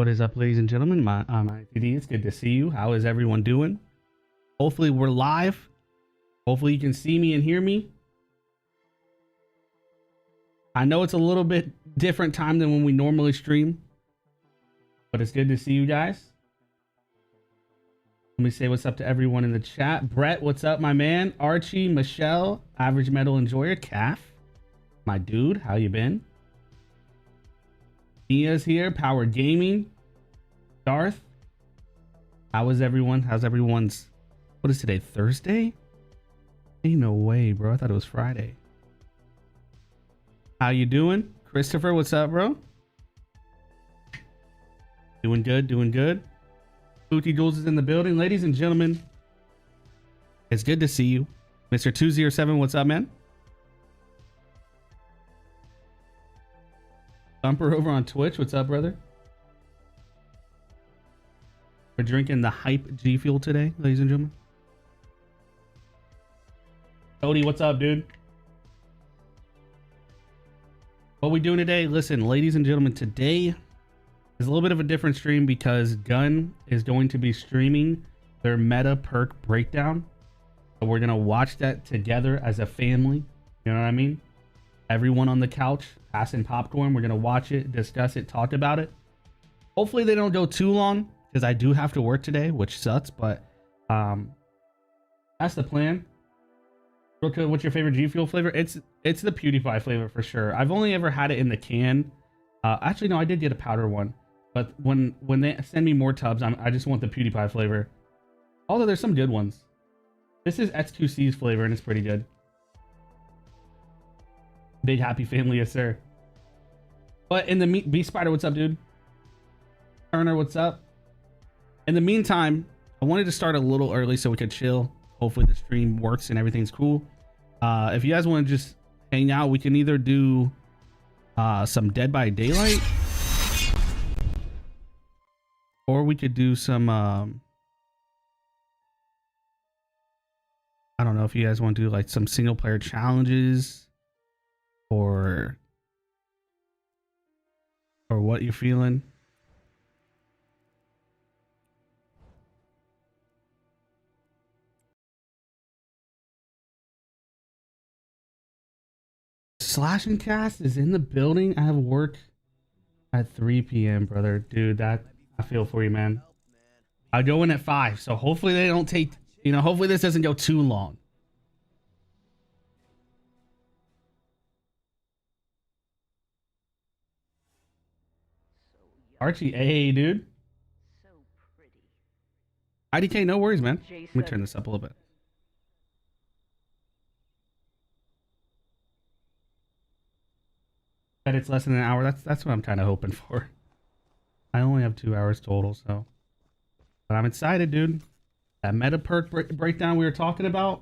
What is up, ladies and gentlemen? I'm IAnthonyD. It's good to see you. How is everyone doing? Hopefully we're live. Hopefully you can see me and hear me. I know it's a little bit different time than when we normally stream, but it's good to see you guys. Let me say what's up to everyone in the chat. Brett, what's up, my man? Archie, Michelle, Average Metal Enjoyer, Calf, my dude, how you been? Mia's here, Power Gaming, Darth. How is everyone? How's everyone's? What is today? Thursday? Ain't no way, bro. I thought it was Friday. How you doing? Christopher, what's up, bro? Doing good, doing good. Booty Jules is in the building. Ladies and gentlemen, it's good to see you. Mr. 207, what's up, man? Thumper over on Twitch, what's up, brother? We're drinking the hype GFUEL today, ladies and gentlemen. Cody, what's up, dude? What we doing today? Listen, ladies and gentlemen, today is a little bit of a different stream because Gun is going to be streaming their meta perk breakdown. So we're gonna watch that together as a family. You know what I mean? Everyone on the couch, passing popcorn. We're gonna watch it, discuss it, talk about it. Hopefully they don't go too long because I do have to work today, which sucks, but that's the plan. What's your favorite GFUEL flavor? It's the PewDiePie flavor for sure. I've only ever had it in the can. Actually, no, I did get a powder one, but when they send me more tubs, I just want the PewDiePie flavor. Although there's some good ones. This is X2C's flavor and it's pretty good. Big happy family, yes sir. But in the B Spider, what's up, dude? Turner, what's up? In the meantime, I wanted to start a little early so we could chill. Hopefully the stream works and everything's cool. If you guys want to just hang out, we can either do some Dead by Daylight, or we could do some I don't know if you guys want to do like some single player challenges or what you're feeling. Slash and Cast is in the building. I have work at 3 p.m. brother. Dude, that I feel for you, man. I go in at 5, so hopefully they don't take, you know, hopefully this doesn't go too long. Archie, hey, dude. IDK, no worries, man. Let me turn this up a little bit. That it's less than an hour. That's what I'm kind of hoping for. I only have 2 hours total, so. But I'm excited, dude. That meta perk breakdown we were talking about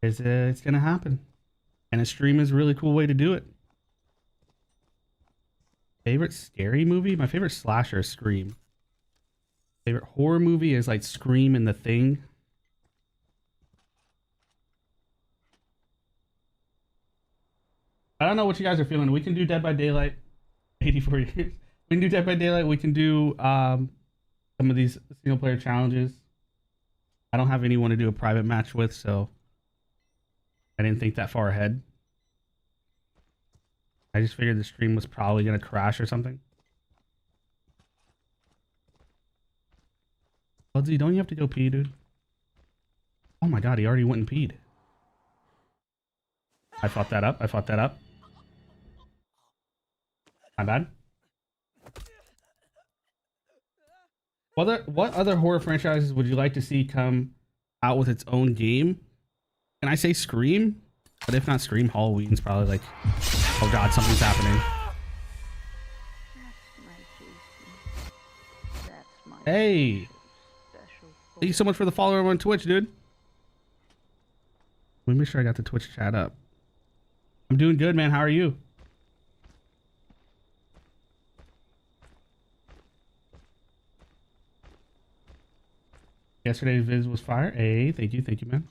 is it's gonna happen, and a stream is a really cool way to do it. Favorite scary movie? My favorite slasher is Scream. Favorite horror movie is like Scream and The Thing. I don't know what you guys are feeling. We can do Dead by Daylight. 84 years. We can do Dead by Daylight. We can do some of these single player challenges. I don't have anyone to do a private match with, so I didn't think that far ahead. I just figured the stream was probably going to crash or something. Budsy, don't you have to go pee, dude? Oh my god, he already went and peed. I fought that up. I fought that up. My bad. What other horror franchises would you like to see come out with its own game? Can I say Scream? But if not Scream, Halloween's probably like, oh god, something's happening. Hey! Thank you so much for the follower on Twitch, dude. Let me make sure I got the Twitch chat up. I'm doing good, man. How are you? Yesterday's viz was fire. Hey, thank you, man.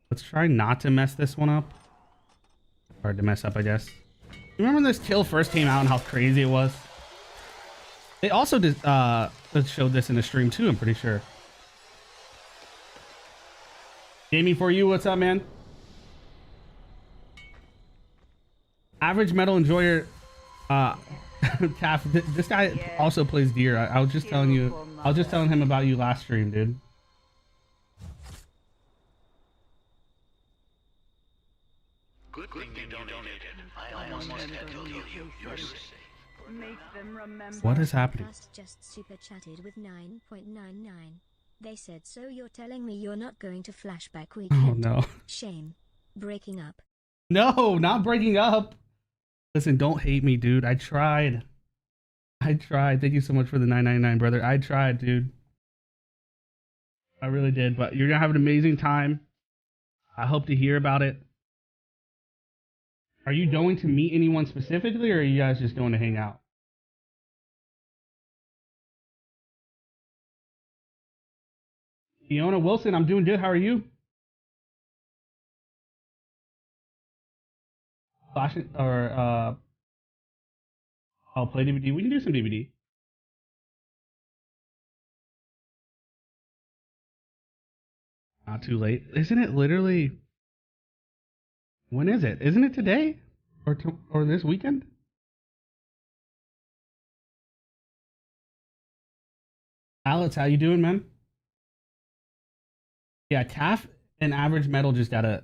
Let's try not to mess this one up. Hard to mess up, I guess. Remember when this kill first came out and how crazy it was? They also did showed this in the stream too, I'm pretty sure. Gaming for you, what's up, man? Average metal enjoyer. Calf, this guy also plays deer. I was just telling you. I was just telling him about you last stream, dude. Good thing you donated. I almost had to kill you. You're safe. What is happening? Just super chatted with 9.99. They said, so you're telling me you're not going to flashback weekend? Oh no. Shame. Breaking up. No, not breaking up. Listen, don't hate me, dude. I tried. Thank you so much for the 999, brother. I tried, dude. I really did, but you're gonna have an amazing time. I hope to hear about it. Are you going to meet anyone specifically, or are you guys just going to hang out? Fiona Wilson, I'm doing good. How are you? Flash or I'll play DVD. We can do some DVD. Not too late. Isn't it literally? When is it? Isn't it today? Or this weekend? Alex, how you doing, man? Yeah, Calf and Average Metal just gotta...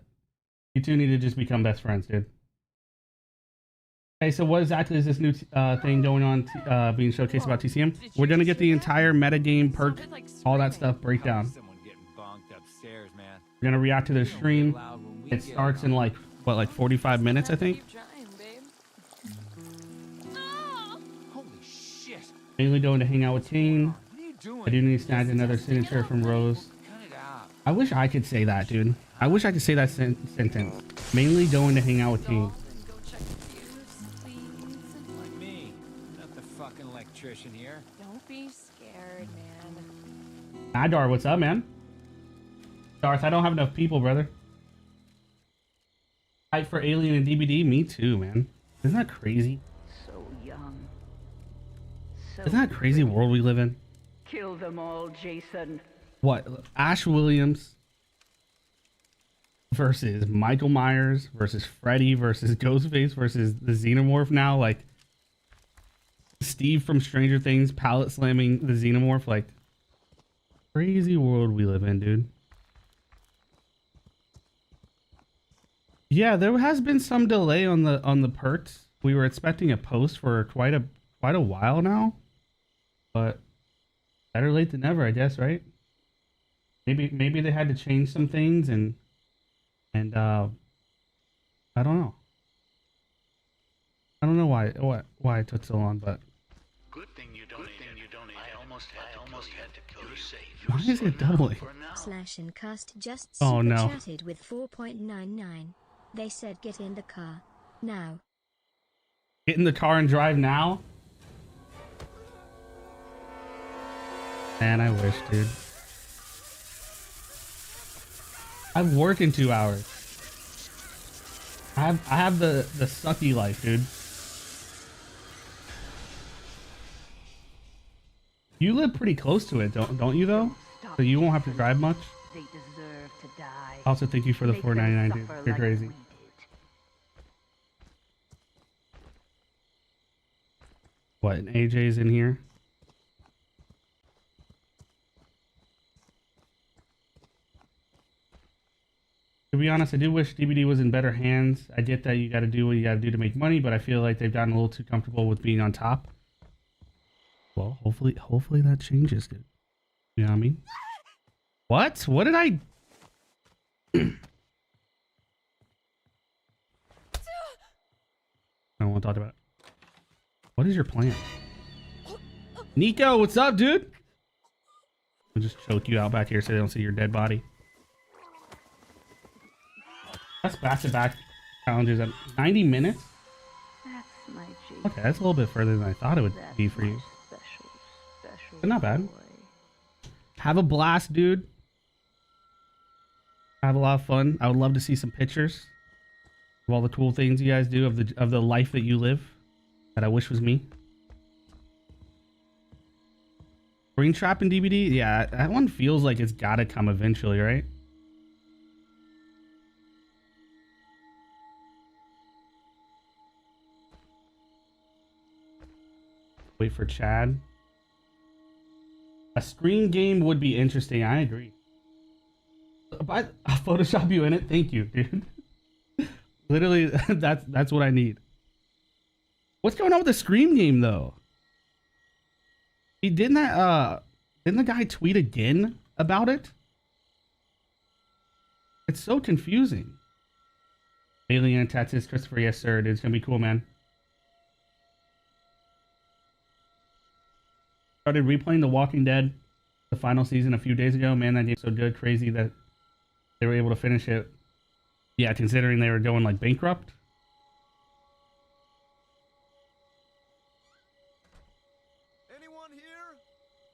You two need to just become best friends, dude. Okay, so what exactly is this new thing going on being showcased about TCM? We're gonna get the entire metagame, perk, all that stuff breakdown. We're gonna react to the stream. It starts in like, what, like 45 minutes, I think? Mainly going to hang out with King. I do need to snag another signature from Rose. I wish I could say that, dude. I wish I could say that sentence. Mainly going to hang out with King. Like me, not the fucking electrician here. Don't be scared, man. Adar, what's up, man? Darth, I don't have enough people, brother. Hype for Alien and DBD? Me too, man. Isn't that crazy? So young. So Isn't that crazy world we live in? kill them all, Jason. What? Ash Williams versus Michael Myers versus Freddy versus Ghostface versus the Xenomorph now? Like, Steve from Stranger Things pallet slamming the Xenomorph? Like, crazy world we live in, dude. Yeah, there has been some delay on the perks. We were expecting a post for quite a while now, but better late than never, I guess, right? Maybe they had to change some things and I don't know. I don't know why it took so long, but Good thing you donated. I almost had to kill you. Safe. why is it doubling? Slash and cast just Oh, super no. chatted with 4.99. They said get in the car. Now. Get in the car and drive now? Man, I wish, dude. I work in 2 hours. I have the sucky life, dude. You live pretty close to it, don't you though? So you won't have to drive much. They deserve to die. Also, thank you for the Make them $4.99, dude. suffer You're like crazy. we did. What? And AJ's in here. To be honest, I do wish DBD was in better hands. I get that you got to do what you got to do to make money, but I feel like they've gotten a little too comfortable with being on top. Well, hopefully that changes, dude. You know what I mean? What? What did I... I don't want to talk about it. What is your plan? Nico, what's up, dude? I'll just choke you out back here so they don't see your dead body. That's back-to-back challenges at 90 minutes? That's my Jason. Okay, that's a little bit further than I thought it would That's be for my you. Special But not bad. boy. Have a blast, dude. Have a lot of fun. I would love to see some pictures of all the cool things you guys do, of the life that you live, that I wish was me. Spring Trap and DVD? Yeah, that one feels like it's gotta come eventually, right? Wait for Chad. A screen game would be interesting. I agree. But I'll Photoshop you in it. Thank you, dude. Literally, that's what I need. What's going on with the Scream game though? He didn't the guy tweet again about it? It's so confusing. Alien tattoos, Christopher. Yes, sir. It's gonna be cool, man. Started replaying The Walking Dead, the final season, a few days ago. Man, that game's so good. Crazy that they were able to finish it. Yeah, considering they were going like bankrupt. Anyone here?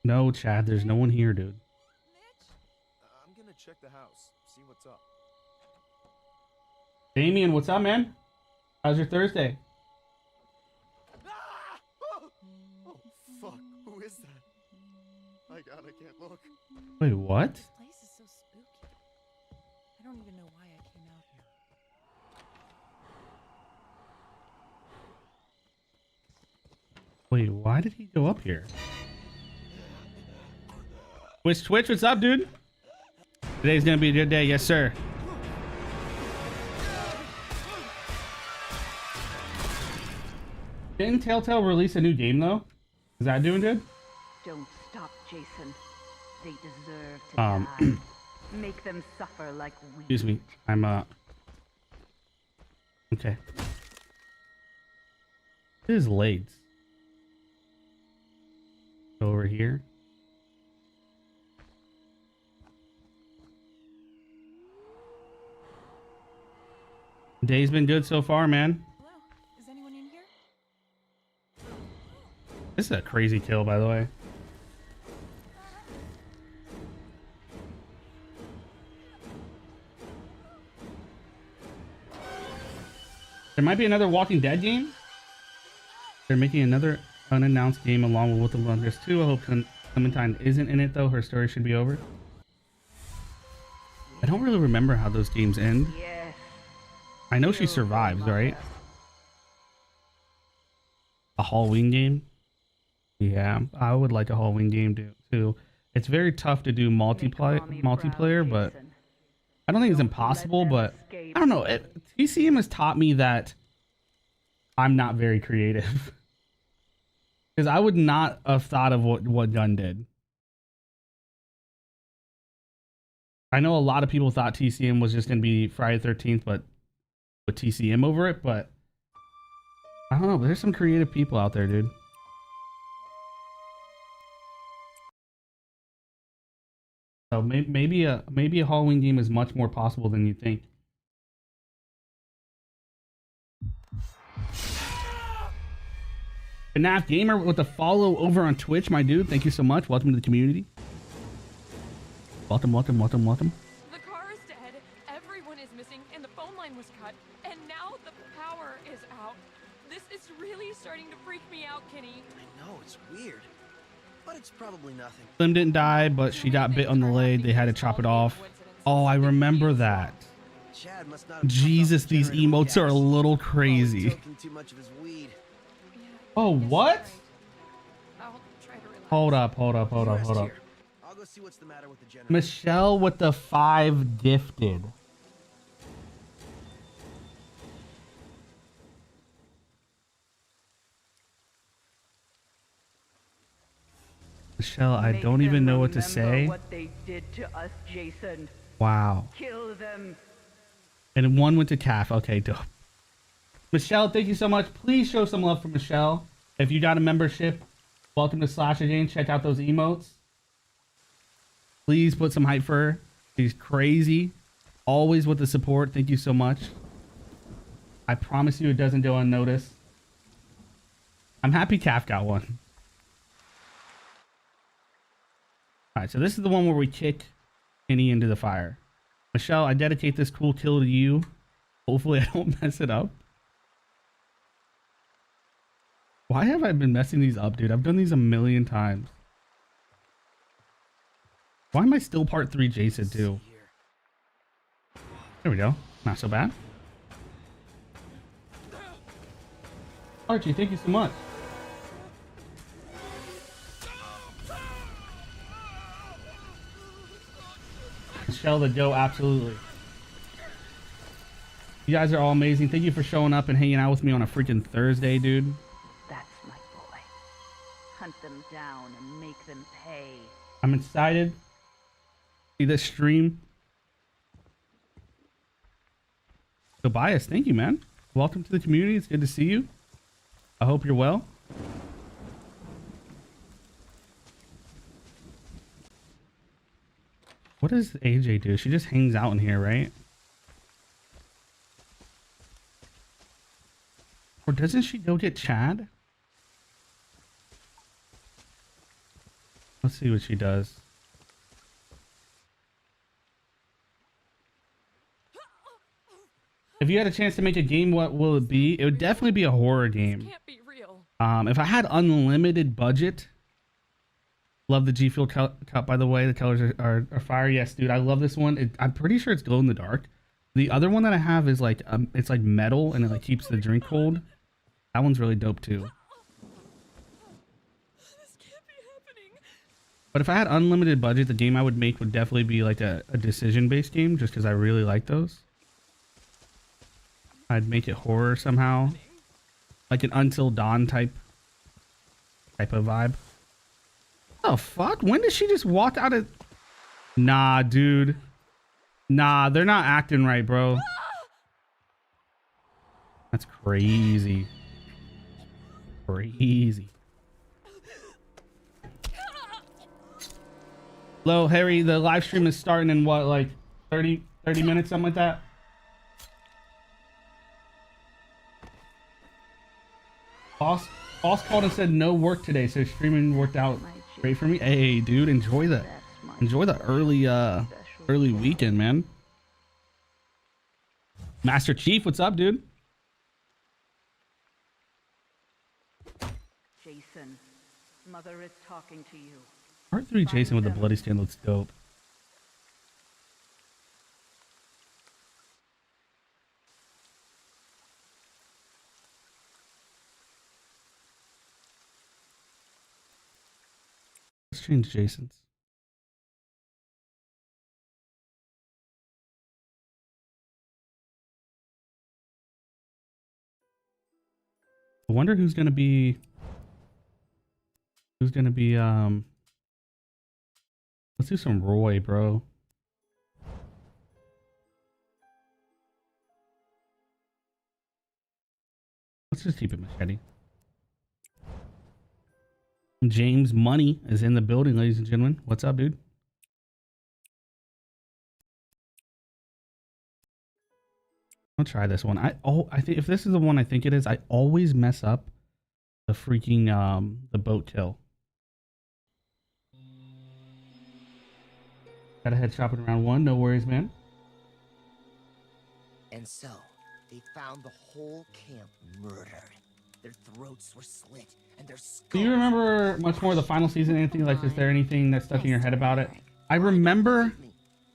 No, Chad, there's no one here, dude. I'm gonna check the house, see what's up. Damien, what's up, man? How's your Thursday? Ah! Oh, fuck. Who is that? My God, I can't look. Wait, what? This place is so spooky. I don't even know why I came out here. Wait, why did he go up here? Twitch, what's up, dude? Today's gonna be a good day, yes, sir. Didn't Telltale release a new game though? Is that doing good? Don't stop, Jason. They deserve to Um, die. Make them suffer like we. Excuse me. I'm okay. It is late. Go over here. Day's been good so far, man. Hello? Is anyone in here? This is a crazy kill, by the way. There might be another Walking Dead game. They're making another unannounced game along with the Londres 2. I hope Clementine isn't in it, though. Her story should be over. I don't really remember how those games end. Yes. I know she survives, right? A Halloween game? Yeah, I would like a Halloween game too. It's very tough to do multiplayer, but I don't think it's impossible, but I don't know. TCM has taught me that I'm not very creative. Because I would not have thought of what Gunn did. I know a lot of people thought TCM was just going to be Friday the 13th, but with TCM over it, but I don't know. There's some creative people out there, dude. So maybe a Halloween game is much more possible than you think. FNAF Gamer with a follow over on Twitch, my dude. Thank you so much. Welcome to the community. Welcome. The car is dead, everyone is missing, and the phone line was cut, and now the power is out. This is really starting to freak me out, Kenny. I know, it's weird. But it's probably nothing. Slim didn't die, but she got bit on the leg. They had to chop it off. Oh, I remember that. Chad must not have Jesus, these emotes are a little crazy. Taking too much of his weed. Oh, what? I'll try to relax. Hold up. Rest here. I'll go see what's the matter with the generator. Michelle with the 5 gifted. Michelle, I don't even know what to say. What they did to us, Jason. Wow. Kill them. And one went to Calf. Okay, dope. Michelle, thank you so much. Please show some love for Michelle. If you got a membership, welcome to Slasher Jane. Check out those emotes. Please put some hype for her. She's crazy. Always with the support. Thank you so much. I promise you it doesn't go unnoticed. I'm happy Calf got one. Alright, so this is the one where we kick Kenny into the fire. Michelle, I dedicate this cool kill to you. Hopefully I don't mess it up. Why have I been messing these up, dude? I've done these a million times. Why am I still part 3 Jason too? There we go. Not so bad. Archie, thank you so much. Shell the dough, absolutely. You guys are all amazing. Thank you for showing up and hanging out with me on a freaking Thursday, dude. That's my boy. Hunt them down and make them pay. I'm excited. See this stream. Tobias, thank you, man. Welcome to the community. It's good to see you. I hope you're well. What does AJ do? She just hangs out in here, right? Or doesn't she go get Chad? Let's see what she does. If you had a chance to make a game, what will it be? It would definitely be a horror game. Can't be real. If I had unlimited budget, love the GFUEL cup, by the way. The colors are fire. Yes, dude, I love this one. I'm pretty sure it's glow in the dark. The other one that I have is like it's like metal and it like keeps the drink cold. That one's really dope too. This can't be happening. But if I had unlimited budget, the game I would make would definitely be like a decision-based game, just because I really like those. I'd make it horror somehow, like an Until Dawn type of vibe. Oh fuck! When did she just walk out of? Nah, dude. Nah, they're not acting right, bro. That's crazy. Crazy. Hello, Harry. The live stream is starting in what, like 30 minutes, something like that. Boss called and said no work today, so streaming worked out great for me. Hey, dude, enjoy the early weekend, man. Master Chief, what's up, dude? Jason, Mother is talking to you. Part 3 Jason with the bloody skin looks dope. Let's change Jason's. I wonder who's gonna be let's do some Roy, bro. Let's just keep it machete. James Money is in the building, ladies and gentlemen. What's up, dude? I'll try this one. I think if this is the one I think it is, I always mess up the freaking the boat kill. Gotta head shopping around 1. No worries, man. And so, they found the whole camp murdered. Their throats were slit, and their skulls... Do you remember much more of the final season, Anthony? Like, is there anything that stuck in your head about it? I remember...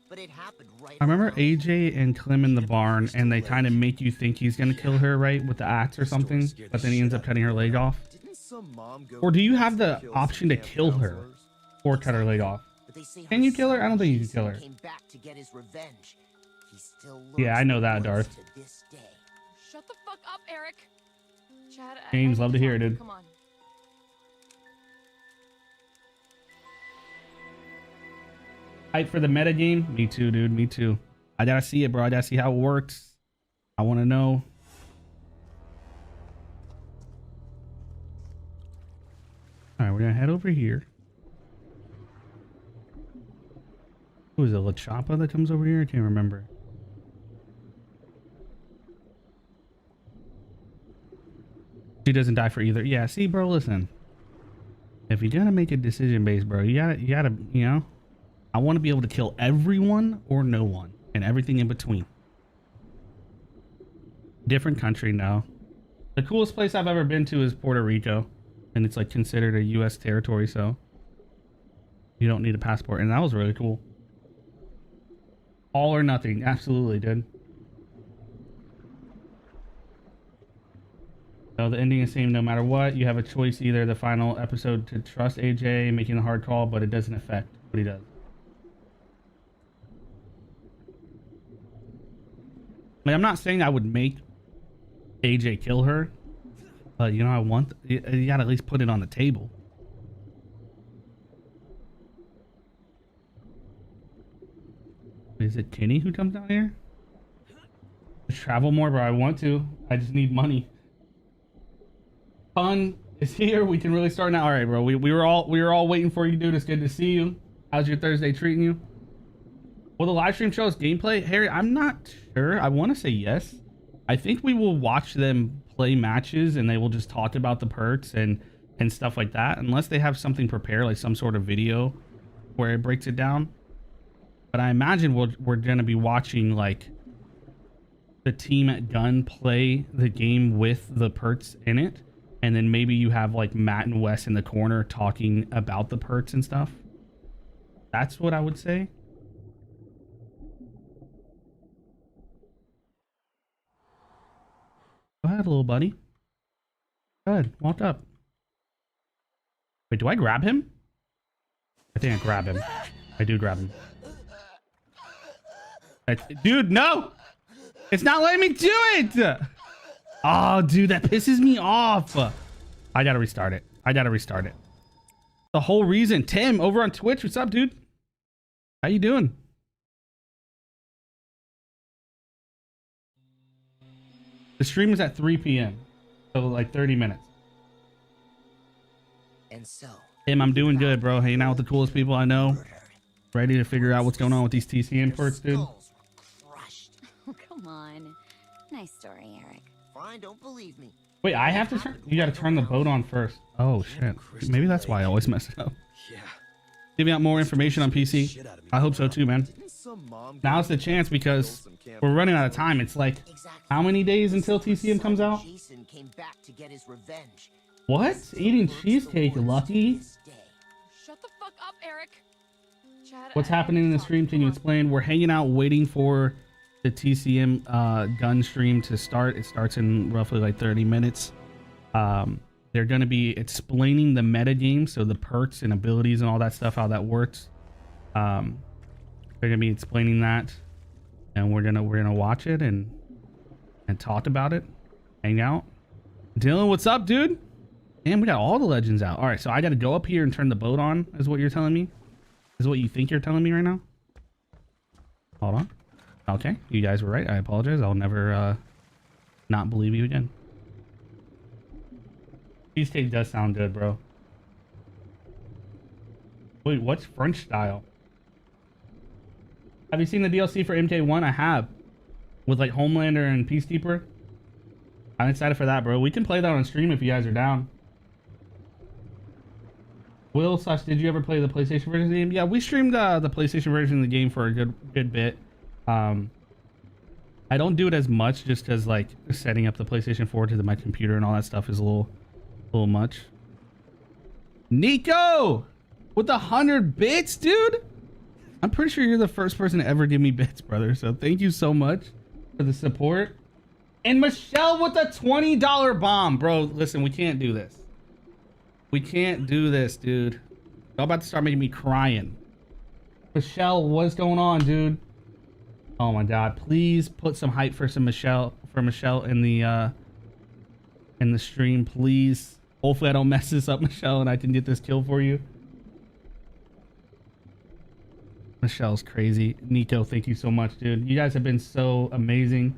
But it happened right I remember AJ and Clem in the barn, and they kind of make you think he's gonna kill her, right? With the axe or something, but then he ends up cutting her leg off. Or do you have the option to kill her or cut her leg off? Can you kill her? I don't think you can kill her. Yeah, I know that, Darth. Shut the fuck up, Eric. Chad, James, love to hear it, dude. Come on. Hype for the meta game? Me too, dude. Me too. I gotta see it, bro. I gotta see how it works. I want to know. All right, we're gonna head over here. Who is it? La Chapa that comes over here? I can't remember. She doesn't die for either. Yeah, see, bro, listen. If you're gonna make a decision based, bro, you gotta, you know, I want to be able to kill everyone or no one and everything in between. Different country now. The coolest place I've ever been to is Puerto Rico, and it's like considered a U.S. territory, so You don't need a passport. And that was really cool. All or nothing. Absolutely, dude. So the ending is same no matter what. You have a choice either the final episode to trust AJ making the hard call, but it doesn't affect what he does. Like, I'm not saying I would make AJ kill her, but you know, I want you gotta at least put it on the table. Is it Kenny who comes down here? Just travel more, bro. I want to. I just need money. Fun is here. We can really start now. All right, bro. We were all waiting for you, dude. It's good to see you. How's your Thursday treating you? Will the live stream show us gameplay? Harry, I'm not sure. I want to say yes. I think we will watch them play matches and they will just talk about the perks and stuff like that, unless they have something prepared, like some sort of video where it breaks it down. But I imagine we're going to be watching like the team at Gun play the game with the perks in it. And then maybe you have like Matt and Wes in the corner talking about the perks and stuff. That's what I would say. Go ahead, little buddy. Go ahead, walk up. Wait, do I grab him? I think I grab him. I do grab him. Dude, no! It's not letting me do it! Oh, dude, that pisses me off. I gotta restart it. I gotta restart it. The whole reason. Tim, over on Twitch, what's up, dude? How you doing? The stream is at 3 p.m. So like 30 minutes. And so, Tim, I'm doing good, bro. Hanging out with the coolest people I know. Ready to figure out what's going on with these TCM perks, dude. Oh, come on. Nice story, Eric. Fine, don't believe me. Wait, I have to turn... You gotta turn the boat on first. Oh, shit. Maybe that's why I always mess it up. Yeah. Giving out more information on PC. I hope so too, man. Now's the chance because we're running out of time. It's like, how many days until TCM comes out? Jason came back to get his revenge. What? Eating cheesecake, Lucky? Shut the fuck up, Eric. Chad, What's happening in the stream? Can you explain? We're hanging out waiting for the TCM gun stream to start. It starts in roughly like 30 minutes. They're going to be explaining the meta game, so the perks and abilities and all that stuff, how that works. They're going to be explaining that, and we're gonna watch it and talk about it, hang out. Dylan, what's up, dude? Damn, we got all the legends out. All right, so I got to go up here and turn the boat on, is what you're telling me? Is what you think you're telling me right now? Hold on. Okay, you guys were right. I apologize. I'll never not believe you again. Cheesecake does sound good, bro. Wait, what's French style? Have you seen the DLC for MK1? I have. With like Homelander and Peacekeeper. I'm excited for that, bro. We can play that on stream if you guys are down. Will / did you ever play the PlayStation version of the game? Yeah, we streamed the PlayStation version of the game for a good bit. I don't do it as much just because like setting up the PlayStation 4 to my computer and all that stuff is a little much. Nico with 100 bits, dude. I'm pretty sure you're the first person to ever give me bits, brother. So thank you so much for the support. And Michelle with a $20 bomb, bro. Listen, we can't do this. We can't do this, dude. Y'all about to start making me crying. Michelle, what's going on, dude? Oh my God! Please put some hype for Michelle in the stream, please. Hopefully I don't mess this up, Michelle, and I can get this kill for you. Michelle's crazy. Nico, thank you so much, dude. You guys have been so amazing.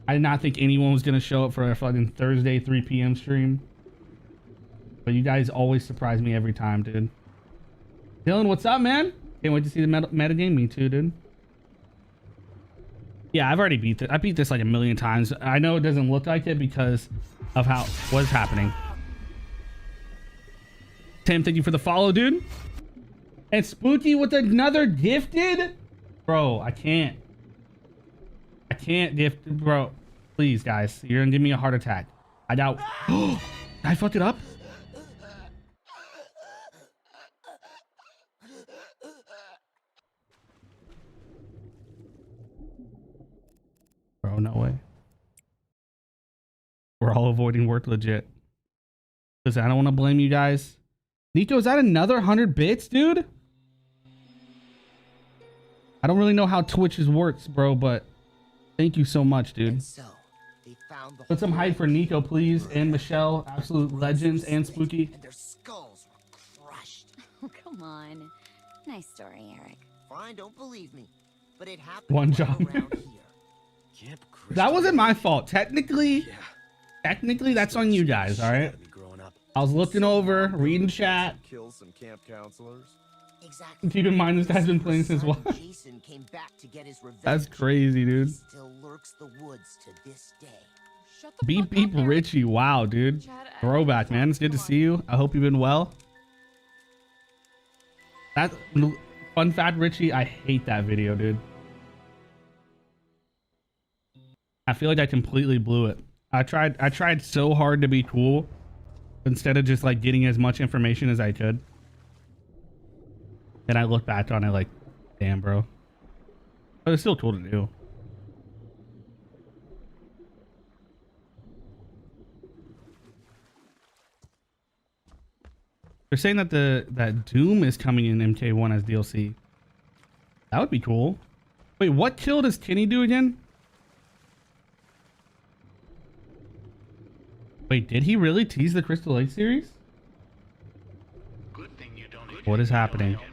I did not think anyone was gonna show up for a fucking Thursday 3 p.m. stream, but you guys always surprise me every time, dude. Dylan, what's up, man? Can't wait to see the meta game. Me too, dude. Yeah, I've already beat it. I beat this like a million times. I know it doesn't look like it because of how what's happening. Tim, thank you for the follow, dude. And Spooky with another gifted? Bro, I can't gift, bro. Please, guys, you're gonna give me a heart attack. I doubt. I fucked it up. bro. No way. We're all avoiding work legit. Listen, I don't want to blame you guys. Nico, is that another 100 bits, dude? I don't really know how Twitch's works, bro, but thank you so much, dude. So, they found the Put some hype for Nico, please, and Michelle, absolute legends, and Spooky. and their skulls were crushed. Oh, come on. Nice story, Eric. Fine, don't believe me, but it happened One right job. around here. Camp That wasn't my fault. Yeah. Technically, that's on you guys, all right? I was looking over, reading chat. Kill some camp counselors. Exactly. Keep in mind, this guy's been playing since what? Jason came back to get his revenge. That's crazy, dude. Still lurks the woods to this day. Shut the Beep fuck beep up, Eric. Richie. Wow, dude. Chad, Throwback, man. It's good to see you. I hope you've been well. That fun fact, Richie, I hate that video, dude. I feel like I completely blew it. I tried so hard to be cool instead of just like getting as much information as I could. And I look back on it like, damn, bro. But it's still cool to do. They're saying that that Doom is coming in MK1 as DLC. That would be cool. Wait, what kill does Kenny do again? Wait, did he really tease the Crystal Lake series? Good thing you donated. What is happening? I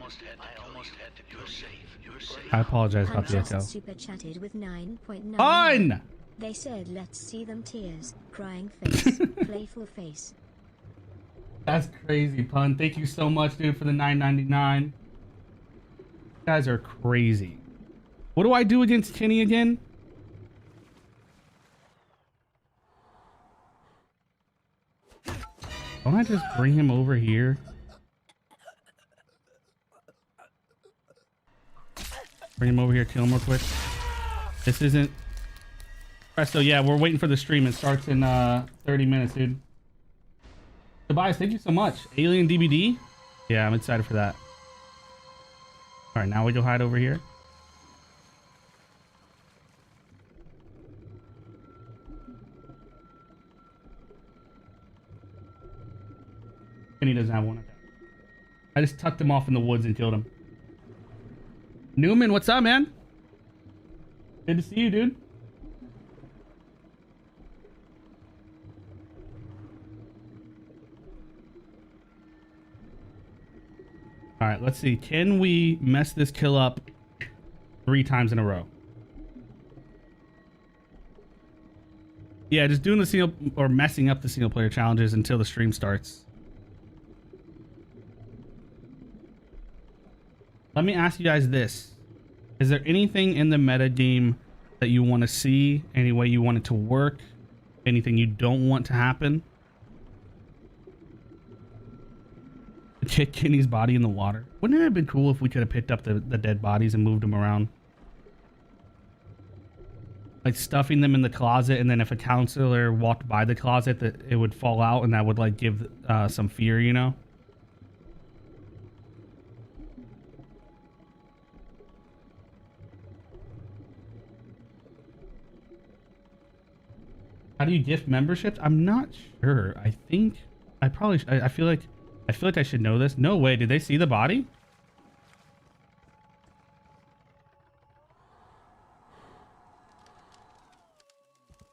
almost had to. You're safe. You're safe. I apologize about the echo. Super chatted with 9.9. Fun! They said, let's see them tears. Crying face. Playful face. That's crazy, Pun. Thank you so much, dude, for the $9.99. You guys are crazy. What do I do against Kenny again? Don't I just bring him over here? Bring him over here, kill him real quick. This isn't... Presto, yeah, we're waiting for the stream. It starts in 30 minutes, dude. Tobias, thank you so much. Alien DVD? Yeah, I'm excited for that. All right, now we go hide over here. And he doesn't have one. I just tucked him off in the woods and killed him. Newman, what's up, man? Good to see you, dude. All right, let's see. Can we mess this kill up 3 times in a row? Yeah, just doing the single or messing up the single player challenges until the stream starts. Let me ask you guys this. Is there anything in the meta game that you want to see? Any way you want it to work? Anything you don't want to happen? Kick Kenny's body in the water. Wouldn't it have been cool if we could have picked up the dead bodies and moved them around? Like stuffing them in the closet, and then if a counselor walked by the closet, that it would fall out, and that would like give some fear, you know? How do you gift memberships? I'm not sure. I think I probably I feel like I should know this. No way. Did they see the body?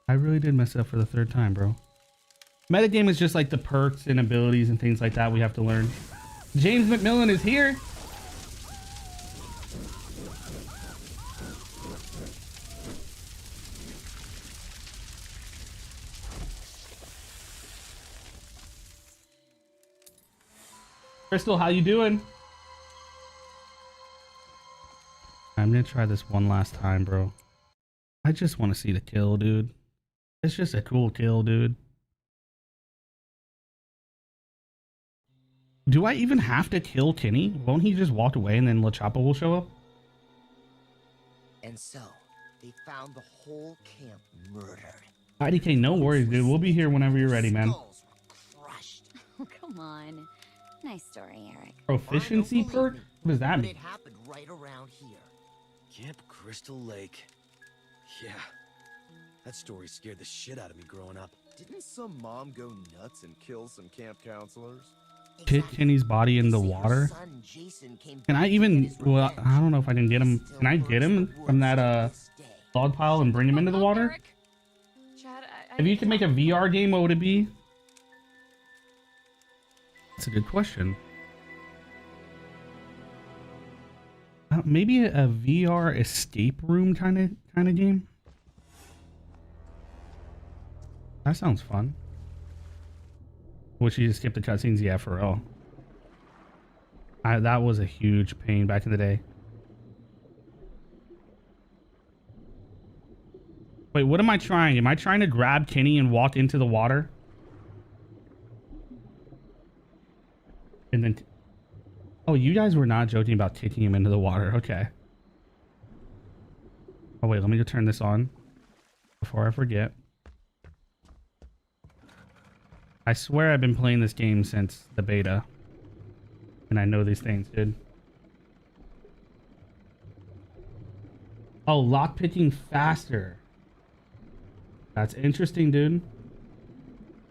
I really did mess up for the 3rd time, bro. Metagame is just like the perks and abilities and things like that we have to learn. James McMillan is here. Crystal, how you doing? I'm gonna try this one last time, bro. I just want to see the kill, dude. It's just a cool kill, dude. Do I even have to kill Kenny? Won't he just walk away and then La Chapa will show up? And so, they found the whole camp murdered. IDK, no worries, dude. We'll be here whenever you're ready, man. Skulls were crushed. Oh, come on. Nice story, Eric. Proficiency Fine, don't perk? believe me, What does that but mean? it happened right around here. Camp Crystal Lake. Yeah, That story scared the shit out of me growing up. Didn't some mom go nuts and kill some camp counselors? Pit Kenny's body in the water. Can I even, well, I don't know if I can get him. Can I get him from that log pile and bring him into the water? Chad, If you could make a VR game, what would it be? That's a good question. Maybe a VR escape room kind of game. That sounds fun. Wish you just skip the cutscenes. Yeah, for real. That was a huge pain back in the day. Wait, what am I trying? Am I trying to grab Kenny and walk into the water? And then... Oh, you guys were not joking about kicking him into the water. Okay. Oh, wait, let me go turn this on before I forget. I swear I've been playing this game since the beta. And I know these things, dude. Oh, lockpicking faster. That's interesting, dude.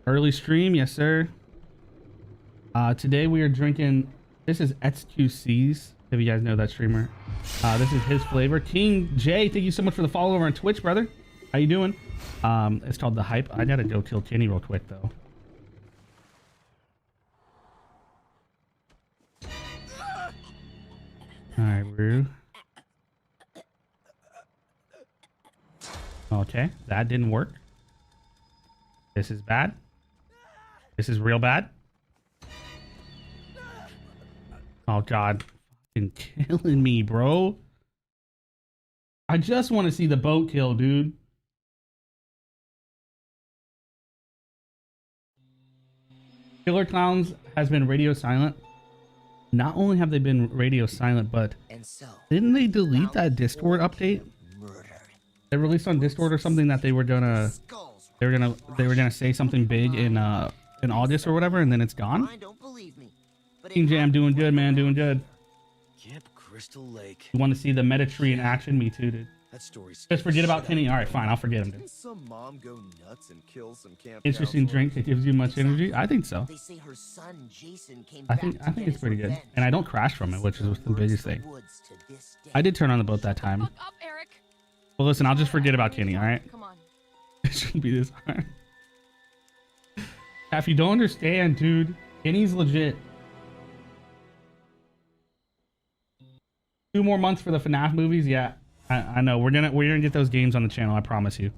Early stream, yes, sir. Today we are drinking... This is XQC's, if you guys know that streamer. This is his flavor. King J, thank you so much for the follow over on Twitch, brother. How you doing? It's called The Hype. I gotta go kill Kenny real quick, though. Alright, Rue. Okay, that didn't work. This is bad. This is real bad. Oh, God. Fucking killing me, bro. I just want to see the boat kill, dude. Killer Clowns has been radio silent. Not only have they been radio silent, but didn't they delete that Discord update? They released on Discord or something that they were gonna say something big in August or whatever, and then it's gone. King J, I'm doing good, man, doing good. Camp Crystal Lake. You want to see the meta tree in action? Me too, dude. That story's just forget about Kenny. All right, fine, I'll forget him, dude. Didn't some mom go nuts and kill some camp Interesting drink that gives you much energy. I think so. They say her son Jason came I think it's pretty good, and I don't crash from it, which is the biggest thing. I did turn on the boat that time. Fuck up, Eric. Well, listen, I'll just forget about Kenny. All right. Come on. It shouldn't be this hard. If you don't understand, dude, Kenny's legit. 2 more months for the FNAF movies. Yeah, I know. We're gonna get those games on the channel. I promise you.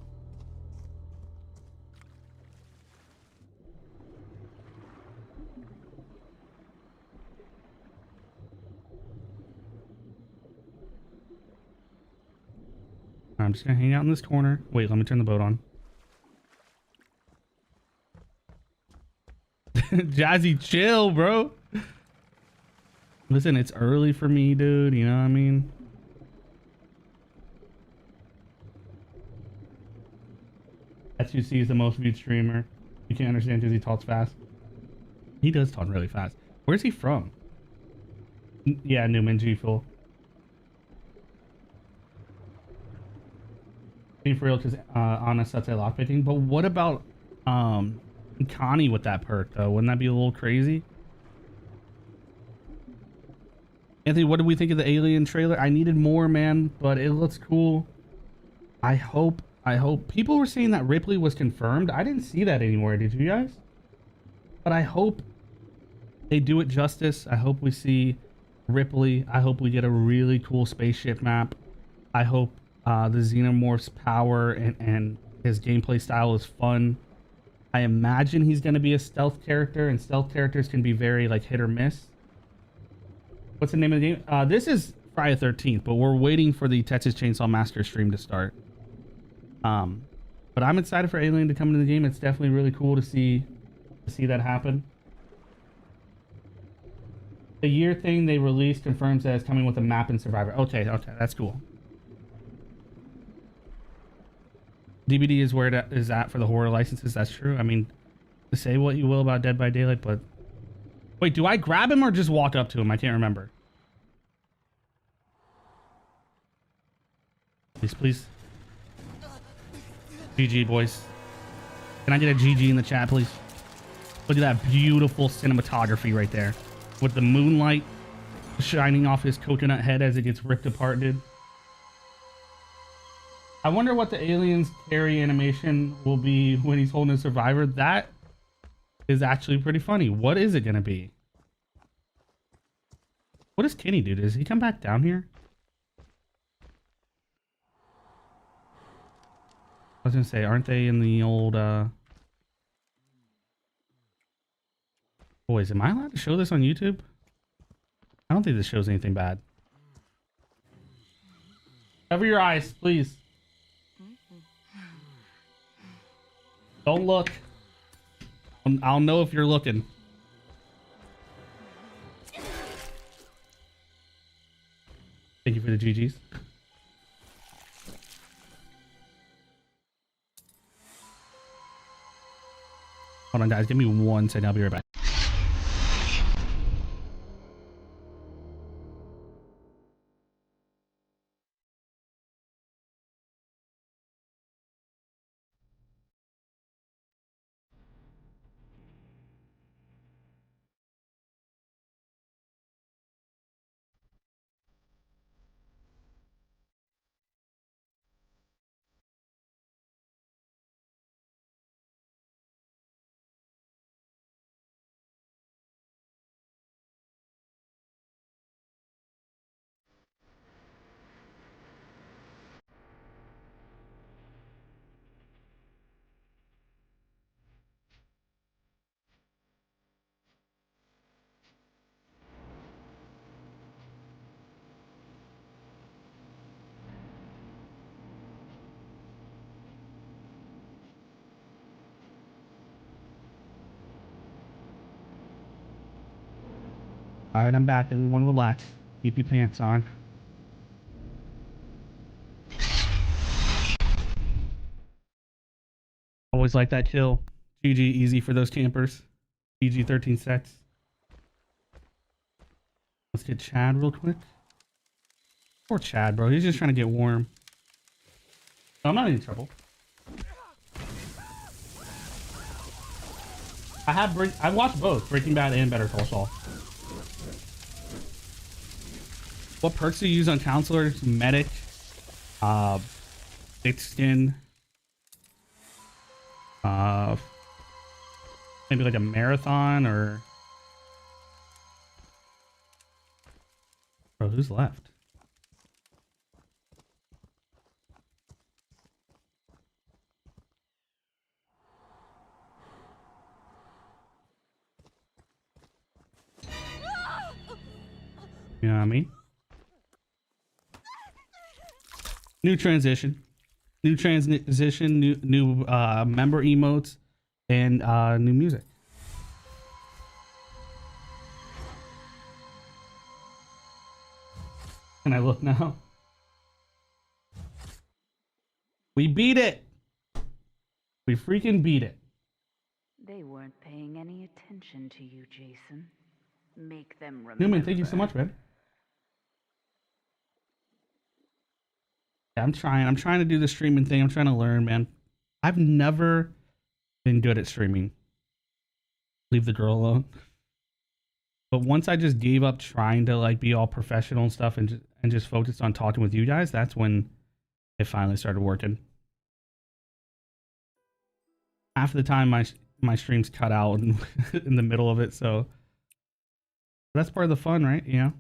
I'm just gonna hang out in this corner. Wait, let me turn the boat on. Jazzy, chill, bro. Listen, it's early for me, dude. You know what I mean? SUC is the most viewed streamer. You can't understand because he talks fast. He does talk really fast. Where's he from? Yeah, Newman, GFUEL. Being for real, because Anna such a lockpicking. But what about Connie with that perk, though? Wouldn't that be a little crazy? Anthony, what did we think of the Alien trailer? I needed more, man, but it looks cool. I hope people were saying that Ripley was confirmed. I didn't see that anywhere. Did you guys? But I hope they do it justice. I hope we see Ripley. I hope we get a really cool spaceship map. I hope the Xenomorph's power and his gameplay style is fun. I imagine he's going to be a stealth character, and stealth characters can be very like hit or miss. What's the name of the game? This is Friday the 13th, but we're waiting for the Texas Chainsaw Massacre stream to start. But I'm excited for Alien to come into the game. It's definitely really cool to see that happen. The year thing they released confirms that it's coming with a map and Survivor. Okay, that's cool. DVD is where it is at for the horror licenses. That's true. I mean, say what you will about Dead by Daylight, but wait, do I grab him or just walk up to him? I can't remember. Please, please. GG, boys. Can I get a GG in the chat, please? Look at that beautiful cinematography right there. With the moonlight shining off his coconut head as it gets ripped apart, dude. I wonder what the aliens carry animation will be when he's holding a survivor. That is actually pretty funny. What is it going to be? What does Kenny do? Does he come back down here? I was going to say, aren't they in the old... Boys, am I allowed to show this on YouTube? I don't think this shows anything bad. Cover your eyes, please. Don't look. I'll know if you're looking. Thank you for the GGs. Hold on, guys. Give me 1 second. I'll be right back. All right, I'm back. Everyone relax. Keep your pants on. Always like that kill. GG easy for those campers. GG 13 sets. Let's get Chad real quick. Poor Chad, bro. He's just trying to get warm. I'm not in trouble. I watched both Breaking Bad and Better Call Saul. What perks do you use on counselors? Medic, thick skin, maybe like a marathon or... Bro, who's left? You know what I mean? New transition, new member emotes, and new music. Can I look now? We beat it. We freaking beat it. They weren't paying any attention to you, Jason. Make them remember. Newman, thank you so much, man. I'm trying to do the streaming thing. I'm trying to learn, man. I've never been good at streaming. Leave the girl alone. But once I just gave up trying to like be all professional and stuff and just focused on talking with you guys, that's when it finally started working. Half the time my streams cut out in, in the middle of it, so that's part of the fun, right? You know?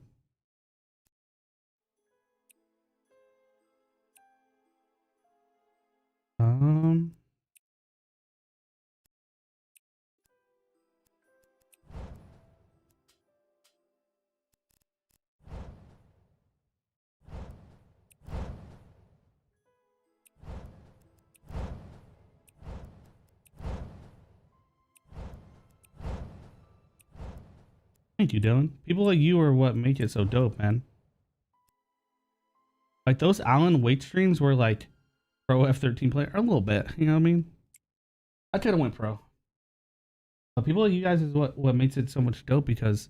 Thank you, Dylan. People like you are what make it so dope, man. Like those Alan Wake streams were like pro F13 player a little bit, you know what I mean? I could have went pro. But people like you guys is what makes it so much dope, because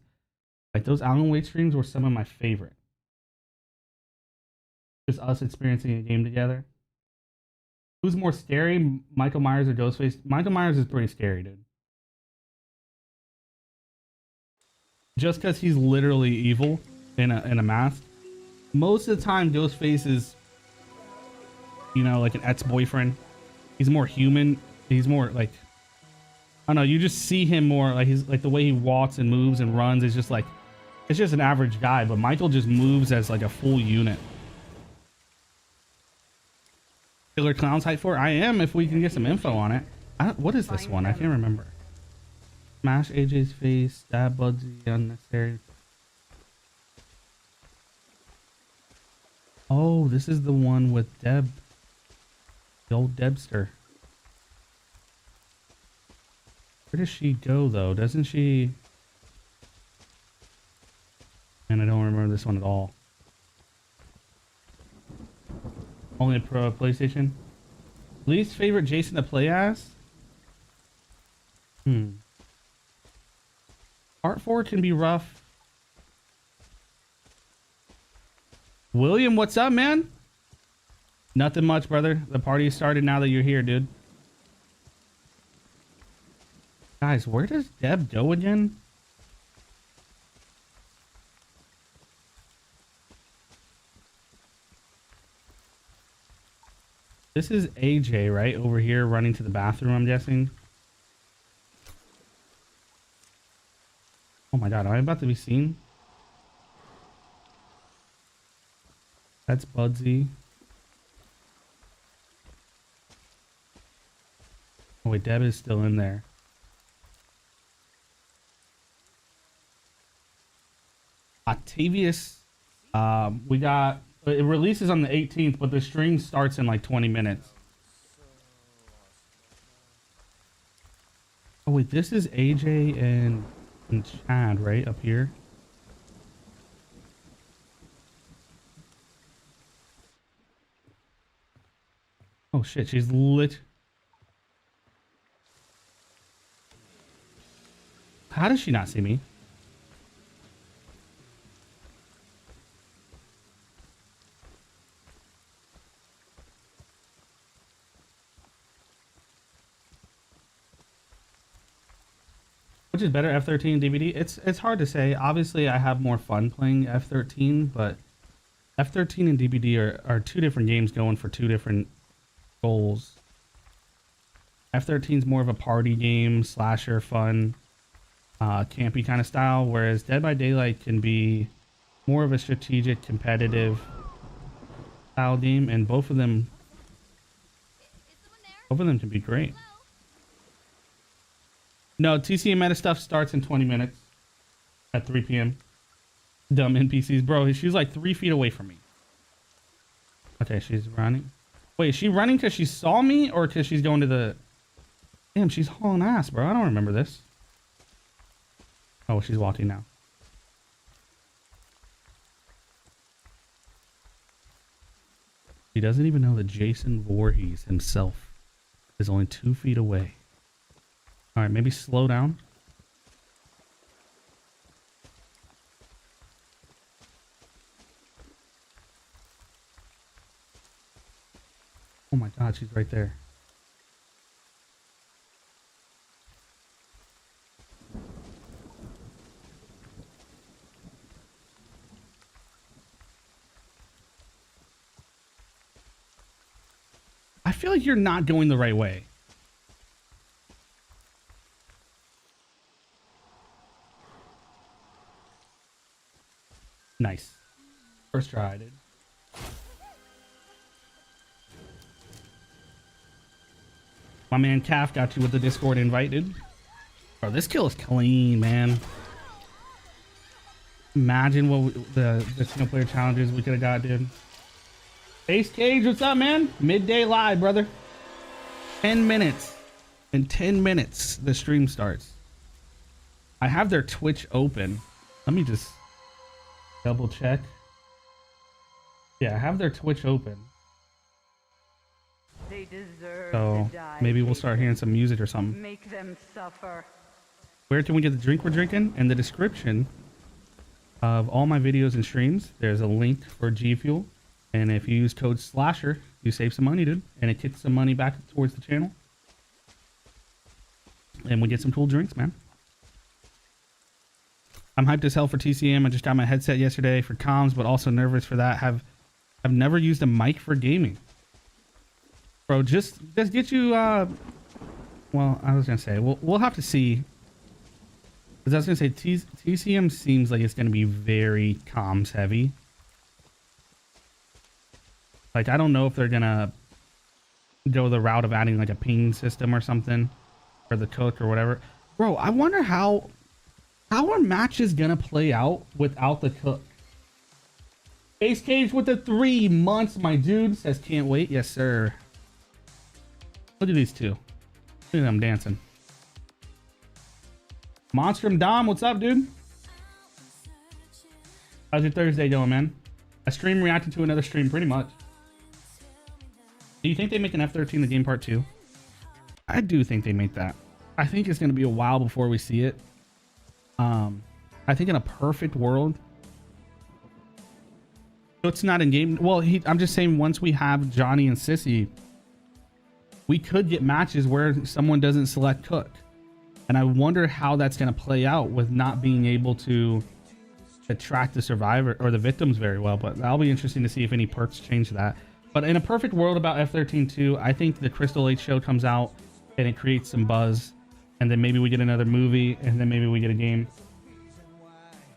like those Alan Wake streams were some of my favorite. Just us experiencing a game together. Who's more scary, Michael Myers or Ghostface? Michael Myers is pretty scary, dude. Just because he's literally evil in a mask. Most of the time, Ghostface is, you know, like an ex-boyfriend. He's more human. He's more like, I don't know. You just see him more like he's like the way he walks and moves and runs is just like, it's just an average guy. But Michael just moves as like a full unit. Killer Clowns hype for? I am if we can get some info on it. What is this one? I can't remember. Smash AJ's face. Stab Bugsy. Unnecessary. Oh, this is the one with Deb. The old Debster. Where does she go, though? Doesn't she... And I don't remember this one at all. Only a pro PlayStation. Least favorite Jason to play as? Part 4 can be rough. William, what's up, man? Nothing much, brother. The party started now that you're here, dude. Guys, where does Deb go again? This is AJ, right? Over here running to the bathroom, I'm guessing. Oh my god, am I about to be seen? That's Bugsy. Oh wait, Deb is still in there. Octavius, we got, it releases on the 18th, but the stream starts in like 20 minutes. Oh wait, this is AJ and Chad, right? Up here. Oh shit, she's lit. How does she not see me? Which is better, F13 DVD? It's hard to say. Obviously, I have more fun playing F13, but F13 and DVD are two different games going for two different goals. F13 is more of a party game, slasher, fun, campy kind of style, whereas Dead by Daylight can be more of a strategic, competitive style game, and both of them can be great. No, TC and meta stuff starts in 20 minutes at 3 p.m. Dumb NPCs. Bro, she's like 3 feet away from me. Okay, she's running. Wait, is she running because she saw me or because she's going to the... Damn, she's hauling ass, bro. I don't remember this. Oh, she's walking now. She doesn't even know that Jason Voorhees himself is only 2 feet away. All right, maybe slow down. Oh my god, she's right there. I feel like you're not going the right way. Nice. First try, dude. My man Calf got you with the Discord invite, dude. Bro, this kill is clean, man. Imagine what the single player challenges we could have got, dude. Ace Cage, what's up, man? Midday live, brother. 10 minutes. In 10 minutes, the stream starts. I have their Twitch open. Let me just double check. Yeah, I have their Twitch open. They deserve So to die, maybe we'll start hearing some music or something. Make them suffer. Where can we get the drink we're drinking? In the description of all my videos and streams, there's a link for GFUEL. And if you use code SLASHER, you save some money, dude. And it kicks some money back towards the channel. And we get some cool drinks, man. I'm hyped as hell for TCM. I just got my headset yesterday for comms, but also nervous for that. I've never used a mic for gaming. Bro, just get you, well, I was going to say, we'll have to see. Because I was going to say, TCM seems like it's going to be very comms heavy. Like, I don't know if they're going to go the route of adding like a ping system or something. Or the cook or whatever. Bro, I wonder how are matches going to play out without the cook? Ace Cage with the 3 months, my dude. Says can't wait. Yes, sir. Look at these two. Look at them dancing. Monstrum Dom, what's up, dude? How's your Thursday going, man? A stream reacted to another stream, pretty much. Do you think they make an F-13 the game part 2? I do think they make that. I think it's going to be a while before we see it. I think in a perfect world, it's not in game. Well, I'm just saying once we have Johnny and Sissy, we could get matches where someone doesn't select Cook. And I wonder how that's going to play out with not being able to attract the survivor or the victims very well. But that'll be interesting to see if any perks change that. But in a perfect world about F-13 2, I think the Crystal Lake show comes out and it creates some buzz. And then maybe we get another movie and then maybe we get a game.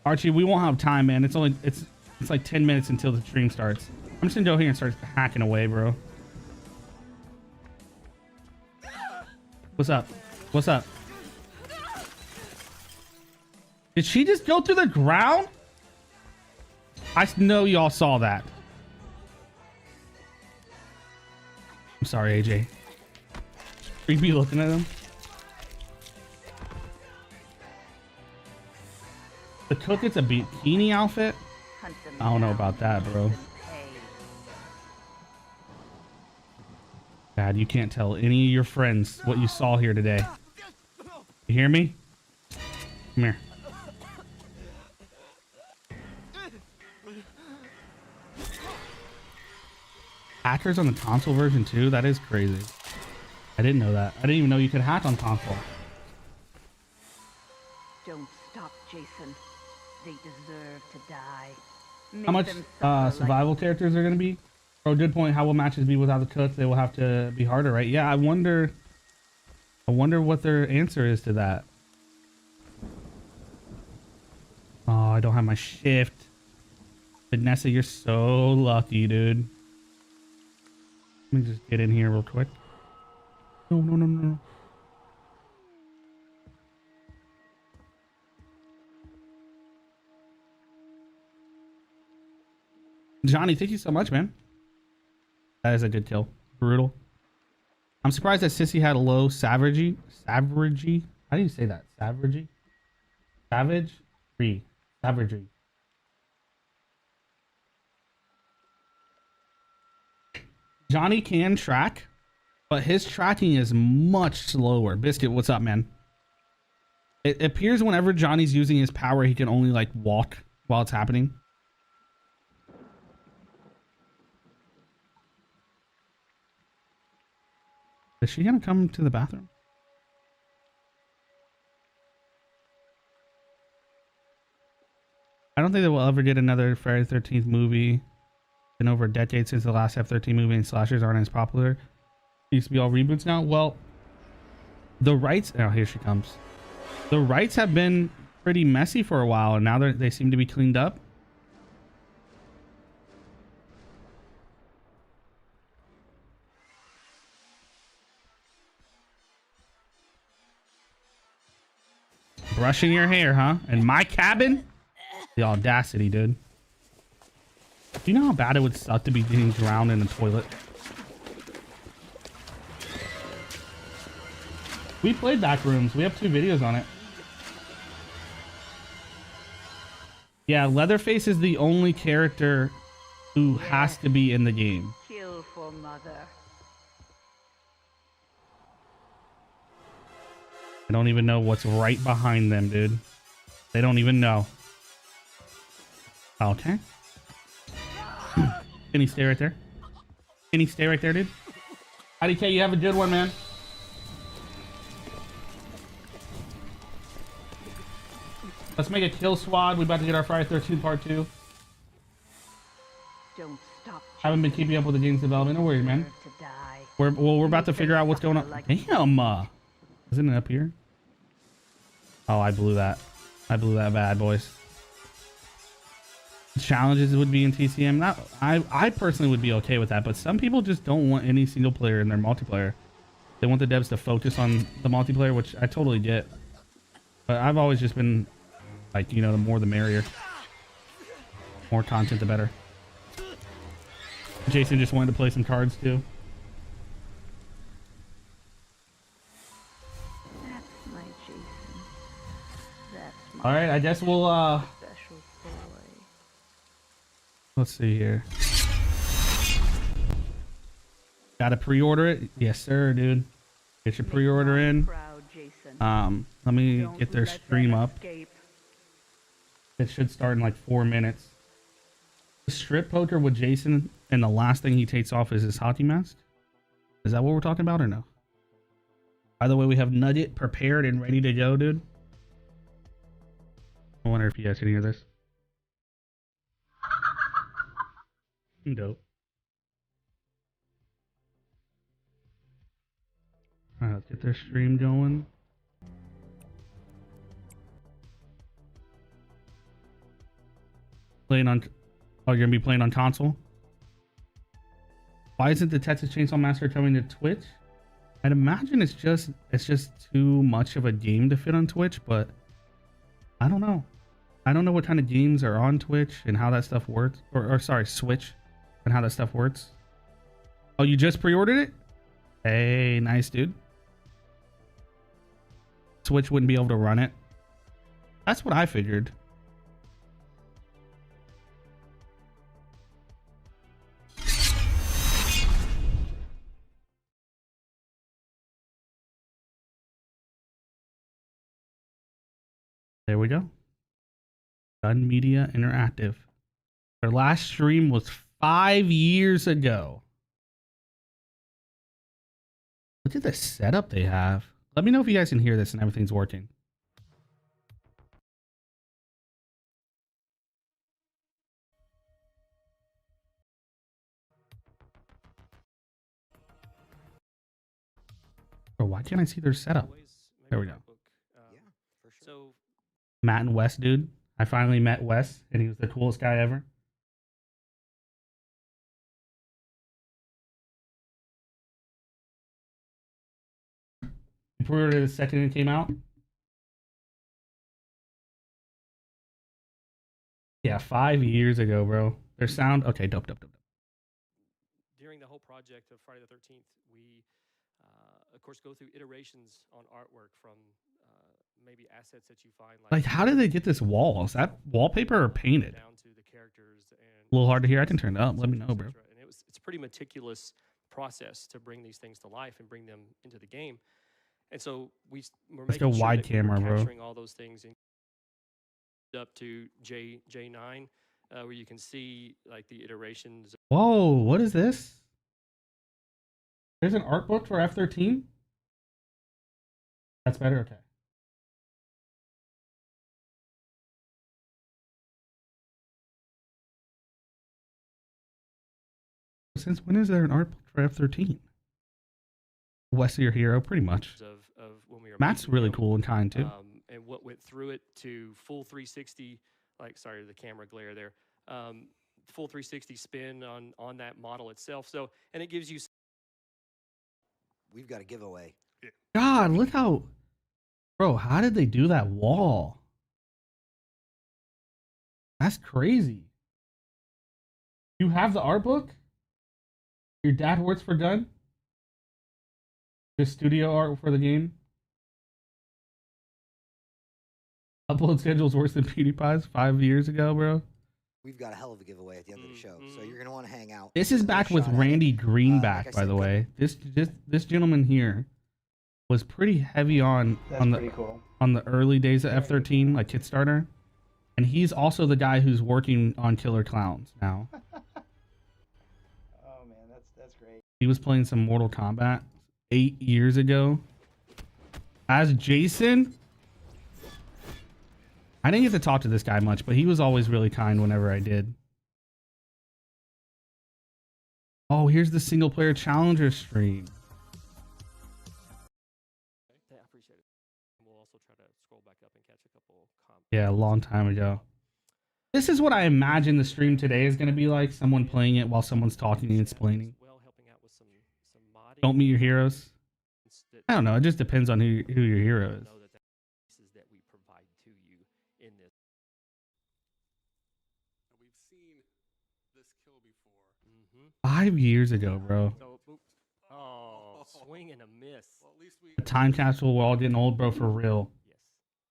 Archie, we won't have time, man. It's like 10 minutes until the stream starts. I'm just gonna go here and start hacking away, bro. What's up? What's up? Did she just go through the ground? I know y'all saw that. I'm sorry, AJ. Creepy looking at him. The cook gets a bikini outfit? I don't know about that, bro. God, you can't tell any of your friends what you saw here today. You hear me? Come here. Hackers on the console version too? That is crazy. I didn't know that. I didn't even know you could hack on console. Don't stop, Jason. They deserve to die. How much survival characters are going to be? Oh, good point. How will matches be without the cook? They will have to be harder, right? Yeah, I wonder what their answer is to that. Oh, I don't have my shift. Vanessa, you're so lucky, dude. Let me just get in here real quick. No. Johnny, thank you so much, man. That is a good kill. Brutal. I'm surprised that Sissy had a low savagery. Savagery? How do you say that? Savagery? Savagery. Savagery. Johnny can track, but his tracking is much slower. Biscuit, what's up, man? It appears whenever Johnny's using his power, he can only like walk while it's happening. Is she gonna come to the bathroom? I don't think that we'll ever get another Friday the 13th movie. Been over a decade since the last F-13 movie, and slashers aren't as popular. It used to be all reboots now. Well, the rights... Oh, here she comes. The rights have been pretty messy for a while, and now they seem to be cleaned up. Brushing your hair, huh? In my cabin? The audacity, dude. Do you know how bad it would suck to be getting drowned in a toilet? We played Backrooms. We have 2 videos on it. Yeah, Leatherface is the only character who has to be in the game. Kill for mother. I don't even know what's right behind them, dude. They don't even know. Okay. Can he stay right there? Can he stay right there, dude? IDK, you have a good one, man. Let's make a kill squad. We about to get our Friday 13th part 2. Don't stop. Haven't been keeping up with the game's development. No worries, man. To die. We're about to figure out what's going on. Damn. Isn't it up here? Oh, I blew that. I blew that bad, boys. Challenges would be in TCM. I personally would be okay with that, but some people just don't want any single player in their multiplayer. They want the devs to focus on the multiplayer, which I totally get. But I've always just been like, you know, the more the merrier. More content, the better. Jason just wanted to play some cards too. That's my Jason. That's my All right, I guess we'll special boy. let's see here. Gotta pre-order it. Yes, sir, dude. Get your pre-order in. Proud, Jason. Let me Don't get their let stream them up. escape. It should start in like 4 minutes. Strip poker with Jason, and the last thing he takes off is his hockey mask. Is that what we're talking about or no? By the way, we have Nugget prepared and ready to go, dude. I wonder if you guys can hear this. Dope. Alright, let's get their stream going. Playing on... Oh, you're gonna be playing on console? Why isn't the Texas Chainsaw Massacre coming to Twitch? I'd imagine it's just too much of a game to fit on Twitch, but I don't know. I don't know what kind of games are on Twitch and how that stuff works. Or sorry, Switch, and how that stuff works. Oh, you just pre-ordered it? Hey, nice, dude. Switch wouldn't be able to run it. That's what I figured. There we go. Gun Media Interactive. Their last stream was 5 years ago. Look at the setup they have. Let me know if you guys can hear this and everything's working. Bro, why can't I see their setup? There we go. So Matt and Wes, dude. I finally met Wes, and he was the coolest guy ever. You pre-ordered the second it came out? Yeah, 5 years ago, bro. Their sound... Okay, dope. during the whole project of Friday the 13th, we, of course, go through iterations on artwork from maybe assets that you find. Like, how did they get this wall? Is that wallpaper or painted? Down to the characters and A little hard to hear. I can turn it up. Let me know, bro. And it's a pretty meticulous process to bring these things to life and bring them into the game. And so we're Let's go wide camera, bro. Capturing all those things and up to J9, where you can see like the iterations. Whoa, what is this? There's an art book for F-13? That's better? Okay. Since when is there an art book for F-13? Wes your hero, pretty much. Of when we were Matt's really cool and kind, too. And what went through it to full 360, like, sorry, the camera glare there, full 360 spin on that model itself. So, and it gives you... We've got a giveaway. God, look how... Bro, how did they do that wall? That's crazy. You have the art book? Your dad works for Gun? Just studio art for the game? Upload schedule's worse than PewDiePie's 5 years ago, bro. We've got a hell of a giveaway at the end of the show, so you're gonna want to hang out. This is back with Randy Greenback, by the way. This gentleman here was pretty heavy on the early days of F-13, like Kickstarter, and he's also the guy who's working on Killer Clowns now. He was playing some Mortal Kombat 8 years ago as Jason. I didn't get to talk to this guy much, but he was always really kind whenever I did. Oh, here's the single player challenger stream. I appreciate it. We'll also try to scroll back up and catch a couple comments. Yeah, a long time ago. This is what I imagine the stream today is going to be like. Someone playing it while someone's talking and explaining. Don't meet your heroes. I don't know. It just depends on who your hero is. That we provide to you in this. We've seen this kill before. 5 years ago, bro. So, oh, swing and a miss. Well, at least we. A time capsule. We're all getting old, bro, for real. Yes,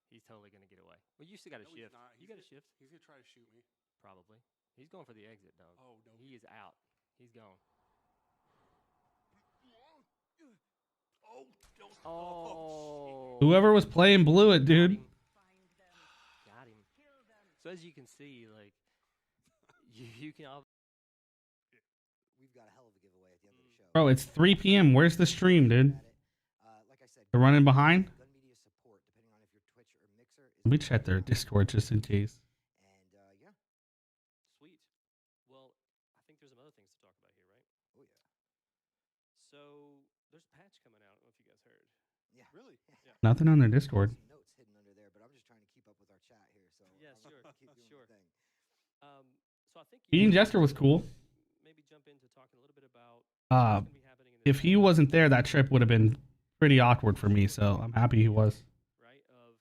he's totally gonna get away. Well, you still got a shift. You got a shift. He's gonna try to shoot me. Probably. He's going for the exit, dog. Oh no. He is out. He's gone. Oh. Whoever was playing blew it, dude. Got him. So as you can see, like, you can all. We've got a hell of a giveaway at the end of the show. Bro, it's 3 p.m. Where's the stream, dude? Like I said, They're running behind? Gun Media support, depending on if your Twitch or Mixer is. Let me check their Discord just in case. And yeah. Sweet. Well, I think there's some other things to talk about here, right? Oh yeah. So there's a patch coming out. I don't know if you guys heard. Yeah. Really? Yeah. Nothing on their Discord. Some notes hidden under there, but I'm just trying to keep up with our chat here. So Yeah, I'm sure. gonna keep doing Sure. the thing. So I think Being Jester was cool. maybe jump into talking a little bit about Uh, what's gonna be happening in this if he wasn't there, that trip would have been pretty awkward for me. So I'm happy he was. right of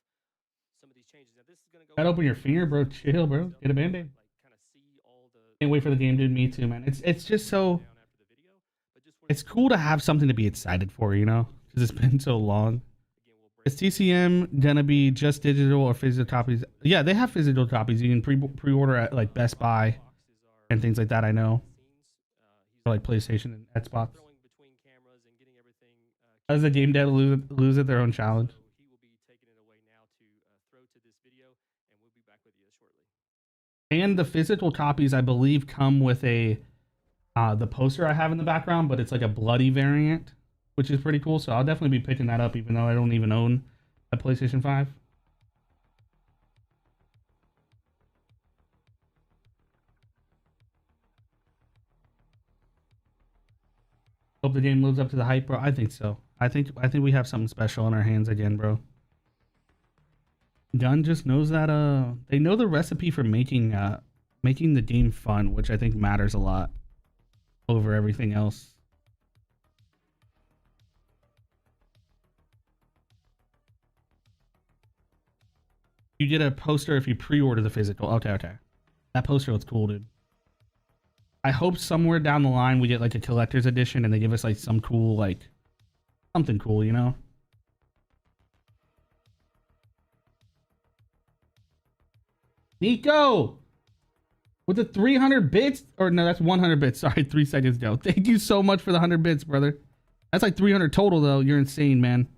some of these changes. Now this is gonna go. Gotta open your finger, bro. Chill, bro. Get a band-aid. Like kind of see all the. Can't wait for the game, dude. Me too, man. It's just so. Down after the video, but just wanted It's cool to have something to be excited for, you know, because it's been so long. again, we'll break Is TCM gonna be just digital or physical copies? Yeah, they have physical copies. You can pre-order at like Best Buy and things like that. I know, scenes. for like PlayStation and Xbox. Throwing between cameras and getting everything. How does the game dev lose at their own challenge? So he will be taking it away now to throw to this video, and we'll be back with you shortly. And the physical copies, I believe, come with a the poster I have in the background, but it's like a bloody variant, which is pretty cool. So I'll definitely be picking that up, even though I don't even own a PlayStation 5. Hope the game lives up to the hype, bro. I think so. I think we have something special in our hands again, bro. Gun just knows that they know the recipe for making the game fun, which I think matters a lot over everything else. You get a poster if you pre-order the physical. Okay. That poster looks cool, dude. I hope somewhere down the line we get like a collector's edition and they give us like some cool, like something cool, you know? Nico! With the 300 bits? Or no, that's 100 bits. Sorry, 3 seconds ago. Thank you so much for the 100 bits, brother. That's like 300 total, though. You're insane, man.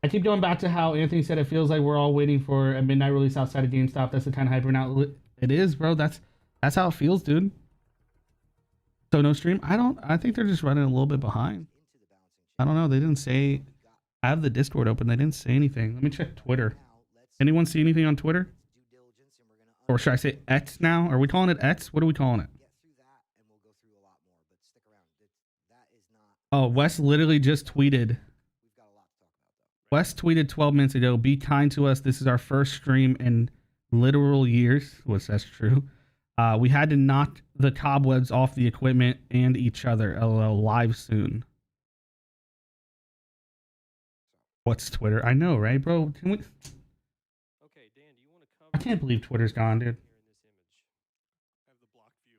I keep going back to how Anthony said it feels like we're all waiting for a midnight release outside of GameStop. That's the kind of hype we're now. It is, bro. That's how it feels, dude. So no stream? I think they're just running a little bit behind. I don't know. They didn't say. I have the Discord open. They didn't say anything. Let me check Twitter. Anyone see anything on Twitter? Or should I say X now? Are we calling it X? What are we calling it? Oh, Wes literally just tweeted. Wes tweeted 12 minutes ago, be kind to us. This is our first stream in literal years, which that's true. We had to knock the cobwebs off the equipment and each other. LOL, live soon. What's Twitter? I know, right, bro? Can we... Okay, Dan, do you want to cover? I can't believe Twitter's gone, dude. Here in this image. I have the block view.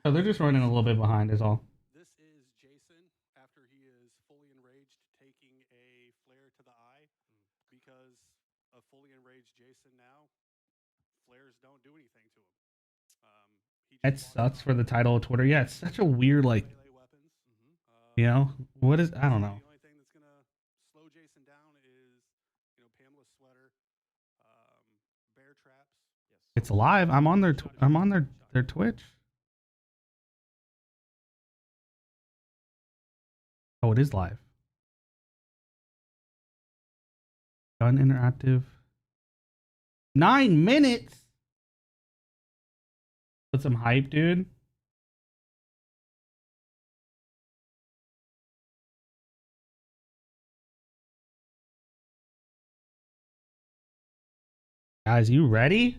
So they're just running a little bit behind is all. This is Jason after he is fully enraged, taking a flare to the eye, because a fully enraged Jason now, flares don't do anything to him. That sucks for the title of Twitter. Yeah, it's such a weird, like, you know, what is, I don't know. The only thing that's gonna slow Jason down is, Pamela's sweater, bear traps. It's live. I'm on their Twitch. Oh, it is live. Gun interactive. 9 minutes. Put some hype, dude. Guys, you ready?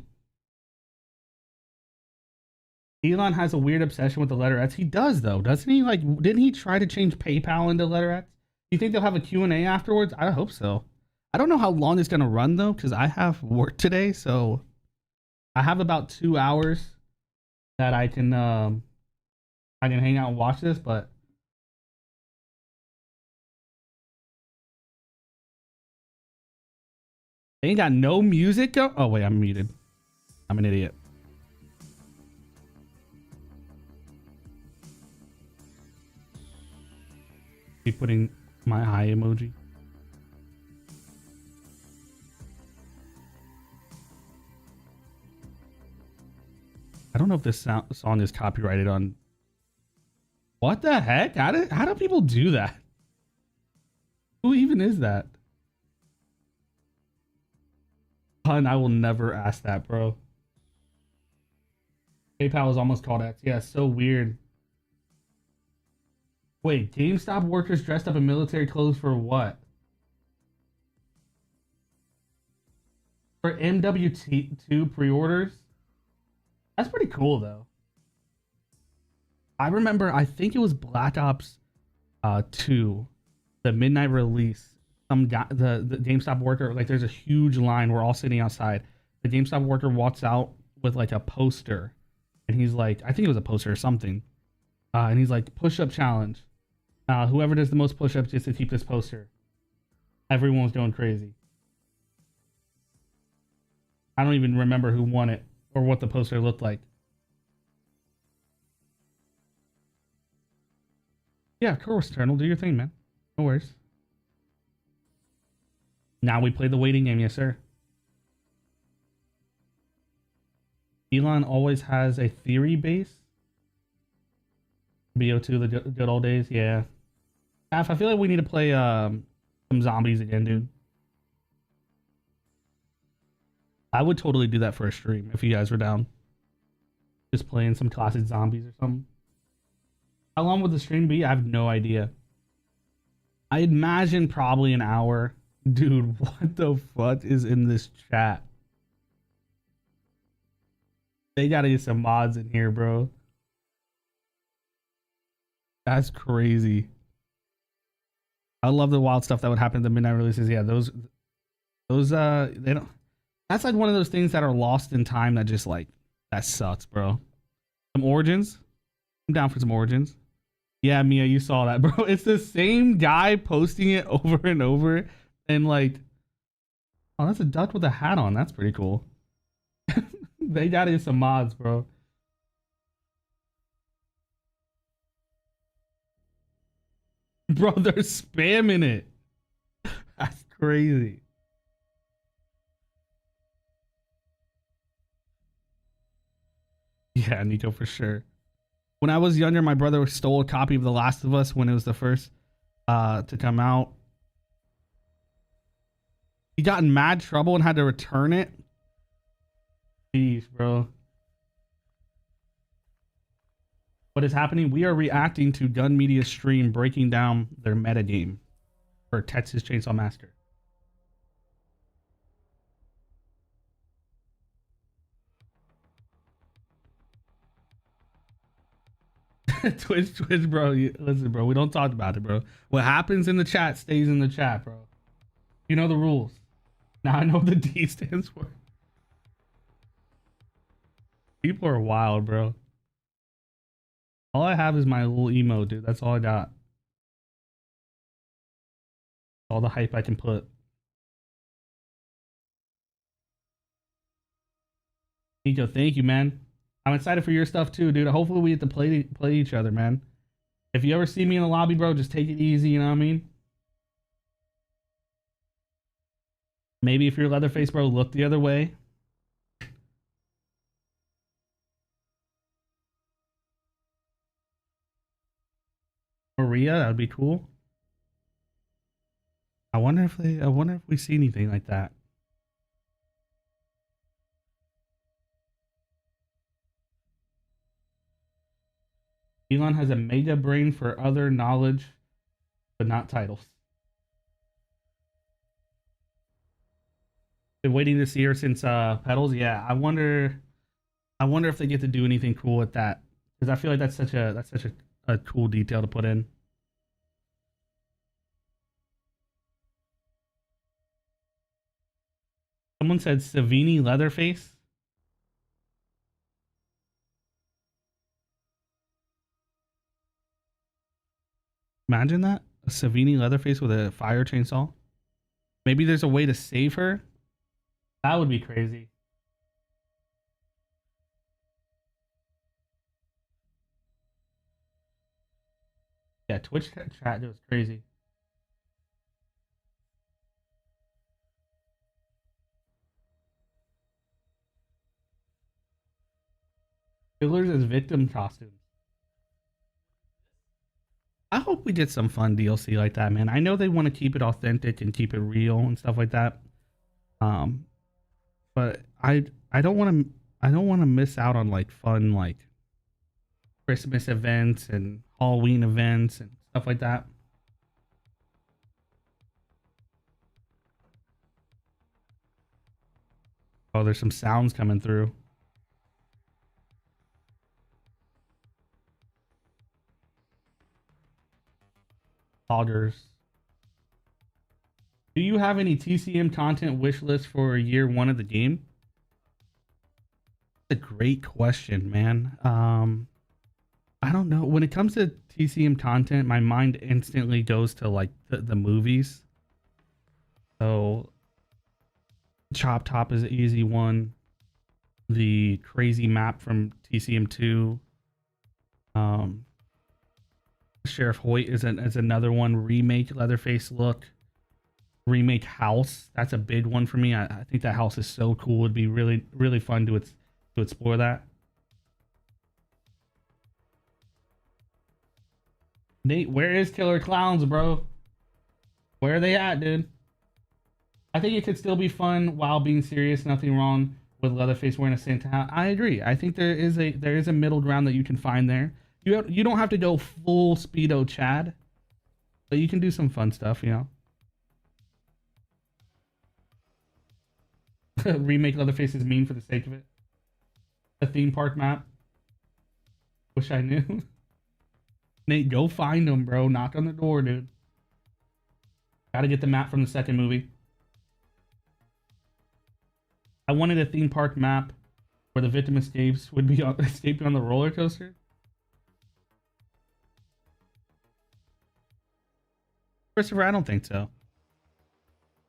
Elon has a weird obsession with the letterettes. He does, though, doesn't he? Like, didn't he try to change PayPal into letterettes? Do you think they'll have a Q&A afterwards? I hope so. I don't know how long it's going to run, though, because I have work today. So I have about 2 hours that I can hang out and watch this, but they ain't got no music go. Oh, wait, I'm muted. I'm an idiot. Keep putting my eye emoji. I don't know if this song is copyrighted on. What the heck? How do people do that? Who even is that? Hun, I will never ask that, bro. PayPal is almost called X. Yeah, so weird. Wait, GameStop workers dressed up in military clothes for what? For MW2 pre-orders? That's pretty cool, though. I remember, I think it was Black Ops 2, the midnight release. Some guy, the GameStop worker, like, there's a huge line. We're all sitting outside. The GameStop worker walks out with, like, a poster. And he's like, I think it was a poster or something. And he's like, push-up challenge. Whoever does the most push-ups gets to keep this poster. Everyone was going crazy. I don't even remember who won it or what the poster looked like. Yeah, of course, Eternal. Do your thing, man. No worries. Now we play the waiting game. Yes, sir. Elon always has a theory base. BO2, the good old days. Yeah. I feel like we need to play some zombies again, dude. I would totally do that for a stream if you guys were down. Just playing some classic zombies or something. How long would the stream be? I have no idea. I imagine probably an hour. Dude, what the fuck is in this chat? They gotta get some mods in here, bro. That's crazy. I love the wild stuff that would happen at the midnight releases. Yeah, those they don't. That's like one of those things that are lost in time that just like that sucks, bro. Some Origins. I'm down for some Origins. Yeah, Mia, you saw that, bro. It's the same guy posting it over and over, and like, oh, that's a duck with a hat on. That's pretty cool. They got in some mods, bro. Bro, they're spamming it. That's crazy. Yeah, Nico, for sure. When I was younger, my brother stole a copy of The Last of Us when it was the first to come out. He got in mad trouble and had to return it. Jeez, bro. What is happening? We are reacting to Gun Media's stream breaking down their metagame for Texas Chainsaw Massacre. Twitch, bro. Listen, bro. We don't talk about it, bro. What happens in the chat stays in the chat, bro. You know the rules. Now I know what the D stands for. People are wild, bro. All I have is my little emote, dude. That's all I got. All the hype I can put. Nico, thank you, man. I'm excited for your stuff too, dude. Hopefully we get to play each other, man. If you ever see me in the lobby, bro, just take it easy, you know what I mean? Maybe if you're Leatherface, bro, look the other way. Maria, that would be cool. I wonder if we see anything like that. Elon has a mega brain for other knowledge, but not titles. Been waiting to see her since Petals. Yeah, I wonder if they get to do anything cool with that, because I feel like that's such a cool detail to put in. Someone said Savini Leatherface. Imagine that, a Savini Leatherface with a fire chainsaw. Maybe there's a way to save her. That would be crazy. Yeah, Twitch chat was crazy. Killers as victim costumes. I hope we get some fun DLC like that, man. I know they want to keep it authentic and keep it real and stuff like that. But I don't want to miss out on like fun like Christmas events and Halloween events and stuff like that. Oh, there's some sounds coming through. Loggers. Do you have any TCM content wish list for year one of the game? That's a great question, man. I don't know. When it comes to TCM content, my mind instantly goes to like the movies. So Chop Top is an easy one. The crazy map from TCM2. Sheriff Hoyt is another one. Remake Leatherface look. Remake house. That's a big one for me. I think that house is so cool. It'd be really fun to explore that. Nate, where is Killer Clowns, bro? Where are they at, dude? I think it could still be fun while being serious. Nothing wrong with Leatherface wearing a Santa hat. I agree. I think there is a middle ground that you can find there. You don't have to go full speedo Chad, but you can do some fun stuff, you know. Remake Leatherface is mean for the sake of it. A theme park map. Wish I knew. Nate, go find them, bro. Knock on the door, dude. Gotta get the map from the second movie. I wanted a theme park map where the victim escapes would be escaping on the roller coaster. Christopher, I don't think so.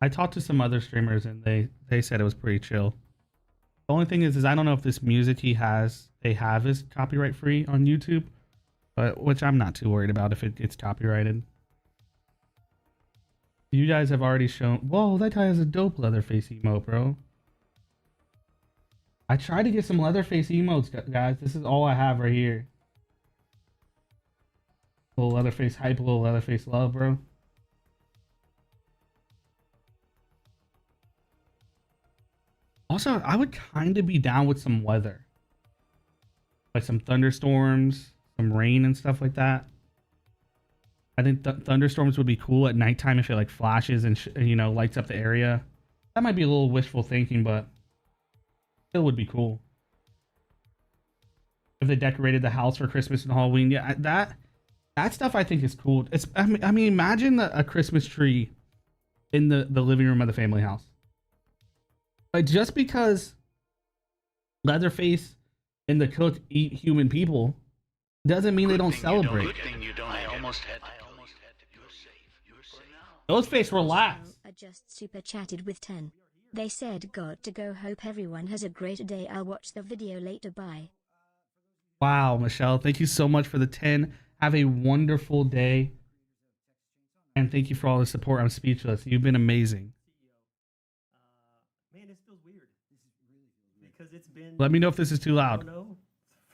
I talked to some other streamers and they said it was pretty chill. The only thing is I don't know if this music they have is copyright free on YouTube, but which I'm not too worried about if it gets copyrighted. You guys have already shown. Whoa, that guy has a dope Leatherface emote, bro. I tried to get some Leatherface emotes, guys. This is all I have right here. Little Leatherface hype, little Leatherface love, bro. Also, I would kind of be down with some weather. Like some thunderstorms, some rain and stuff like that. I think thunderstorms would be cool at nighttime if it like flashes and lights up the area. That might be a little wishful thinking, but still would be cool. If they decorated the house for Christmas and Halloween, yeah, that stuff I think is cool. I mean, imagine a Christmas tree in the living room of the family house. Like, just because Leatherface and the cook eat human people doesn't mean they don't celebrate. Ghostface, relax. I just super chatted with 10. They said got to go, hope everyone has a great day. I'll watch the video later, bye. Wow, Michelle, thank you so much for the 10. Have a wonderful day. And thank you for all the support. I'm speechless. You've been amazing. Man, this feels weird. Because it's been. Let me know if this is too loud. I don't know.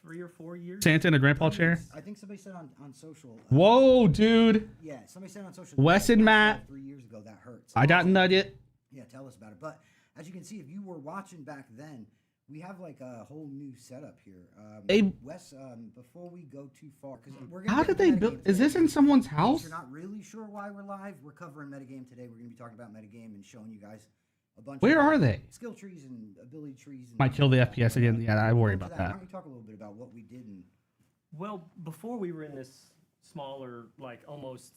3 or 4 years. Santa in a grandpa chair. I think somebody said on social. Whoa, dude. Yeah, somebody said on social. Wes and Matt. 3 years ago, that hurts. I got Nugget. Yeah, tell us about it. But as you can see, if you were watching back then, we have like a whole new setup here. Hey, Wes, before we go too far, because we're how did they build? Is this in someone's house? If you're not really sure why we're live, we're covering metagame today. We're going to be talking about metagame and showing you guys a bunch. Where of are they? Skill trees and ability trees. And Might kill the FPS again. Yeah, I worry about Why that. don't we talk a little bit about what we did? And Well, before we were in this smaller, like almost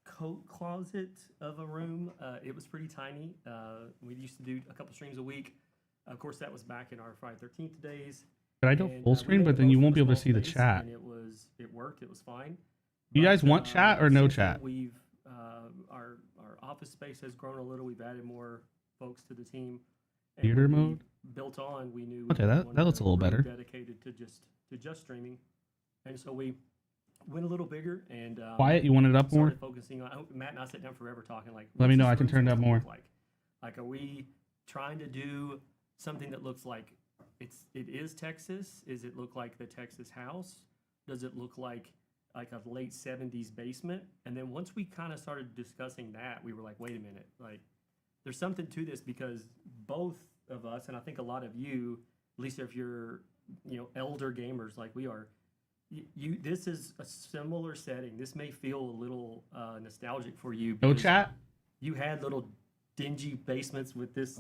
coat closet of a room, it was pretty tiny. We used to do a couple streams a week. Of course, that was back in our Friday 13th days. Could I go And, full we screen? made But the then you most won't be of a able to see small the space, chat. And it worked. It was fine. You But, guys want chat or no since then, chat? We've our office space has grown a little. We've added more folks to the team. And Theater when we mode? built on. We knew Okay, we that wanted looks a little really better. Dedicated to just streaming, and so we went a little bigger and Quiet? You want it up more? started focusing on Matt and I sat down forever talking like. Let me what's know, this I can room turn it up supposed to more. look Like, are we trying to do something that looks like it is Texas? Is it look like the Texas house? Does it look like a late 70s basement? And then once we kind of started discussing that, we were like, wait a minute, like there's something to this because both of us, and I think a lot of you, at least if you're, elder gamers like we are, this is a similar setting. This may feel a little nostalgic for you. No because chat? You had little dingy basements with this,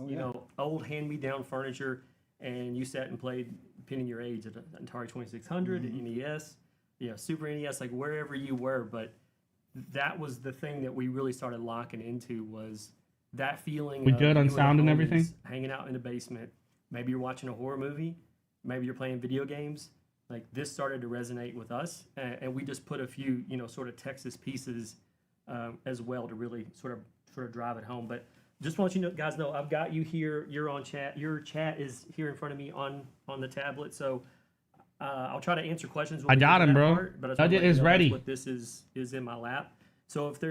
old hand-me-down furniture, and you sat and played, pinning your age, at an Atari 2600, NES, Super NES, like wherever you were. But that was the thing that we really started locking into, was that feeling. We good on you sound and the everything? homies hanging out in the basement. Maybe you're watching a horror movie. Maybe you're playing video games. Like this started to resonate with us, and we just put a few, sort of Texas pieces as well to really sort of drive it home. But just want you to guys know, I've got you here. You're on chat. Your chat is here in front of me on the tablet. So I'll try to answer questions. I got him, bro. Nugget is ready. What this is in my lap. So if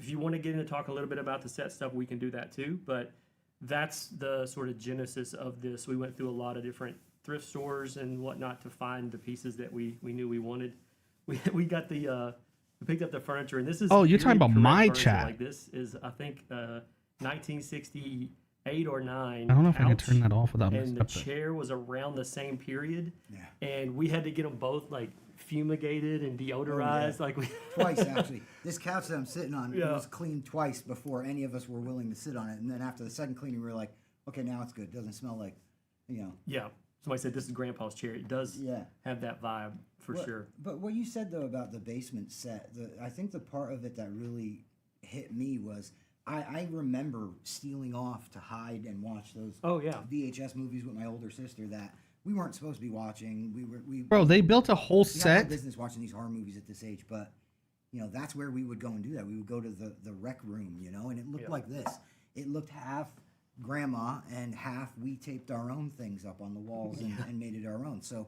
you want to get into talk a little bit about the set stuff, we can do that too. But that's the sort of genesis of this. We went through a lot of different thrift stores and whatnot to find the pieces that we knew we wanted. We got we picked up the furniture, and this is Oh, you're talking about my furniture. chat. Like this is, I think, 1968 or 9. I don't know if I can couch, turn that off without and messing the up the- chair was around the same period. Yeah. And we had to get them both like fumigated and deodorized. Like we twice actually. This couch that I'm sitting on Yeah. was cleaned twice before any of us were willing to sit on it, and then after the second cleaning, we were like, okay, now it's good. It doesn't smell like, Yeah. Somebody said this is Grandpa's chair. It does have that vibe for sure. But what you said though about the basement set, I think the part of it that really hit me was I remember stealing off to hide and watch those VHS movies with my older sister that we weren't supposed to be watching. Bro, they built a whole we had set. no business watching these horror movies at this age, but that's where we would go and do that. We would go to the rec room, and it looked like this. It looked half grandma and half we taped our own things up on the walls and made it our own. So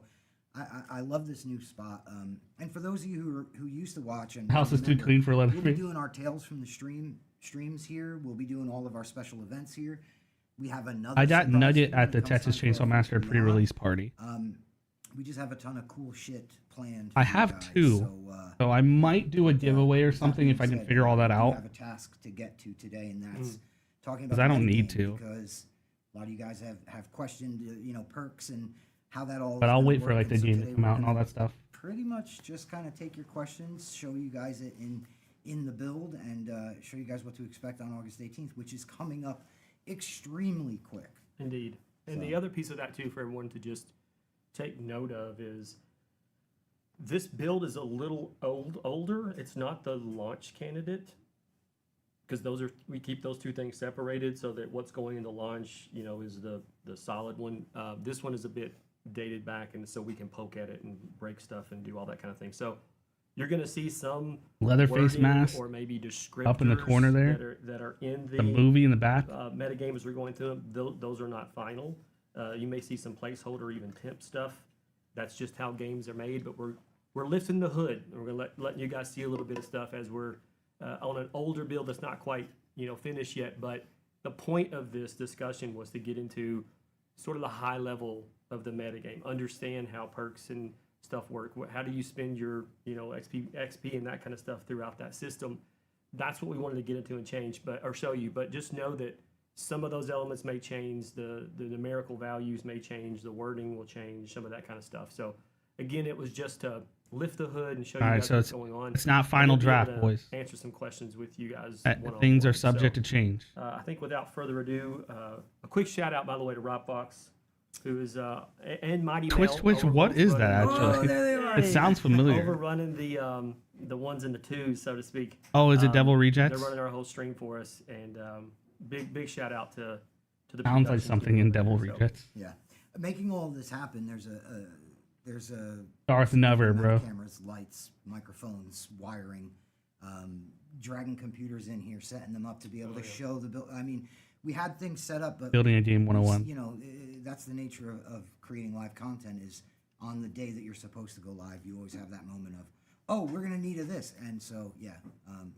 I love this new spot. And for those of you who used to watch and House is too remember, clean for leather. we'll be doing our Tales from the streams here. We'll be doing all of our special events here. We have another. I got surprise Nugget when at it the comes Texas time for Chainsaw Massacre beyond. pre-release party. We just have a ton of cool shit planned. I for you have guys. two, so I might do a giveaway or something if I can figure all that We out. have a task to get to today, and that's talking 'Cause about. I don't the need metagame, to. because a lot of you guys have questioned, perks and how that all. But is I'll gonna wait for work, like the and so game to today come we're out and all gonna that stuff. Pretty much just kind of take your questions, show you guys it in the build, and show you guys what to expect on August 18th, which is coming up extremely quick. Indeed. And the other piece of that too, for everyone to just take note of, is this build is a little older. It's not the launch candidate, because we keep those two things separated so that what's going into launch, is the solid one. This one is a bit dated back, and so we can poke at it and break stuff and do all that kind of thing. So you're going to see some Leatherface wording mask or maybe descriptors up in the corner there. that are in The movie in the back. metagame as we're going through them. Those are not final. You may see some placeholder, even temp stuff. That's just how games are made. But we're lifting the hood. We're gonna letting you guys see a little bit of stuff as we're on an older build that's not quite finished yet. But the point of this discussion was to get into sort of the high level of the metagame, understand how perks and stuff work? How do you spend your XP and that kind of stuff throughout that system? That's what we wanted to get into and change, or show you. But just know that some of those elements may change. The numerical values may change. The wording will change. Some of that kind of stuff. So again, it was just to lift the hood and show you guys what's going on. It's not final draft, boys. Answer some questions with you guys. Things are subject to change. I think without further ado, a quick shout out, by the way, to Rockbox, who is and Mighty Twitch. Mel, What is that actually? It sounds familiar. Overrunning the ones and the twos, so to speak. Oh, is it Devil Rejects? They're running our whole stream for us, and big shout out to the. Sounds like something in Devil Rejects. Yeah, making all of this happen. There's a Darth Never, bro. Cameras, lights, microphones, wiring, dragging computers in here, setting them up to be able to show the build. I mean, we had things set up, but building a game 101. You know, that's the nature of creating live content. Is on the day that you're supposed to go live, you always have that moment of, oh, we're gonna need this, and so yeah,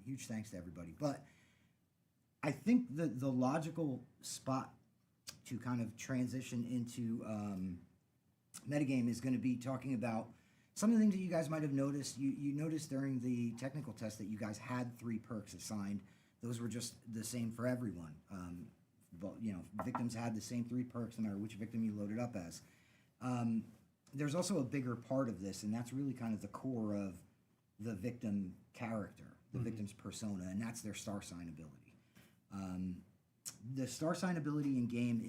huge thanks to everybody. But I think the logical spot to kind of transition into metagame is going to be talking about some of the things that you guys might have noticed. You noticed during the technical test that you guys had 3 perks assigned. Those were just the same for everyone. But victims had the same 3 perks no matter which victim you loaded up as. There's also a bigger part of this, and that's really kind of the core of the victim character, the victim's persona, and that's their star sign ability. The star sign ability in game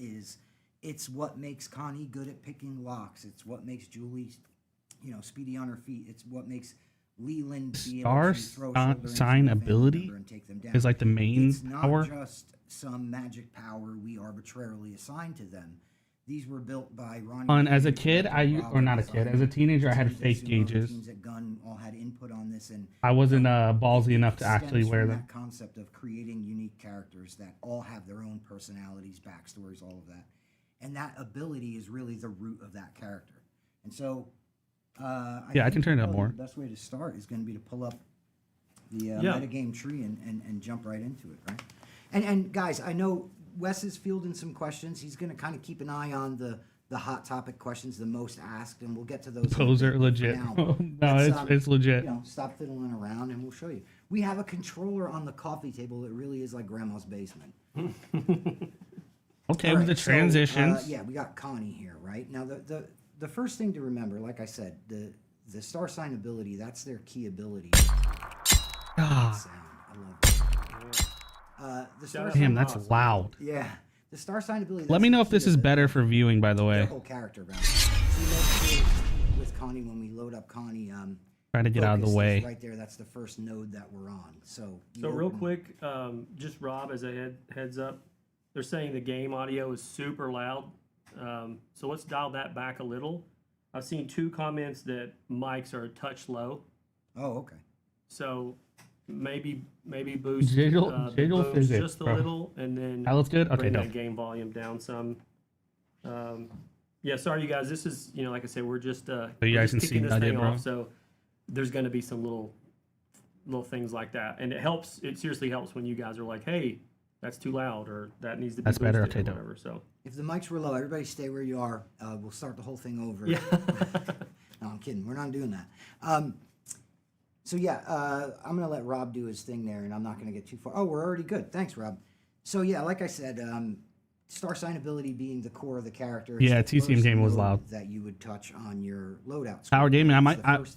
it's what makes Connie good at picking locks. It's what makes Julie, speedy on her feet. It's what makes Leland be able to throw sign ability and take them down. Is like the main it's not power. Just some magic power we arbitrarily assigned to them. These were built by Ronnie. And as a kid, as a teenager, I had fake gauges. Teams at Gun all had input on this, and I wasn't ballsy enough to actually wear them. That concept of creating unique characters that all have their own personalities, backstories, all of that. And that ability is really the root of that character. And so, I can turn it up more. The best way to start is going to be to pull up the metagame tree and jump right into it, right? And guys, I know Wes is fielding some questions. He's going to kind of keep an eye on the hot topic questions, the most asked, and we'll get to those. Those are legit. No, it's legit. Stop fiddling around, and we'll show you. We have a controller on the coffee table that really is like Grandma's basement. Okay, with the transitions. So, we got Connie here, right? Now, the first thing to remember, like I said, the star sign ability, that's their key ability. God. Sound. I love it. Damn, that's loud. Yeah. The star sign ability. Let me know if this is better for viewing, by the way. Their whole character with Connie, when we load up Connie, trying to get out of the way. Right there, that's the first node that we're on. So real quick, just Rob, as a heads up, they're saying the game audio is super loud. So let's dial that back a little. I've seen 2 comments that mics are a touch low. Oh, okay. So maybe boost boost physics, just a little, and then that looks good. Okay, bring that game volume down some. Sorry you guys. This is like I said, we're just so you guys can see this thing bro. off. So there's going to be some little things like that, and it helps. It seriously helps when you guys are like, hey, that's too loud, or that needs to be boosted, better. Okay, or whatever. So if the mics were low, everybody stay where you are. We'll start the whole thing over. Yeah. No, I'm kidding. We're not doing that. I'm going to let Rob do his thing there, and I'm not going to get too far. Oh, we're already good. Thanks, Rob. So, like I said, star sign ability being the core of the character. Yeah, TCM game was loud. That you would touch on your loadout. Power gaming.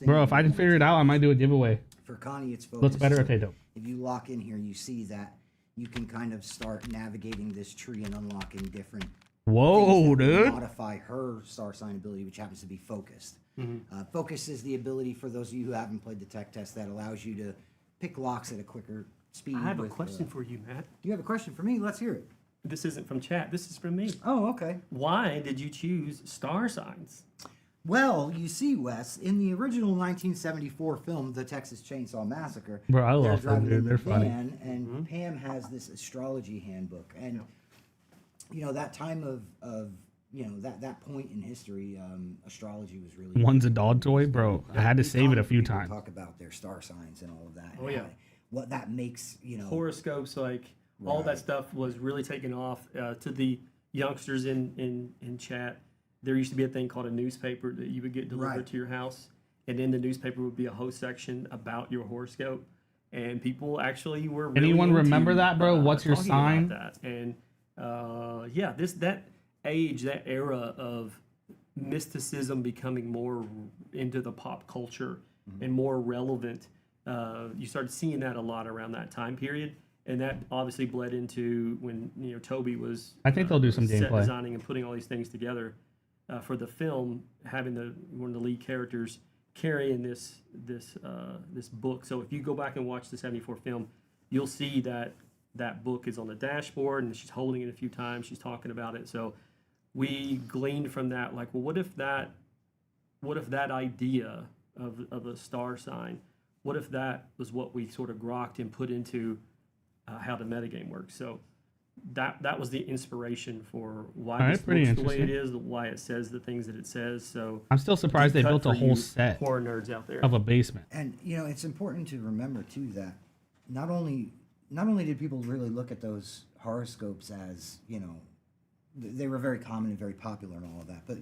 Bro, if I can figure it out, I might do a giveaway. For Connie, it's focused. Looks better. Okay, dope. If you lock in here, you see that you can kind of start navigating this tree and unlocking different. Whoa, dude! Modify her star sign ability, which happens to be focused. Focus is the ability, for those of you who haven't played the tech test, that allows you to pick locks at a quicker speed. I have a question for you, Matt. You have a question for me? Let's hear it. This isn't from chat. This is from me. Oh, okay. Why did you choose star signs? Well, you see, Wes, in the original 1974 film, The Texas Chainsaw Massacre, bro, I love them, dude. They're funny. And Pam has this astrology handbook, and that time of that point in history, astrology was really. One's a dog toy, bro. I had to save it a few times. Talk about their star signs and all of that. Oh yeah. What that makes, horoscopes, all that stuff was really taken off. To the youngsters in chat, there used to be a thing called a newspaper that you would get delivered to your house, and in the newspaper would be a whole section about your horoscope, and people actually were really Anyone into, remember that, bro? What's your talking sign? about that. And yeah, that age, that era of mysticism becoming more into the pop culture and more relevant, you started seeing that a lot around that time period. And that obviously bled into when Toby was. I think they'll do some set gameplay. designing and putting all these things together for the film, having one of the lead characters carrying this book. So if you go back and watch the '74 film, you'll see that book is on the dashboard, and she's holding it a few times. She's talking about it. So we gleaned from that, like, well, what if that idea of a star sign, what if that was what we sort of grokked and put into how the metagame works? So that was the inspiration for why this looks the way it is, why it says the things that it says. So I'm still surprised they built a whole set horror nerds out there of a basement. And it's important to remember too that not only did people really look at those horoscopes as they were very common and very popular and all of that, but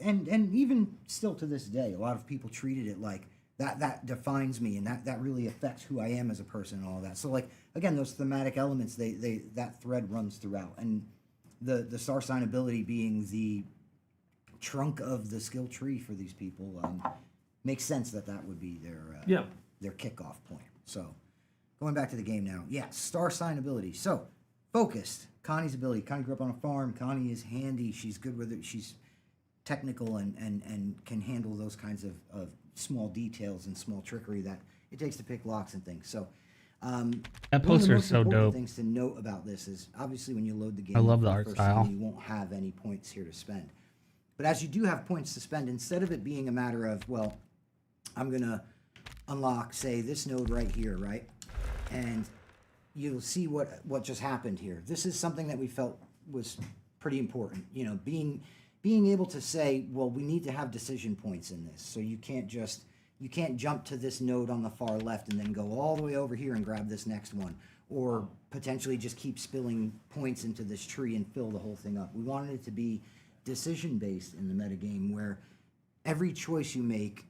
and even still to this day, a lot of people treated it like that defines me, and that really affects who I am as a person and all that. So, like, again, those thematic elements, that thread runs throughout. And the star sign ability being the trunk of the skill tree for these people makes sense that would be their kickoff point. So, going back to the game now. Yeah, star sign ability. So, focused. Connie's ability. Connie grew up on a farm. Connie is handy. She's good with it. She's technical and can handle those kinds of small details and small trickery that it takes to pick locks and things. So that poster is so dope. Things to note about this is obviously when you load the game, I love the art style. You won't have any points here to spend. But as you do have points to spend, instead of it being a matter of, well, I'm gonna unlock, say, this node right here, right? And you'll see what just happened here. This is something that we felt was pretty important. Being able to say, well, we need to have decision points in this. So you can't jump to this node on the far left and then go all the way over here and grab this next one, or potentially just keep spilling points into this tree and fill the whole thing up. We wanted it to be decision-based in the metagame, where every choice you make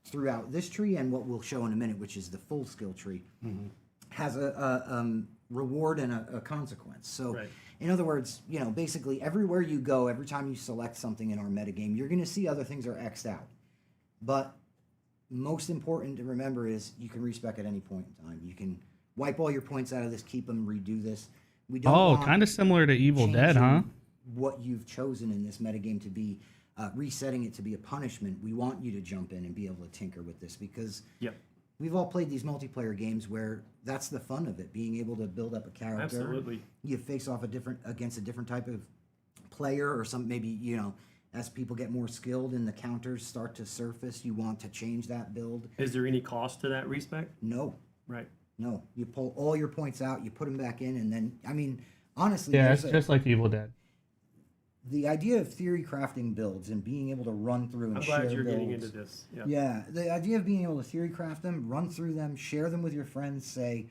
throughout this tree and what we'll show in a minute, which is the full skill tree, has a reward and a consequence. So in other words, basically everywhere you go, every time you select something in our metagame, you're going to see other things are X'd out. But most important to remember is you can respec at any point in time. You can wipe all your points out of this, keep them, redo this. We don't kind of similar to Evil Dead, huh? What you've chosen in this metagame to be resetting it to be a punishment. We want you to jump in and be able to tinker with this, because we've all played these multiplayer games where that's the fun of it, being able to build up a character. Absolutely. You face off against a different type of player, or maybe as people get more skilled and the counters start to surface, you want to change that build. Is there any cost to that respec? No. Right. No. You pull all your points out, you put them back in, and then, honestly... Yeah, it's just like Evil Dead. The idea of theory crafting builds and being able to run through and share builds... I'm glad you're getting into this. Yeah, the idea of being able to theory craft them, run through them, share them with your friends, say...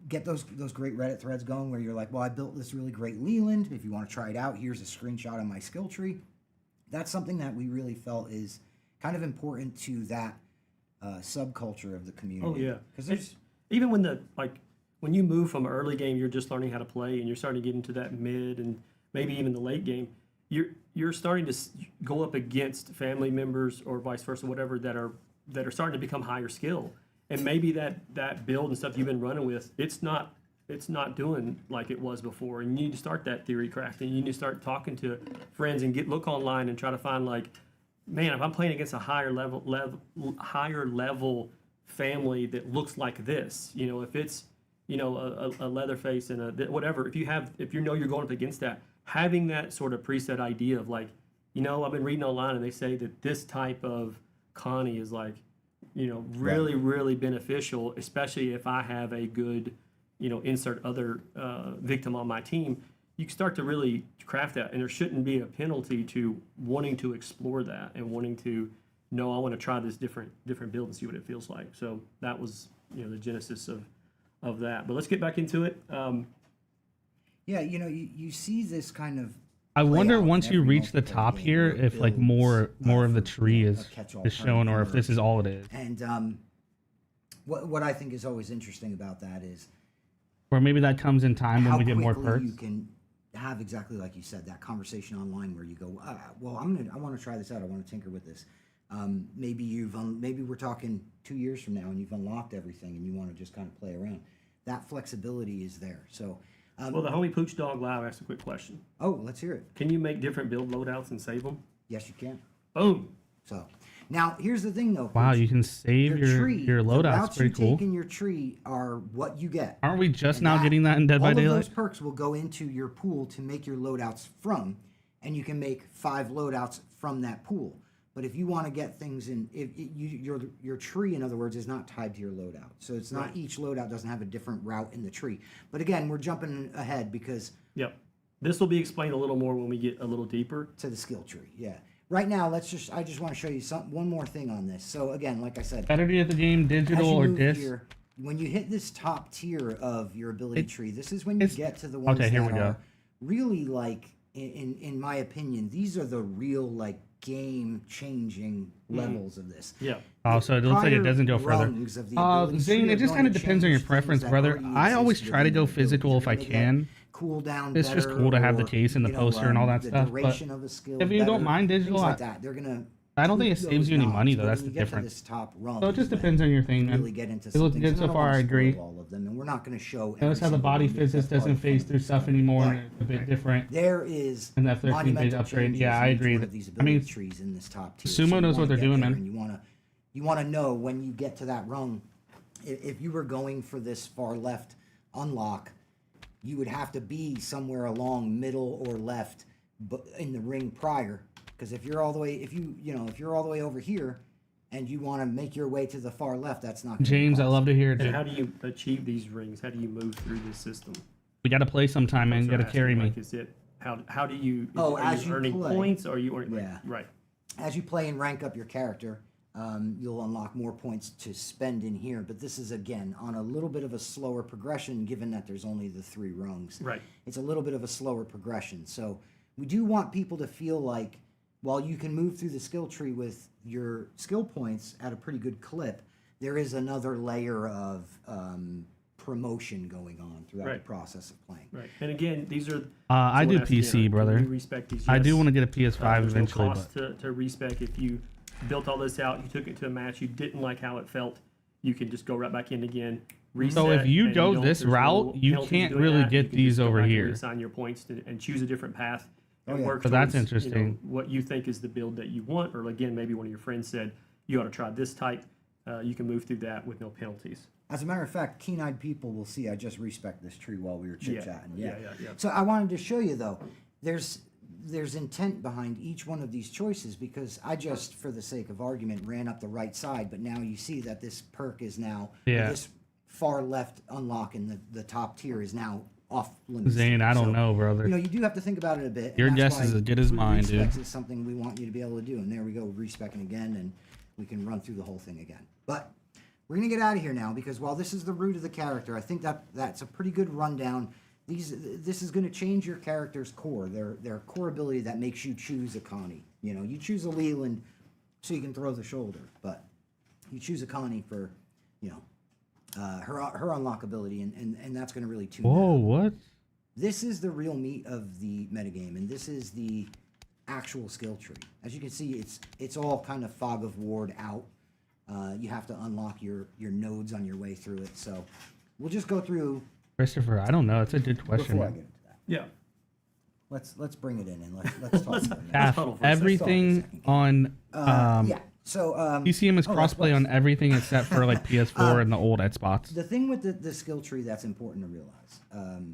get those great Reddit threads going where you're like, well, I built this really great Leland. If you want to try it out, here's a screenshot of my skill tree. That's something that we really felt is kind of important to that subculture of the community. Oh yeah, because even when you move from early game, you're just learning how to play, and you're starting to get into that mid and maybe even the late game. You're starting to go up against family members or vice versa, whatever, that are starting to become higher skill. And maybe that build and stuff you've been running with, it's not doing like it was before. And you need to start that theory crafting. You need to start talking to friends and look online and try to find, like, man, if I'm playing against a higher level family that looks like this, if it's a Leatherface and whatever, if you're going up against that, having that sort of preset idea of, like, I've been reading online and they say that this type of Connie is, like, really, really beneficial, especially if I have a good, insert other victim on my team. You can start to really craft that, and there shouldn't be a penalty to wanting to explore that and wanting to I want to try this different build and see what it feels like. So that was, the genesis of that. But let's get back into it. You see this kind of I play wonder out in once you every reach the multiplayer top game here, where it if like builds, more of the for, tree a is catch-all shown, or if this tournament is all it is, And what I think is always interesting about that is or maybe that comes in time when how we get more quickly perks. you can have, exactly like you said, that conversation online where you go, well, I want to try this out. I want to tinker with this. Maybe we're talking 2 years from now and you've unlocked everything and you want to just kind of play around. That flexibility is there. So, well, the homie Pooch Dog Live asked a quick question. Oh, let's hear it. Can you make different build loadouts and save them? Yes, you can. Boom. So, now here's the thing, though. Wow, Pooch. you can save your The loadouts. routes Pretty you cool. take in your tree are what you get. Aren't we just And now getting that in Dead by all Daylight? of those perks will go into your pool to make your loadouts from, and you can make 5 loadouts from that pool. But if you want to get things in, your tree, in other words, is not tied to your loadout. So it's not each loadout doesn't have a different route in the tree. But again, we're jumping ahead because Yep. This will be explained a little more when we get a little deeper. To the skill tree, yeah. Right now, I just want to show you one more thing on this. So again, like I said, Better to get the game digital as you or move disc. here, when you hit this top tier of your ability tree, this is when you get to the ones okay, here that we go. are really, like, in my opinion, these are the real, like, game-changing levels of this. Yeah. Oh, so it looks like it doesn't go further. rungs of the ability Zane, tree it are just going kind of to depends on your change preference, things that brother. already I always exist try to within go the ability. physical if They're I gonna make can. that cool down It's just better, cool to have the or, case and the you know, poster and all that the stuff. duration But of a skill if you don't better, mind digital, things like that, they're gonna I don't think it tweak saves those you any knobs, money though. but That's when the you get to difference. this top rung, So it just then depends on your thing, you man. really get into It looks some good things, so and I don't far. wanna I agree. spoil all of them, and we're not going to show. Notice how the every body single one. physics That's part doesn't of the phase fun through of this stuff stuff. anymore, But and it's a bit different. there is And that 13 page monumental upgrade. changes Yeah, I in each agree. one of these I ability mean, trees in this top tier. Sumo you knows what wanna they're get doing, there, man. And you want to know when you get to that rung, if you were going for this far left unlock, you would have to be somewhere along middle or left, but in the ring prior. Because if you're all the way, if you're all the way over here, and you want to make your way to the far left, that's not gonna be James, I possible. love to hear it. And Dude. how do you achieve these rings? How do you move through this system? We got to play sometime, man. You got to carry me. Like, is it how do you? Oh, are as you you earning play. points? Or are you earning? Yeah. Right. As you play and rank up your character, you'll unlock more points to spend in here. But this is, again, on a little bit of a slower progression, given that there's only the 3 rungs. Right. It's a little bit of a slower progression. So we do want people to feel like, while you can move through the skill tree with your skill points at a pretty good clip, there is another layer of promotion going on throughout the process of playing. Right. And again, these are. I do PC, brother. You respect these. I do Yes. want to get a PS5 There's eventually. no cost to respec. If you built all this out, you took it to a match, you didn't like how it felt, you can just go right back in again. Reset, So if you and go don't- this there's route, no you penalty can't doing really that. get You can these just go over back and here. Reassign your points and choose a different path. And Oh, yeah. work So that's towards, interesting. what you think is the build that you want, or again, maybe one of your friends said you ought to try this type. You can move through that with no penalties. As a matter of fact, keen-eyed people will see I just respect this tree while we were chit-chatting. Yeah. So I wanted to show you, though, there's intent behind each one of these choices, because I just, for the sake of argument, ran up the right side, but now you see that this perk is now, this far left unlock in the top tier is now off limits. Zane, I don't So, know, brother. you do have to think about it a bit. and Your that's guess why is as good as mine, dude. respecs is something we want you to be able to do. And there we go, respecing again, and we can run through the whole thing again. But we're going to get out of here now, because while this is the root of the character, I think that's a pretty good rundown. This is going to change your character's core, their core ability that makes you choose a Connie. You choose a Leland so you can throw the shoulder, but you choose a Connie for, her unlockability, and that's going to really tune. Whoa, what? This is the real meat of the metagame, and this is the actual skill tree. As you can see, it's all kind of fog of ward out. You have to unlock your nodes on your way through it. So we'll just go through. Christopher, I don't know. It's a good question. Before I get into that, Yeah. let's bring it in and let's talk about it. Half, everything on yeah. So PCM is that's crossplay on everything except for like PS4 and the old Ed spots. The thing with the skill tree that's important to realize,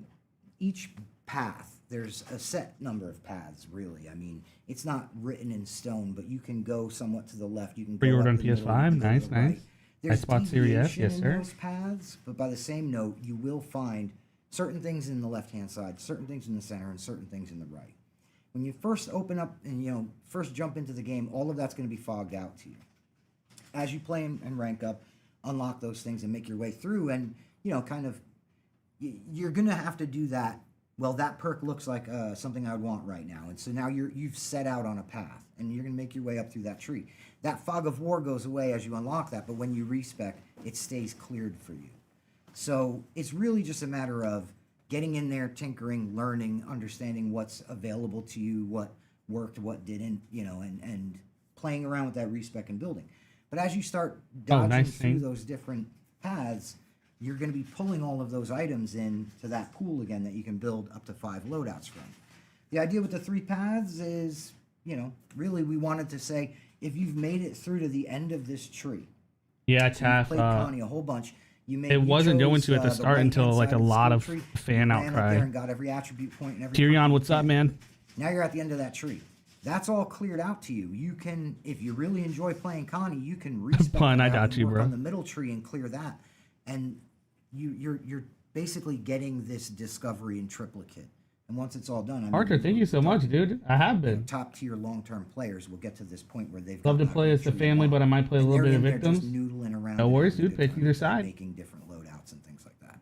each path, there's a set number of paths, really. I mean, it's not written in stone, but you can go somewhat to the left. You can go Pre-order up on the middle, PS5, you can go to nice, the right. nice. There's Spot Series S, deviation yes, in sir. those paths, but by the same note, you will find certain things in the left-hand side, certain things in the center, and certain things in the right. When you first open up and first jump into the game, all of that's going to be fogged out to you. As you play and rank up, unlock those things and make your way through, and kind of you're going to have to do that well, that perk looks like something I would want right now. And so now you've set out on a path, and you're going to make your way up through that tree. That fog of war goes away as you unlock that, but when you respec, it stays cleared for you. So it's really just a matter of getting in there, tinkering, learning, understanding what's available to you, what worked, what didn't, and playing around with that respec and building. But as you start dodging through those different paths, you're going to be pulling all of those items into that pool again that you can build up to 5 loadouts from. The idea with the 3 paths is, really we wanted to say, if you've made it through to the end of this tree, yeah, so you played Connie a whole bunch. It wasn't going to at the start until like a lot of fan outcry. And got every attribute point and every Tyrion, what's up, man? Now you're at the end of that tree. That's all cleared out to you. You can, if you really enjoy playing Connie, you can respec I got you, bro. on the middle tree and clear that, and you're basically getting this discovery in triplicate. And once it's all done, Parker, thank you so much, dude. I have been. Top tier long-term players will get to this point where they've love to play as the family, but I might play a little bit of victims. Just noodling around. No worries, dude. Pick either side. Making different loadouts and things like that.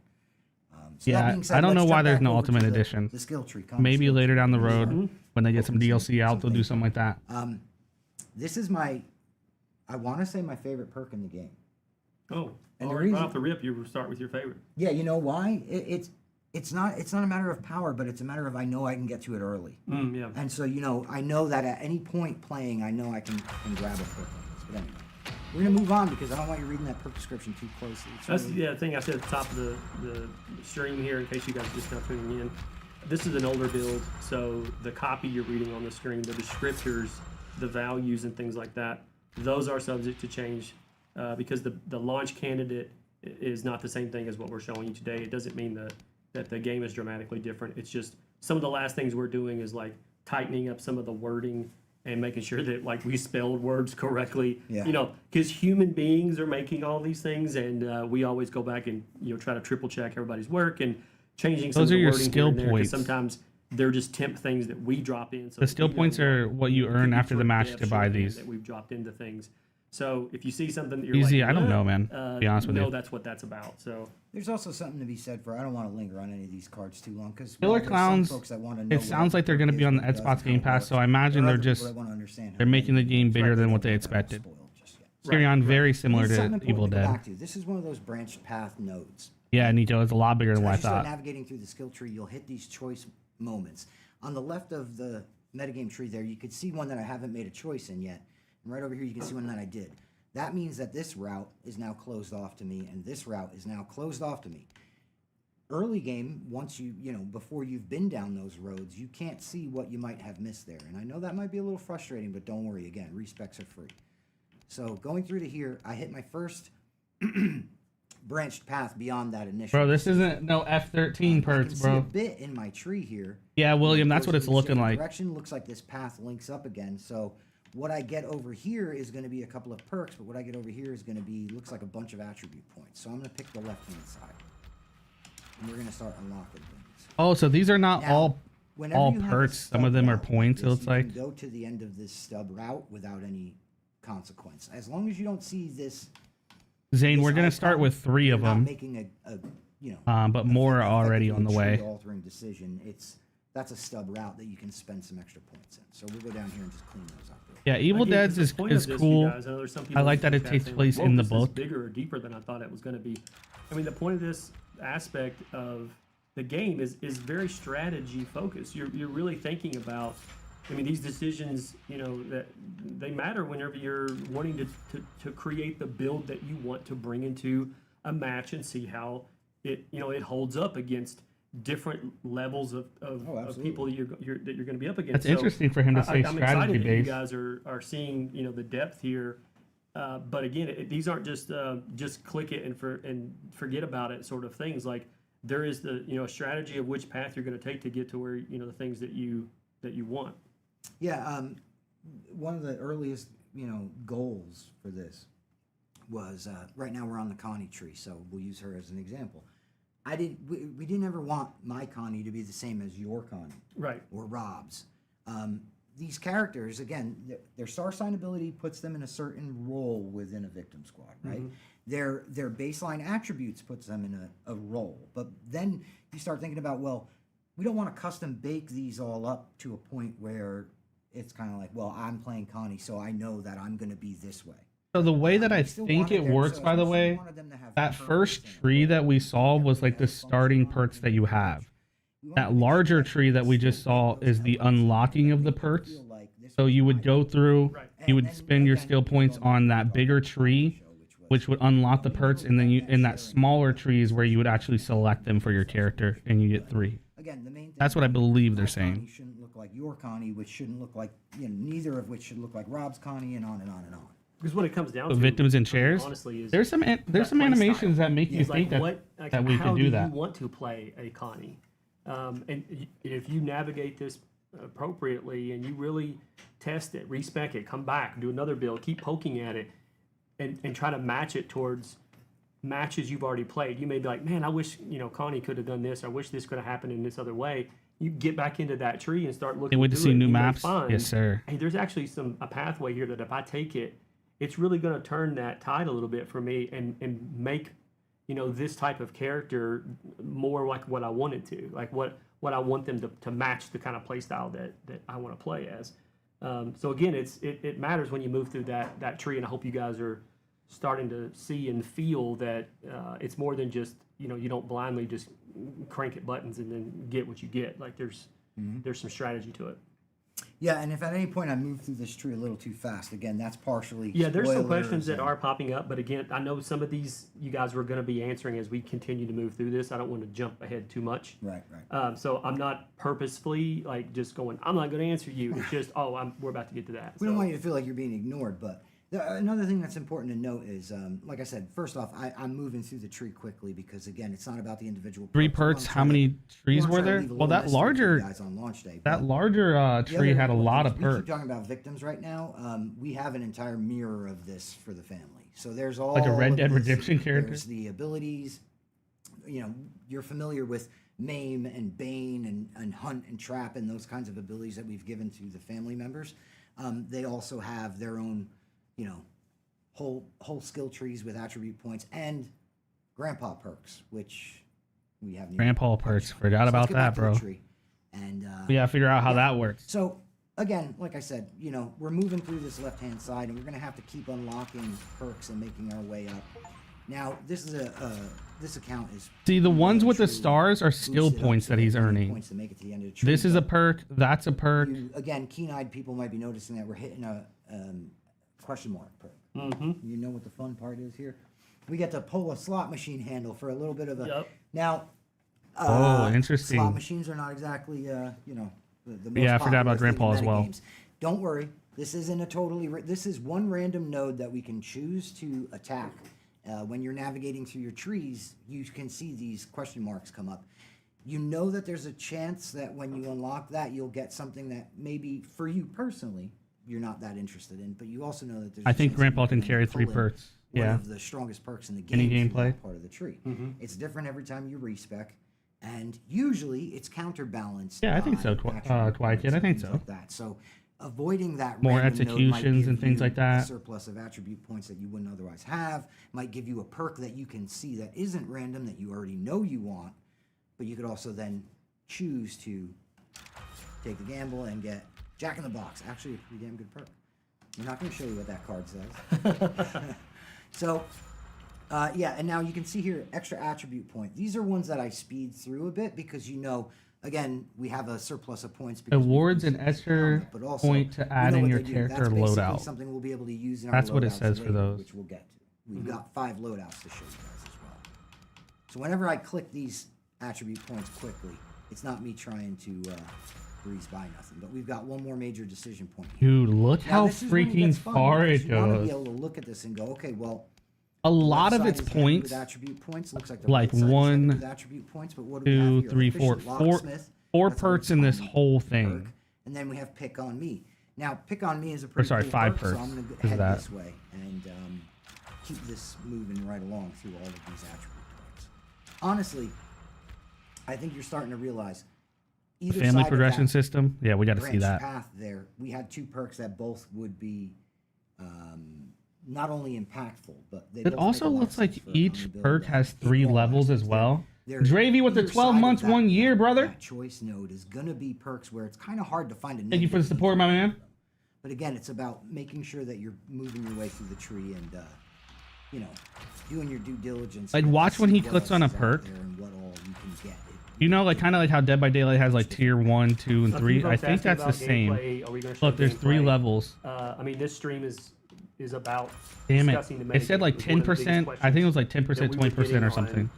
So yeah, that being said, I don't know let's why jump there's back no over Ultimate to Edition. The skill tree. Maybe later down the road when they get some DLC out, they'll do something like that. This is I want to say my favorite perk in the game. Oh, and right off the rip, you start with your favorite. Yeah, you know why? It's not a matter of power, but it's a matter of I know I can get to it early. Yeah. And so I know that at any point playing, I know I can grab a perk like this. But anyway, we're gonna move on because I don't want you reading that perk description too closely. That's the thing I said at the top of the stream here, in case you guys are just now tuning in. This is an older build, so the copy you're reading on the screen, the descriptors, the values, and things like that, those are subject to change because the launch candidate is not the same thing as what we're showing you today. It doesn't mean that the game is dramatically different. It's just some of the last things we're doing is like tightening up some of the wording and making sure that like we spelled words correctly. Yeah. Because human beings are making all these things, and we always go back and try to triple check everybody's work and changing some of the wording here and there, 'cause sometimes they're just temp things that we drop in. So the skill points are what you earn after the match to buy these. That we've dropped into things. So if you see something that you're easy, like, I don't know, man. Be honest with you. That's what that's about. So there's also something to be said for I don't want to linger on any of these cards too long because Killer Clowns. It sounds like they're going to be on the Xbox Game Pass, so I imagine they're making the game bigger than what they expected. Tyrion, very similar to Evil Dead. This is one of those branched path nodes. Yeah, Nico, it's a lot bigger than what I thought. Navigating through the skill tree, you'll hit these choice moments. On the left of the metagame tree there, you could see one that I haven't made a choice in yet. And right over here, you can see one that I did. That means that this route is now closed off to me, and this route is now closed off to me. Early game, once before you've been down those roads, you can't see what you might have missed there. And I know that might be a little frustrating, but don't worry, again, respecs are free. So going through to here, I hit my first branched path beyond that initial. Bro, this isn't no F13 perks, bro. I can see a bit in my tree here. Yeah, William, that's what it's looking like. Direction looks like this path links up again, so what I get over here is going to be a couple of perks, but what I get over here is going to be, looks like a bunch of attribute points. So I'm going to pick the left-hand side. And we're going to start unlocking things. Oh, so these are not now, all perks. Some of them are points, so it's like... You can go to the end of this stub route without any consequence. As long as you don't see this... Zane, we're going to start with 3 of them. Making but more are already on the way. Altering decision. That's a stub route that you can spend some extra points in. So we'll go down here and just clean those up. Yeah, Evil Dead is cool. I like that it takes place in the book. Bigger or deeper than I thought it was going to be. I mean, the point of this aspect of the game is very strategy focused. You're really thinking about. I mean, these decisions, that they matter whenever you're wanting to create the build that you want to bring into a match and see how it holds up against different levels of people that you're going to be up against. That's interesting for him to say I'm strategy excited that you based. guys are seeing the depth here, but again, these aren't just click it and forget about it sort of things. Like there is a strategy of which path you're going to take to get to where the things that you want. Yeah, one of the earliest goals for this was right now we're on the Connie tree, so we'll use her as an example. We didn't ever want my Connie to be the same as your Connie, right? Or Rob's. These characters, again, their star sign ability puts them in a certain role within a victim squad, right? Mm-hmm. Their baseline attributes puts them in a role, but then you start thinking about, well, we don't want to custom bake these all up to a point where it's kind of like, well, I'm playing Connie, so I know that I'm going to be this way. So the way that I still think wanted it them- works, so by the we still way, wanted them to have that purpose first and tree that we saw everything was like the has starting functionality perks that and you language. have. We wanted That to make larger sure tree that we still just saw get those is the elements unlocking of the make it perks. feel like this So was you would my go through, Right. you would And then, spend your again, skill points on that bigger tree, which would unlock the perks, and then you in that smaller tree is where you would actually select them for your character, and you get 3. Again, the main thing That's what I believe they're my saying. Connie shouldn't look like your Connie, which shouldn't look like, neither of which should look like Rob's Connie, and on and on and on. Because what it comes down The to, victims in I mean, chairs. honestly, is There's some play animations style. that make you It's think that that we how could do that. you want to play a Connie? If you navigate this appropriately and you really test it, respec it, come back, do another build, keep poking at it, and try to match it towards matches you've already played. You may be like, man, I wish Connie could have done this. I wish this could have happened in this other way. You get back into that tree and start looking. Can't wait to through see it, new and you may maps. find, Yes, sir. Hey, there's actually a pathway here that if I take it, it's really going to turn that tide a little bit for me and make this type of character more like what I wanted to, like what I want them to match the kind of play style that I want to play as. So again, it matters when you move through that tree, and I hope you guys are starting to see and feel that it's more than just you don't blindly just crank at buttons and then get what you get. Like there's some strategy to it. Yeah, and if at any point I move through this tree a little too fast, again, that's partially There's some spoilers questions that and- are popping up, but again, I know some of these you guys were going to be answering as we continue to move through this. I don't want to jump ahead too much. Right. So I'm not purposefully like just going, I'm not going to answer you. It's just, we're about to get to that. We don't want you to feel like you're being ignored, but another thing that's important to note is, like I said, first off, I'm moving through the tree quickly because, again, it's not about the individual 3 perks. perks. How many trees were there? Well, that larger guys on launch day. that larger tree had a lot of We keep perks. talking about victims right now. We have an entire mirror of this for the family. So there's all Like a Red of Dead this. Redemption character? There's the abilities. You're familiar with Maim and Bane and Hunt and Trap and those kinds of abilities that we've given to the family members. They also have their own, whole skill trees with attribute points and grandpa perks, which we haven't. Grandpa perks. Forgot about that, bro. And We gotta figure out how that works. So again, like I said, we're moving through this left-hand side, and we're gonna have to keep unlocking perks and making our way up. Now, this is this account is. See, the ones with the stars are skill points that he's earning. Points to make it to the end of the tree, This is a perk. That's a perk. Again, keen-eyed people might be noticing that we're hitting a question mark perk. You know what the fun part is here? We get to pull a slot machine handle for a little bit of a. Yep. Now. Interesting. Slot machines are not exactly the most Yeah, I forgot about popular thing in Grandpa as well. metagames. Don't worry. This isn't a totally. This is one random node that we can choose to attack. When you're navigating through your trees, you can see these question marks come up. You know that there's a chance that when you unlock that, you'll get something that maybe for you personally you're not that interested in, but you also know that there's. I think Grandpa can carry 3 perks. One Yeah. of the strongest perks in the game. Any through gameplay? that part of the tree. It's different every time you respec, and usually it's counterbalanced. Yeah, I think so. Quiet Kid, I think so. Like that. So avoiding that More random node might executions give and things you like that. a surplus of attribute points that you wouldn't otherwise have. Might give you a perk that you can see that isn't random that you already know you want, but you could also then choose to take the gamble and get Jack in the Box. Actually, a pretty damn good perk. I'm not going to show you what that card says. So, yeah, and now you can see here extra attribute point. These are ones that I speed through a bit because again, we have a surplus of points. Awards an extra but also, point to add in what your they do. character That's basically loadout. something we'll be able to use in That's our what it loadouts says for later, those. which we'll get to. We've got 5 loadouts to show you guys as well. So whenever I click these attribute points quickly, it's not me trying to breeze by nothing. But we've got one more major decision point here. Dude, look Now, how this is when it freaking gets fun, far because it you want to goes. be able to look at this and go, okay, well, A lot of left its side is heavy points, with attribute points. Looks like the like right side is heavy 1, with attribute points, but what do we have 2, here? 3, 4, Efficient 4, locksmith. 4 That's what perks it's in this called, whole perk. thing. And then we have Pick on Me. Now, Pick on Me is a pretty sorry, cool 5 perk, so perks. I'm going to Is head that? this way and keep this moving right along through all of these attribute points. Honestly, I think you're starting to realize either Family side progression of that system. Yeah, we got to see branch that. path there, we had 2 perks that both would be not only impactful, but they It both also make a lot of looks like sense for each accountability perk that has it 3 all levels has as to. well. Dravy with the either 12 side of months, that- 1 year, brother. That choice node is gonna be perks where it's kind of hard to find a. Thank you for the negative support, my man. But again, it's about making sure that you're moving your way through the tree and, you know, doing your due diligence. Like, and watch see when he what clicks else on a is out perk. there and what all you can get. You know, like kind of like how Dead by Daylight has like tier 1, 2, and 3. I think that's the same. Look, there's 3 levels. I mean, this stream is about. Damn it! discussing the It said metagame. like It was one of the biggest 10%. I questions think it was like that 10%, we were 20% getting or on, something.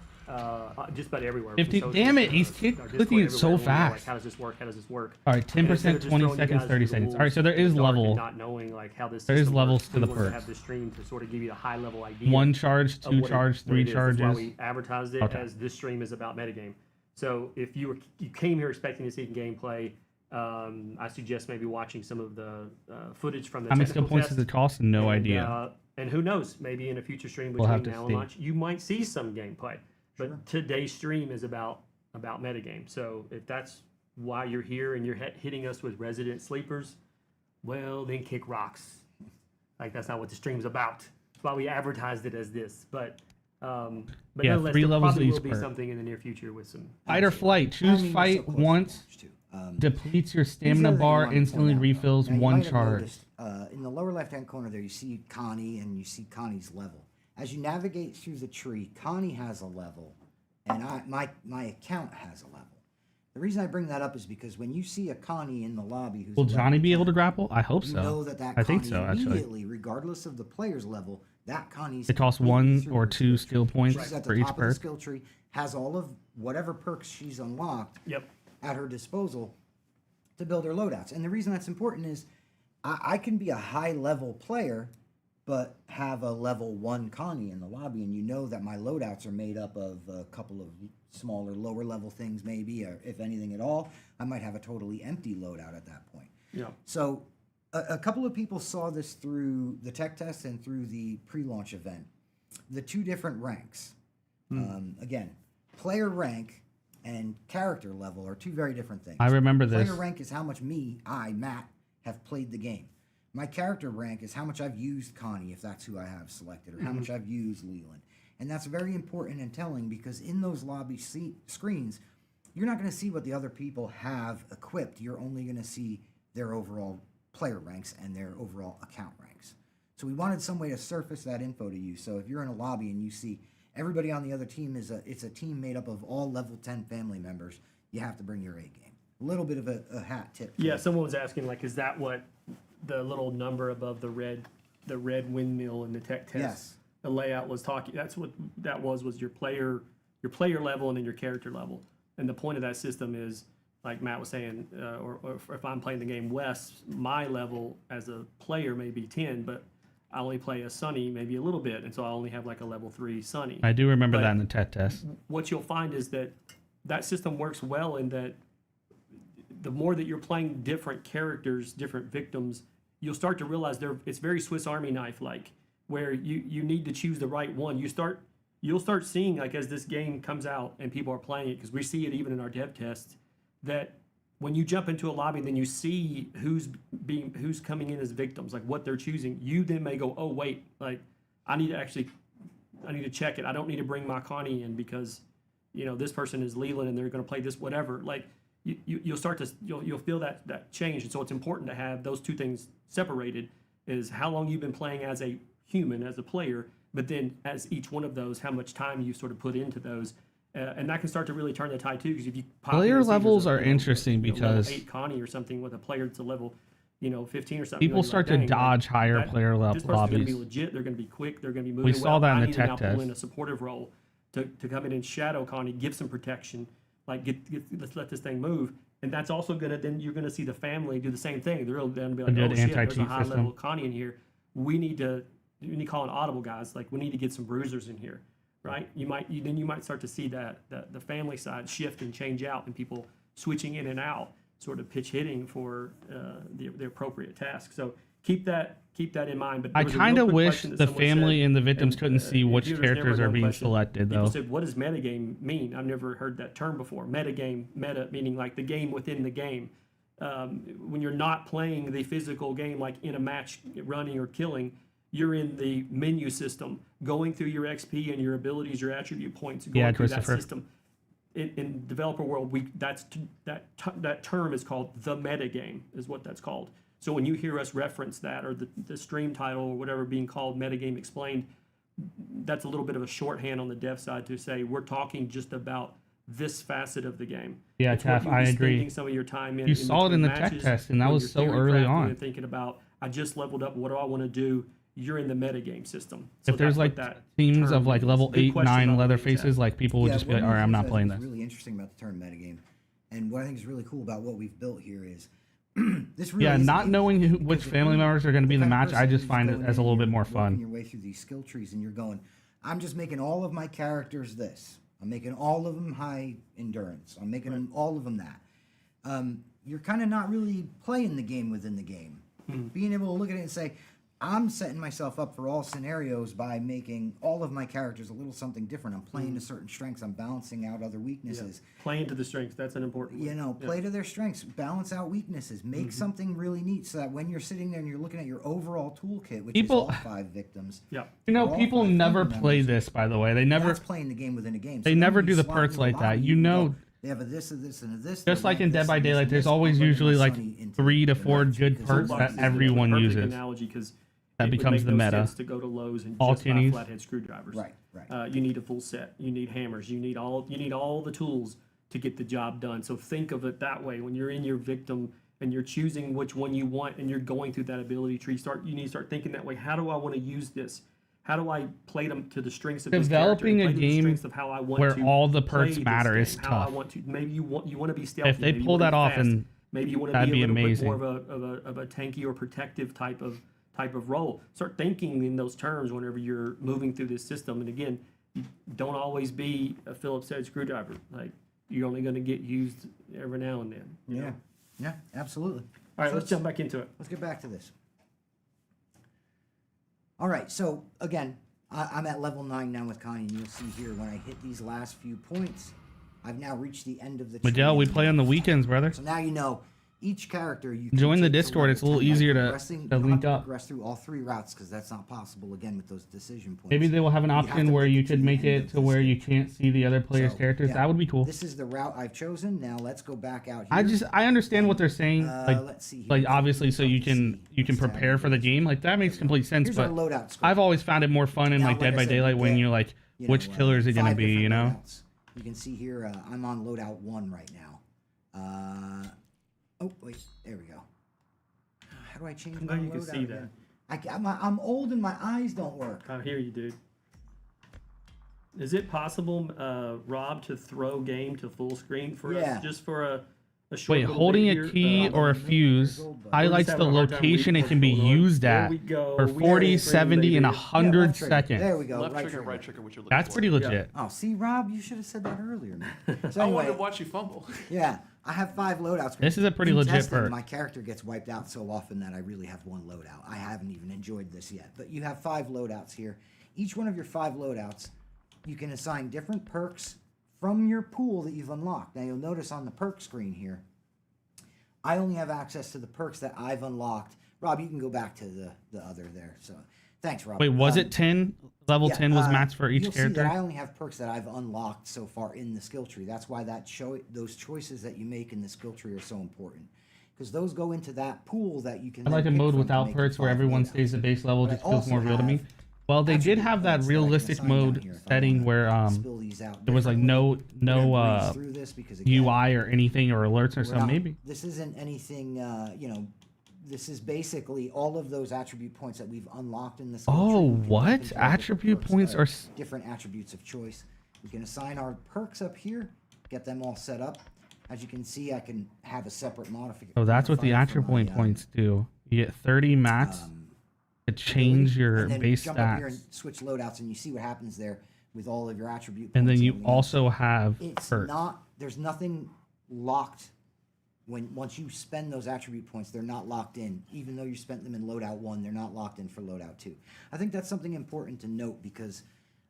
Just about everywhere. 50. From Damn it! social, He's our Discord, clicking it so everywhere. Like, fast. how does this work? How does this work? All right, And instead 10%, of just 20 throwing you seconds, guys 30 through the seconds. wolves All right, so there in is the dark and level. Not knowing like how this There is system levels works. to the We wanted to perks. have the stream to sort of give you a high level idea. 1 charge, of 2 what it- charge, what 3 it is. That's why charges. we advertised it Okay. as this stream is about metagame. So if you came here expecting to see gameplay, I suggest maybe watching some of the footage from the How many skill technical points test. does it cost? No idea. And who knows? Maybe in a future stream We'll between have to now see. and launch, you might see some gameplay. But today's stream is about metagame. So if that's why you're here and you're hitting us with resident sleepers, well, then kick rocks. Like that's not what the stream's about. That's why we advertised it as this. But Yeah, nonetheless, 3 there levels probably each will be perk. something in the near future with some. Fight or flight. Choose I mean, fight so close once. to too. Depletes your Here's the stamina other thing I bar. wanted to Instantly point out, refills though. Now, you 1 might have charge. noticed, in the lower left-hand corner there, you see Connie and you see Connie's level. As you navigate through the tree, Connie has a level, and my account has a level. The reason I bring that up is because when you see a Connie in the lobby who's Will a level Johnny be 10, able to grapple? I hope you so. know that I Connie think so, actually. immediately, regardless of the player's level, that Connie's It costs completely 1 through or her 2 skill points She's at for the each top of the perk. skill tree, has all of whatever perks she's unlocked at her disposal to build her loadouts. And the reason that's important is I can be a high level player, but have a level 1 Connie in the lobby, and you know that my loadouts are made up of a couple of smaller, lower level things, maybe, or if anything at all. I might have a totally empty loadout at that point. Yeah. So a couple of people saw this through the tech test and through the pre-launch event. The 2 different ranks. Again, player rank and character level are 2 very different things. I remember this. Player rank is how much Matt, have played the game. My character rank is how much I've used Connie, if that's who I have selected, or how much I've used Leland. And that's very important and telling because in those lobby screens, you're not going to see what the other people have equipped. You're only going to see their overall player ranks and their overall account ranks. So we wanted some way to surface that info to you. So if you're in a lobby and you see everybody on the other team it's a team made up of all level 10 family members, you have to bring your A game. A little bit of a hat tip. Yeah, someone was asking, like, is that what the little number above the red windmill in the tech test? Yes. The layout was talking. That's what that was your player level and then your character level. And the point of that system is, like Matt was saying, or if I'm playing the game West, my level as a player may be 10, but I only play a Sunny maybe a little bit, and so I only have like a level 3 Sunny. I do remember that in the tech test. What you'll find is that system works well in that the more that you're playing different characters, different victims, you'll start to realize it's very Swiss Army knife like, where you need to choose the right one. You'll start seeing, like, as this game comes out and people are playing it, because we see it even in our dev tests, that when you jump into a lobby and then you see who's coming in as victims, like what they're choosing, you then may go, oh wait, like I need to check it. I don't need to bring my Connie in because, this person is Leland and they're going to play this whatever. Like you'll start to you'll feel that change, and so it's important to have those 2 things separated. Is how long you've been playing as a human, as a player, but then as each one of those, how much time you sort of put into those. And that can start to really turn the tide too, because if you pop Player levels are interesting because level 8 Connie or something with a player that's a level 15 or something, people start to dodge higher player this person's going to be lobbies. legit. They're going to be quick. They're going to be moving. We saw that in I the need to tech now test. pull in a supportive role to come in and shadow Connie, give some protection, like let's let this thing move. And that's also then you're going to see the family do the same thing. They're going to be like, oh shit, there's a high level Connie in here. We need to call an audible, guys. Like, we need to get some bruisers in here, right? You might start to see that the family side shift and change out, and people switching in and out, sort of pitch hitting for the appropriate task. So keep that in mind. But I kind of wish the family and the victims couldn't see which characters are being selected, though. People said, what does metagame mean? I've never heard that term before. Metagame, meaning like the game within the game. When you're not playing the physical game, like in a match, running or killing, you're in the menu system, going through your XP and your abilities, your attribute points, going through that system. in developer world, that term is called the metagame, is what that's called. So when you hear us reference that, or the stream title or whatever being called Metagame Explained, that's a little bit of a shorthand on the dev side to say we're talking just about this facet of the game. Yeah, It's what Taff, you'll be I agree. spending some of your time in. You saw it in the between tech matches, test, and that when was you're so theory early crafting on. and thinking about, I just leveled up. What do I want to do? You're in the metagame system. So If there's that's like what that teams term of like means. level Good 8, question 9 about leather the name tag. faces, like people would just be like, all right, I'm not playing this. What's really interesting about the term metagame, and what I think is really cool about what we've built here is this really Yeah, is not knowing which family members are going to be in the kind of match, I person just who's find it going as a in little and bit you're more working fun. your way through these skill trees, and you're going, I'm just making all of my characters this. I'm making all of them high endurance. I'm making them all of them that. You're kind of not really playing the game within the game. Being able to look at it and say, I'm setting myself up for all scenarios by making all of my characters a little something different. I'm playing to certain strengths. I'm balancing out other weaknesses. Playing to the strengths, that's an important one. You know, play to their strengths, balance out weaknesses, make something really neat so that when you're sitting there and you're looking at your overall toolkit, which is all 5 victims. Yeah. You know, all people 5 never family play members, this, by the way. They never. That's playing the game within a game. They So never when do you the slot perks into a like that. lobby, You can know, go, they have a this, a this, and a this. just they like rank in Dead this by and this Daylight, and there's this. I'm always bringing usually my like Sonny into 3 to the 4 match good because perks Toolbox that is a everyone Perfect uses. analogy, because That it would becomes make the no meta. sense to go to Lowe's and All just buy tinnies. flathead screwdrivers. Right. You need a full set. You need hammers. You need all the tools to get the job done. So think of it that way. When you're in your victim and you're choosing which one you want and you're going through that ability tree, you need to start thinking that way. How do I want to use this? How do I play them to the strengths of Developing this a character? Play to the game strengths of how I want where to all the play perks this matter game, is how I tough. want to. Maybe you want to be stealthy. If they maybe you pull wanna that be off, fast. and Maybe you want to that'd be a be little amazing. bit more of a tanky or protective type of role. Start thinking in those terms whenever you're moving through this system. And again, you don't always be a Phillips head screwdriver. Like, you're only going to get used every now and then. You know? Yeah, absolutely. All right, So let's jump back into it. Let's get back to this. All right, so again, I'm at level 9 now with Connie, and you'll see here when I hit these last few points, I've now reached the end of the tree. Miguel, we play on the weekends, brother. So now you know each character you can Join the take to Discord. level It's a little 10 by easier to progressing. You don't link have to up. progress through all 3 routes because that's not possible again with those decision points. Maybe they will have an You option to where make you it could the make end it of to the where game. you can't see the other players' So, characters. yeah, That would be cool. This is the route I've chosen. Now let's go back out here. I understand what they're saying. Let's see here. Like obviously, so you can prepare for the game. Like that makes complete sense. Here's our But loadout screen. I've always found it more fun in Now, like Dead I by said, Daylight you when get, you're like, you which know, killer is it gonna 5 be? different You know. loadouts. You can see here I'm on loadout 1 right now. Oh wait, there we go. How do I change my Now you loadout can see that. again? I'm old and my eyes don't work. I hear you, dude. Is it possible, Rob, to throw game to full screen for us, just for a short Wait, little holding bit a here? key or a fuse highlights the having a hard time location it reading can be what's going on. used There at we go. for We 40, have a 70, and baby. 100 left trigger. seconds. There we go. Left right trigger, trigger. right trigger, what you're looking That's for. pretty legit. Oh, see, Rob, you should have said that earlier, man. So I anyway, wanted to watch you fumble. yeah, I have 5 loadouts. This is a pretty In legit testing, perk. My character gets wiped out so often that I really have 1 loadout. I haven't even enjoyed this yet. But you have 5 loadouts here. Each one of your 5 loadouts, you can assign different perks from your pool that you've unlocked. Now you'll notice on the perk screen here, I only have access to the perks that I've unlocked. Rob, you can go back to the other there. So thanks, Rob. Wait, was it 10? Level yeah, 10 was max for each you'll character? See that I only have perks that I've unlocked so far in the skill tree. That's why those choices that you make in the skill tree are so important. Because those go into that pool that you can. I like a then pick mode from to without make perks your where 5 everyone loadouts. stays at base level. But I Just feels also more real to me. have Well, they did attribute have that points that I can realistic assign down mode here if I setting wanna where spill these out there was like differently. We're no gonna breeze through this because, again, UI or anything or alerts or we're something. not- Maybe. This isn't anything, this is basically all of those attribute points that we've unlocked in the skill Oh, tree. You can what? dump into different Attribute perks points that are s- different attributes of choice. We can assign our perks up here, get them all set up. As you can see, I can have a separate modification. Oh, that's what the attribute points do. You get 30 mats to change your and then base jump up here and stats. switch loadouts, and you see what happens there with all of your attribute points. And then you we also have it's perks. not, there's nothing locked once you spend those attribute points, they're not locked in. Even though you spent them in loadout 1, they're not locked in for loadout 2. I think that's something important to note because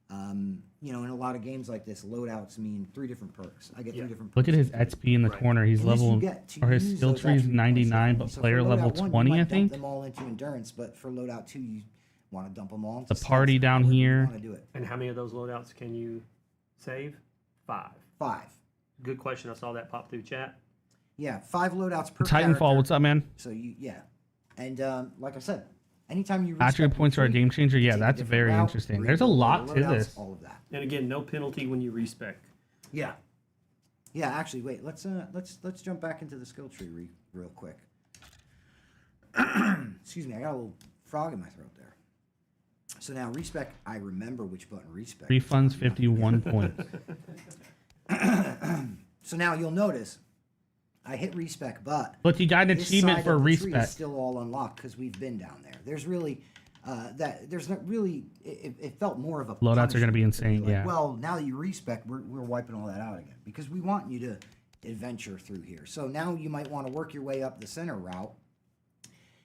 in a lot of games like this, loadouts mean 3 different perks. I get 3 different perks. Look at his XP in the corner. He's And this you level, get to or his use skill those tree is attribute points 99, but differently. So for player level loadout 1, you 20, might I dump think. them all into endurance, but for loadout 2, you want to dump them all into The stealth, party down however you here. wanna do it. And how many of those loadouts can you save? 5. 5. good question. I saw that pop through chat. Yeah, 5 loadouts per Titanfall, character. what's up, man? So and like I said, anytime you Attribute points are a game changer. Yeah, take a that's different very route, interesting. read There's a the lot to loadouts, this. All of that. And again, no penalty when you respec. Yeah. Yeah, actually, wait. Let's jump back into the skill tree real quick. Excuse me, I got a little frog in my throat there. So now respec, I remember which button respec. Refunds 51 points. So now you'll notice I hit respec, but Look, you got an this achievement side for of the tree respec. is still all unlocked because we've been down there. There's really there's not really. It felt more of a Loadouts are going to be punishment insane. like, Yeah. Well, now that you respec, we're wiping all that out again because we want you to adventure through here. So now you might want to work your way up the center route.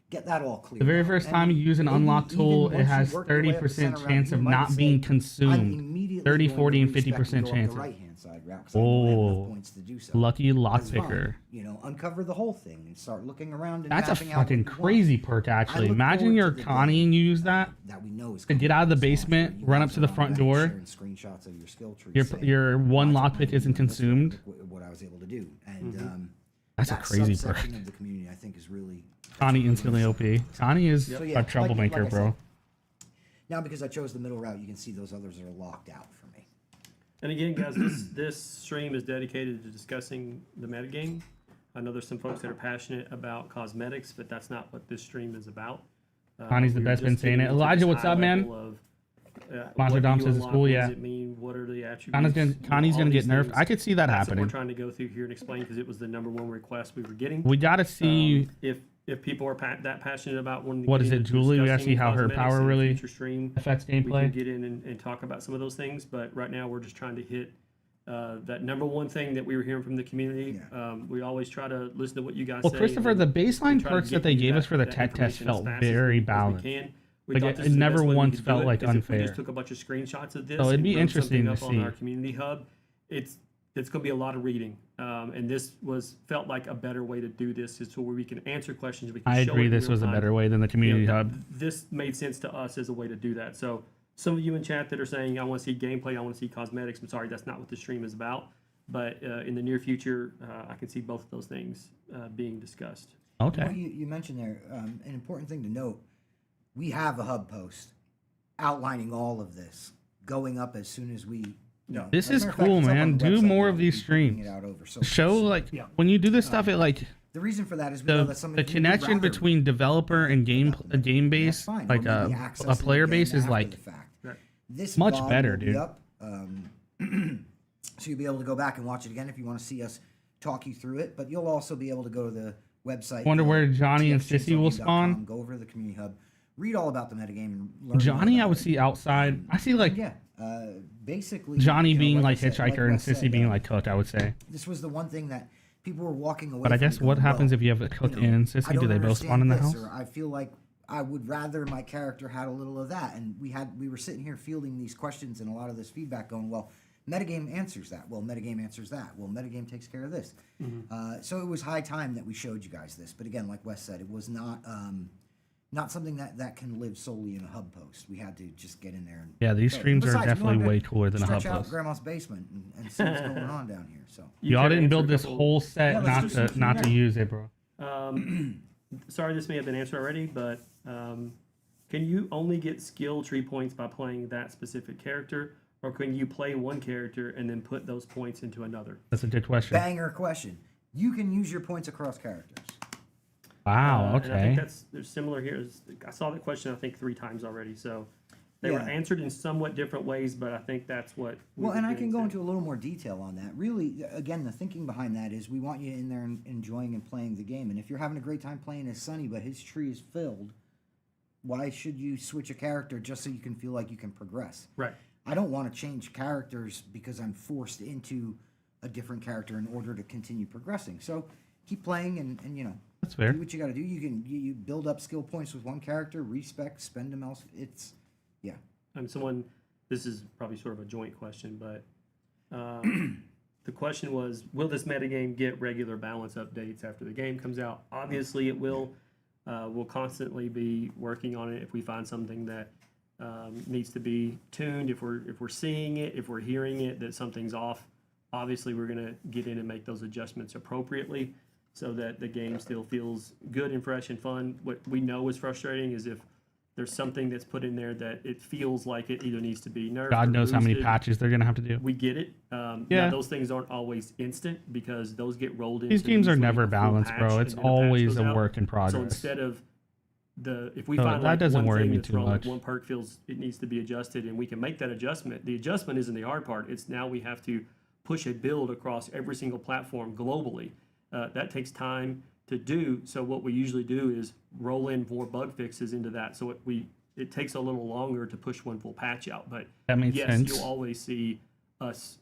Get that all clear. The very first time you use an unlock tool, it has 30% chance of not being consumed. 30, 40, and 50% chance. Right-hand side route. Oh, points to do so. lucky That's fine. lockpicker. You know, uncover the whole thing and start looking around. And That's a mapping out what fucking you want. crazy perk, actually. I look Imagine forward you're to the Connie day and you use that we know is to get out of the basement, run up to the front door. Screenshots of your skill tree. Your one lockpick isn't consumed. What I was able to do, and That's a that crazy perk. subsection of the community, I think, is really. Connie instantly OP. Connie is So, a troublemaker, like I bro. said, now because I chose the middle route, you can see those others are locked out for me. And again, guys, this stream is dedicated to discussing the metagame. I know there's some folks that are passionate about cosmetics, but that's not what this stream is about. Connie's the best been saying it. Elijah, what's up, man? Monster Dom says it's cool, yeah. What does it mean? What are the attributes? Connie's gonna get nerfed. I could see that That's happening. what we're trying to go through here and explain because it was the #1 request we were getting. We gotta see if people are that passionate about wanting to what get is it, into Julie? We gotta see discussing how her cosmetics power in a really future stream, affects we can gameplay. get in and talk about some of those things. But right now we're just trying to hit that #1 thing that we were hearing from the community. We always try to listen to what you guys say. Well, Christopher, the baseline perks that they gave us for the tech test felt very balanced. Like it never once felt like unfair. We just took a bunch of screenshots of this. So it'd be and wrote interesting something to up see. on our community hub. It's going to be a lot of reading, and this felt like a better way to do this, is so where we can answer questions. We can I show agree. it in This real was a time. better way than the community You know, hub. This made sense to us as a way to do that. So some of you in chat that are saying, I want to see gameplay, I want to see cosmetics. I'm sorry, that's not what the stream is about. But in the near future, I can see both of those things being discussed. Okay. What you mentioned there, an important thing to note, we have a hub post outlining all of this, going up as soon as we... This as is a matter of fact, cool, it's up on man. the Do website more now. of these We'll be putting streams. it out over social Show media. like when you do this stuff, it like the reason for that is we know that some of the you would connection rather between developer and game base, fine. like Or maybe a accessing player the base, game is after like the fact. This much VOD better, will be dude. up, so you'll be able to go back and watch it again if you want to see us talk you through it. But you'll also be able to go to the website. Wonder where Johnny and Sissy will spawn. Go over to the community hub, read all about the metagame, and learn Johnny, more I about would it. see outside. I see like basically Johnny you know, being I like said, hitchhiker and Wes Sissy said, being like cook. I would say. This was the one thing that people were walking away. But I from guess what going, happens well, if you have a cook you know, and I Sissy? Do don't they both spawn in the understand house? this, or I feel like I would rather my character had a little of that. And we were sitting here fielding these questions and a lot of this feedback going, well, metagame answers that. Well, metagame answers that. Well, metagame takes care of this. So it was high time that we showed you guys this. But again, like Wes said, it was not something that can live solely in a hub post. We had to just get in there. And Yeah, these go. streams are Besides, we definitely wanted to way cooler than a hub stretch out post. Grandma's basement and see what's going on down here. So Y'all didn't build this whole set Yeah, let's do some not to Q&A. use it, bro. Sorry, this may have been answered already, but can you only get skill tree points by playing that specific character, or can you play one character and then put those points into another? That's a good question. banger question. You can use your points across characters. Wow. And I Okay. think they're similar here. I saw that question I think 3 times already, so they were Yeah. answered in somewhat different ways, but I think that's what. Well, and I can go into a little more detail on that. Really, again, the thinking behind that is we want you in there and enjoying and playing the game. And if you're having a great time playing as Sunny, but his tree is filled, why should you switch a character just so you can feel like you can progress? Right. I don't want to change characters because I'm forced into a different character in order to continue progressing. So keep playing and you know. That's fair. Do what you got to do. You build up skill points with one character, respec, spend them else. It's yeah. This is probably sort of a joint question, but the question was, will this metagame get regular balance updates after the game comes out? Obviously it will. We'll constantly be working on it if we find something that needs to be tuned, if we're seeing it, if we're hearing it, that something's off. obviously we're going to get in and make those adjustments appropriately so that the game still feels good and fresh and fun. What we know is frustrating is if there's something that's put in there that it feels like it either needs to be nerfed. God or knows how many boosted. patches they're gonna have to do. We get it. Yeah. Now those things aren't always instant because those get rolled into. These games are usually never a full balanced, patch, bro. and It's then a patch always goes a out. work in progress. So instead of if we So find that like doesn't one worry thing me that's too wrong, like much. one perk feels it needs to be adjusted, and we can make that adjustment. The adjustment isn't the hard part. It's now we have to push a build across every single platform globally. That takes time to do. So what we usually do is roll in more bug fixes into that. So it takes a little longer to push one full patch out. But That makes yes, sense. you'll always see us,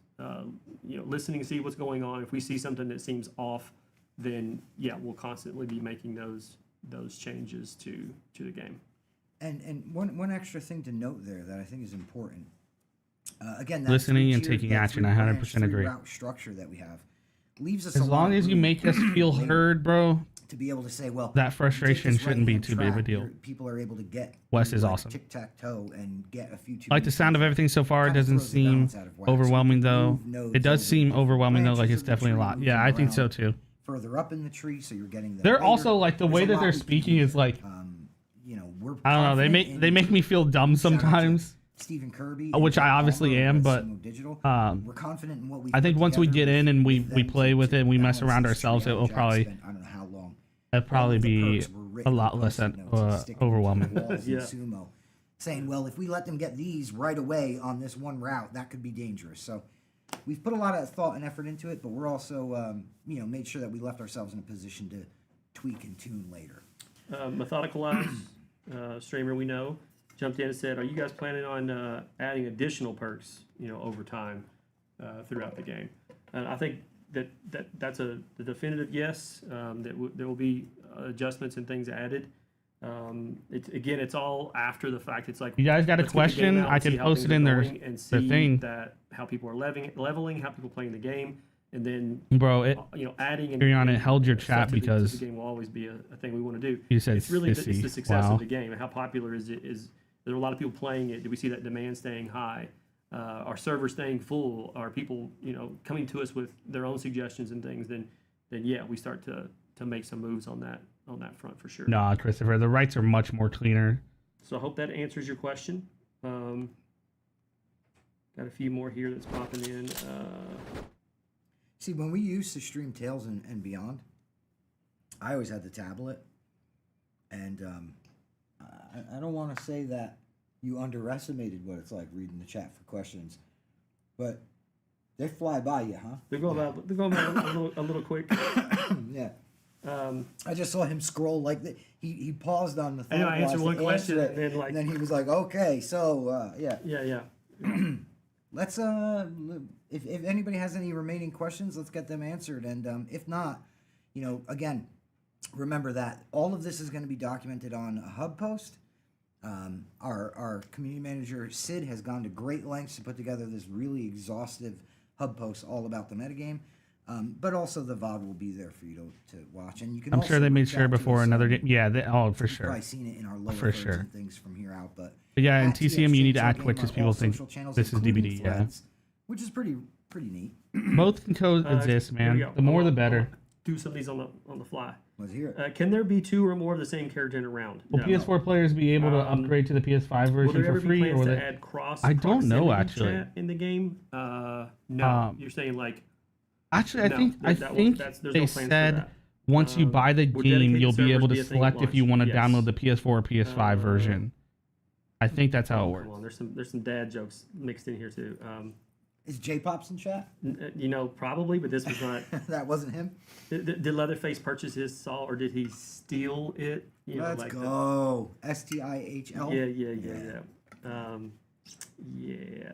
listening to see what's going on. If we see something that seems off, then yeah, we'll constantly be making those changes to the game. And one extra thing to note there that I think is important. Again, that Listening and three-tiered- taking that action, I three-branch, 100% agree. three-route structure that we have leaves us As a lot long of as you room make us feel later heard, bro, to be able to say, well, that you take frustration this shouldn't be right-hand too big of a track, deal. people are able to get Wes through, is like, awesome. tic-tac-toe and get a few. I like the sound of everything so far. It Kinda doesn't throws the seem balance out of whack. So we overwhelming can though. move nodes It does over seem different overwhelming though. Like branches it's of the definitely a tree, lot. move Yeah, them I think so around too. Further up in the tree, so you're getting They're later. also like the There's way a that lot they're we can speaking do is like we're I don't know. They confident make in- me feel dumb Shout out to sometimes. Stephen Kirby, Which and I Jack obviously Palmer am, over at but Sumo Digital. um, We're confident in what we. I think once we get in and we play with it and we mess around ourselves, it will probably I don't know how long. it'll probably be a lot less overwhelming. Yeah. Sumo, saying, well, if we let them get these right away on this one route, that could be dangerous. So we've put a lot of thought and effort into it, but we're also, made sure that we left ourselves in a position to tweak and tune later. Methodical Labs, streamer we know, jumped in and said, "Are you guys planning on adding additional perks, over time throughout the game?" And I think that's the definitive yes. There will be adjustments and things added. It's all after the fact. It's like You guys got a let's get the game question? out I and see can how post things it are in their going and the see thing. that how people are leveling, how people are playing the game, and then Bro, adding and Ariana, it and held your stuff chat to the because game will always be a thing we want to do. you said It's really it's the sissy. success Wow. of the game and how popular is it. Is there a lot of people playing it? Do we see that demand staying high? Are servers staying full? Are people coming to us with their own suggestions and things? Then yeah, we start to make some moves on that front for sure. Nah, Christopher, the rights are much more cleaner. So I hope that answers your question. Got a few more here that's popping in. See, when we used to stream Tales and Beyond, I always had the tablet, and I don't want to say that you underestimated what it's like reading the chat for questions, but they fly by you, huh? They're going about a little quick. Yeah. I just saw him scroll like that. He paused on the. I know I answered one question and then he was like, "Okay, so yeah." Yeah. Let's if anybody has any remaining questions, let's get them answered. And if not, again, remember that all of this is going to be documented on a hub post. Our community manager Sid has gone to great lengths to put together this really exhaustive hub post all about the metagame. But also the VOD will be there for you to watch, and you can. I'm also sure they made reach sure out to before us, another game. Yeah, for you've sure. Probably seen it in our lower For thirds sure. and things from here out, but Yeah, in at TCM you need to TXT act Game quick because on people all think social channels, this is including DVD. Yeah, Threads, which is pretty neat. both can coexist, Here we man. go. The more the I'll better. do some of these on the fly. Let's hear it. Can there be 2 or more of the same character in a round? Will No. PS4 players be able to upgrade to the PS5 Will version there ever for be free, or plans will to they? add cross? I don't know, proximity actually. chat in the game. No, you're saying like. Actually, No, I think there's no they plans for said that. once you buy the Will game, dedicated you'll be servers able to be a thing at select if you launch? want to Yes. download the PS4 or PS5 version. I think that's how it works. Come on, there's some dad jokes mixed in here too. Is J-Pops in chat? Probably, but this was not. That wasn't him. Did Leatherface purchase his saw, or did he steal it? Let's go. STIHL. Yeah.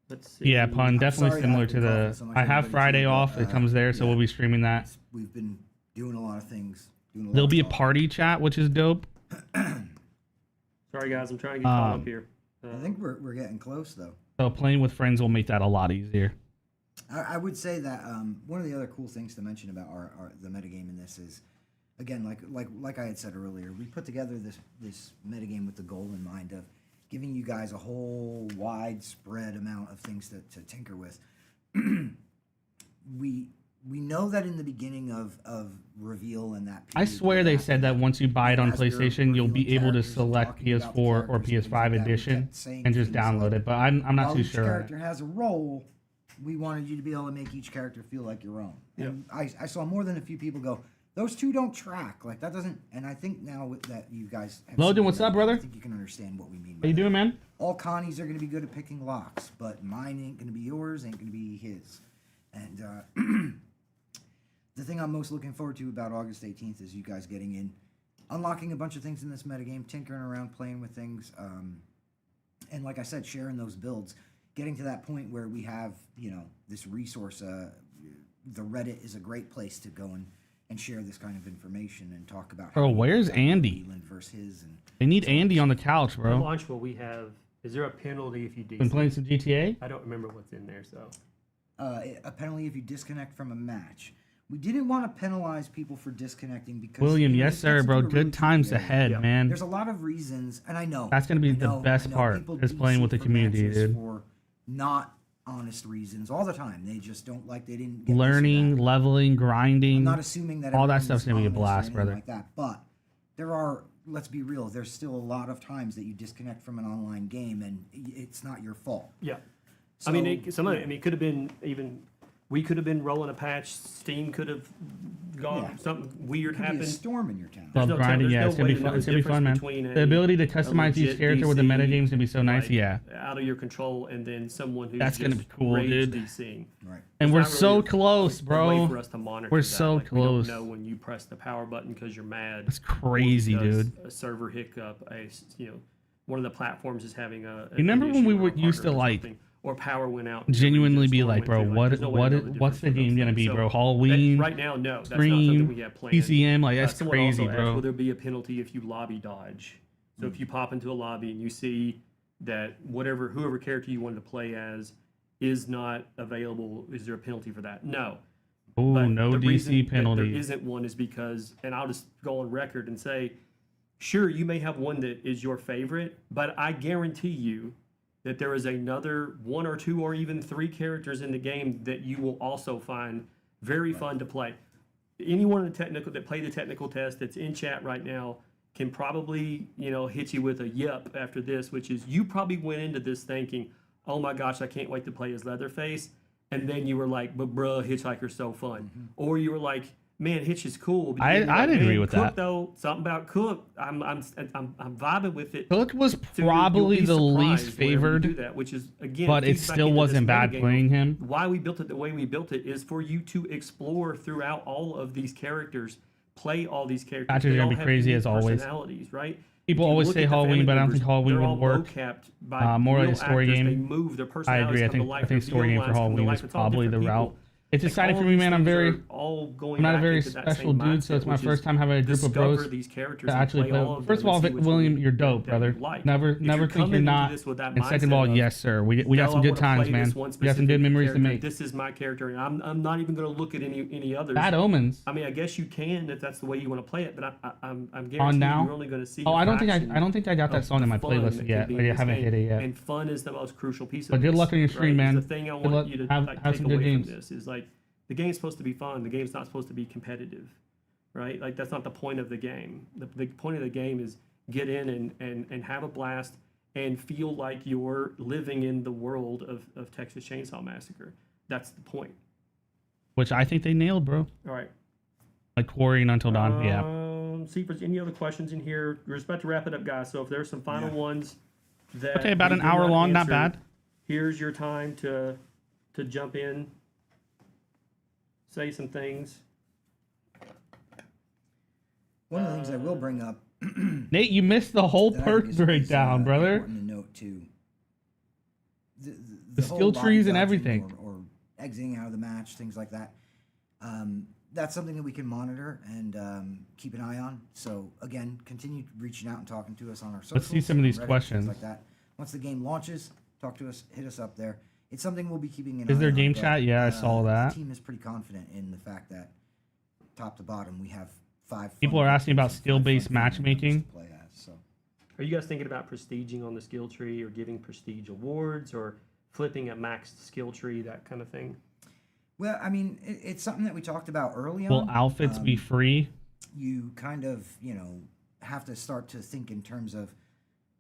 Let's see. Yeah, pun. Definitely sorry similar I've to been the. coughing so much I have everybody Friday too, off. but, It comes there, so yeah. we'll be streaming that. We've been doing a lot of things. There'll be a party chat, which is dope. Sorry, guys. I'm trying to get caught up here. I think we're getting close though. So playing with friends will make that a lot easier. I would say that one of the other cool things to mention about the metagame in this is, again, like I had said earlier, we put together this metagame with the goal in mind of giving you guys a whole widespread amount of things to tinker with. We know that in the beginning of reveal and that I period swear they said that once you buy it on as they're PlayStation, you'll be revealing able to characters and select talking about the PS4 or characters and things PS5 like that, we edition kept saying and just things download like, it. But I'm not while too each sure. character has a role, we wanted you to be able to make each character feel like your own. And I saw more than a few people go, those two don't track. Like, that doesn't... And I think now that you guys... have Logan, seen what's that, up, brother? I think you can understand what we mean by How you that. doing, man? All Connies are going to be good at picking locks, but mine ain't going to be yours, ain't going to be his. And the thing I'm most looking forward to about August 18th is you guys getting in, unlocking a bunch of things in this metagame, tinkering around, playing with things, and like I said, sharing those builds, getting to that point where we have, you know, this resource. The Reddit is a great place to go and share this kind of information and talk about. Bro, where's Andy? Leland versus his and They need Andy on the couch, At bro. launch, will we have? Is there a penalty if you Been playing some GTA? I don't remember what's in there, so. A penalty if you disconnect from a match. We didn't want to penalize people for disconnecting because William, you know, yes, it sir, gets bro. into a Good times routine. ahead, man. There's a lot of reasons, and I know That's gonna be the best part, people is playing with the DC for community, matches dude. For not honest reasons all the time. They just don't like. They didn't get Learning, leveling, grinding. I'm not assuming that all that everyone stuff's is gonna be a honest or blast, anything brother. like that, but there are. Let's be real. There's still a lot of times that you disconnect from an online game, and it's not your fault. Yeah. So, I mean, it could have been even. We could have been rolling a patch. Steam could have gone. Something weird Could be a happened. storm in your town. Love grinding, yeah, it's gonna be fun. It's gonna be fun, man. The ability to customize each character with the metagame's gonna be so nice, yeah. Out of your control, and then someone who's That's gonna just be cool, rage dude. DCing. Right. And There's we're not so really close, a bro. way for us to monitor We're that. so Like, close. We don't know when you press the power button because you're mad. That's crazy, or because dude. A server hiccup. One of the platforms is having a. Remember an when we issue or were a used to partner or like something, or power went out. genuinely be storm like, went bro, through, like, there's no way to know the what's the difference game of gonna those be, things. bro? So, Halloween, right now, no, that's not Scream, something we have planned. PCM, like that's Someone crazy, also asked, bro. will there be a penalty if you lobby dodge? So if you pop into a lobby and you see that whoever character you wanted to play as is not available, is there a penalty for that? No. Oh, But no the reason DC that penalty. there isn't one is because, and I'll just go on record and say, sure, you may have one that is your favorite, but I guarantee you that there is another 1 or 2 or even 3 characters in the game that you will also find very fun to play. Anyone in the technical that played the technical test that's in chat right now can probably, hit you with a yep after this, which is you probably went into this thinking, oh my gosh, I can't wait to play as Leatherface. And then you were like, but bruh, Hitchhiker's so fun. Or you were like, man, Hitch is cool. But I'd agree with Cook, that. Though, something about Cook, I'm vibing with it. Cook was So you'll probably be the least surprised whenever you favored, do that, which is, again, but it feeds back still into this wasn't bad metagame. playing him. Why we built it the way we built it is for you to explore throughout all of these characters, play all these characters. Patches are They gonna all be have crazy unique as always. personalities, right? People If you always look say at the Halloween, family but I don't members, think Halloween they're would all work. low-capped by More like real a story actors. game. They move their I personalities agree. I come to think life. I think Their story game real for lives come to Halloween life. is It's all probably the different route. people. It's Like, exciting all for me, these man. I'm things very. are all going I'm not a back very into that special same dude, so mindset, it's my which first is time having a group of discover bros these characters to and actually play play. all of First of them all, and see which William, one you're dope, that brother. you like. Never If you're think coming you're into not. this with that And second of mindset all, of, yes, sir. We got "No, some I good wanna times, play man. this one We got some good specific memories to character. make. This is my character, and I'm not even going to look at any others. Bad Omens. I mean, I guess you can if that's the way you want to play it, but I'm guaranteeing On now. you're only going to see. Oh, a I don't think fraction I don't think I got that of song in the my fun playlist that can yet. be I in this haven't game. hit it yet. And fun is the most crucial piece of But good this, luck on your stream, right? man. The thing I Good luck. want you to Have take some good away from games. this is like the game's supposed to be fun. The game's not supposed to be competitive, right? Like that's not the point of the game. The point of the game is get in and have a blast and feel like you're living in the world of Texas Chainsaw Massacre. That's the point. Which I think they nailed, bro. All right. Like Quarrying Until Dawn. Yeah. See if there's any other questions in here. We're just about to wrap it up, guys. So if there's some final ones that Okay, about we an did hour not long, not answer, bad. Here's your time to jump in, say some things. One of the things I will bring up. Nate, you missed the whole that I perk think is, breakdown, brother. Important to note too. The whole skill body trees and dodging everything. or exiting out of the match, things like that. That's something that we can monitor and keep an eye on. So again, continue reaching out and talking to us on our socials. Let's see some of these Reddit, questions. things like that. Once the game launches, talk to us, hit us up there. It's something we'll be keeping an eye Is on. there game but, chat? Yeah, I saw that. The team is pretty confident in the fact that top to bottom we have 5. People fun are asking about characters and 5 skill-based fun family members matchmaking. to play as, so. Are you guys thinking about prestiging on the skill tree, or giving prestige awards, or flipping a maxed skill tree, that kind of thing? Well, I mean, it's something that we talked about early Will on. outfits be free? You kind of, have to start to think in terms of,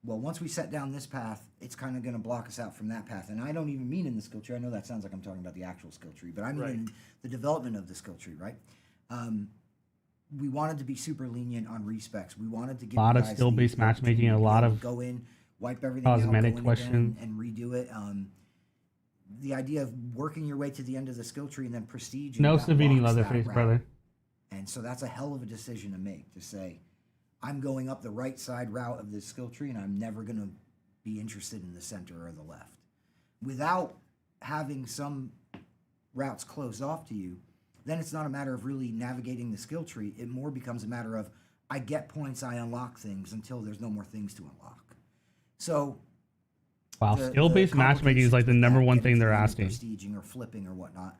well, once we set down this path, it's kind of going to block us out from that path. And I don't even mean in the skill tree. I know that sounds like I'm talking about the actual skill tree, but I mean in the development of the skill tree, right? We wanted to be super lenient on respecs. We wanted to give a lot you of guys skill-based the opportunity matchmaking, a to be lot able of to go in, wipe everything out, cosmetic go in questions. again and redo it. The idea of working your way to the end of the skill tree and then prestige. No that Savini locks that Leatherface, route. brother. And so that's a hell of a decision to make, to say, I'm going up the right side route of this skill tree and I'm never going to be interested in the center or the left. Without having some routes closed off to you, then it's not a matter of really navigating the skill tree. It more becomes a matter of, I get points, I unlock things until there's no more things to unlock. So, wow, skill-based matchmaking is like the number one thing they're asking. Prestiging or flipping or whatnot.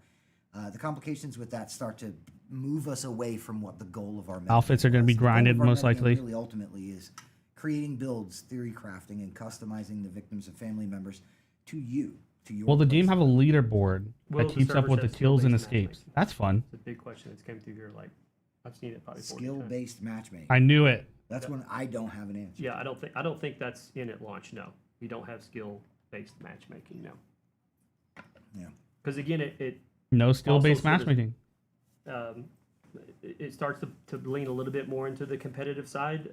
The complications with that start to move us away from what the goal of our outfits are going to be grinded most likely. Really, ultimately, is creating builds, theory crafting, and customizing the victims and family members to you. Will the game have a leaderboard that keeps up with the kills and escapes? matchmaking? That's fun. It's a big question that's came through here. Like, I've seen it probably 40 Skill-based matchmaking. I knew it. That's when I don't have an answer. Yeah, I don't think that's in at launch. No, we don't have skill-based matchmaking. No. Yeah. Because again, it No skill-based also sort of, matchmaking. It starts to lean a little bit more into the competitive side.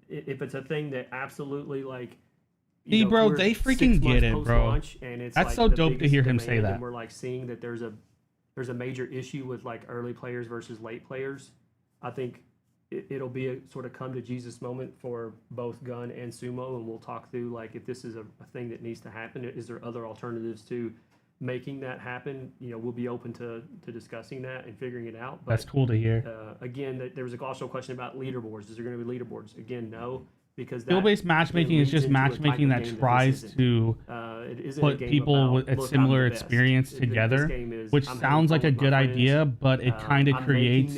If it's a thing that absolutely like. See, bro, they freaking get it, bro. And it's that's like so the dope to biggest hear him say demand, that. And we're like seeing that there's a major issue with like early players versus late players. I think it'll be a sort of come to Jesus moment for both Gun and Sumo, and we'll talk through like if this is a thing that needs to happen. Is there other alternatives to making that happen? We'll be open to discussing that and figuring it out. But, that's cool to hear. Again, there was also a question about leaderboards. Is there going to be leaderboards? Again, no. Because skill-based matchmaking is just matchmaking that tries to put people with a similar experience together, which sounds like a good idea, but it kind of creates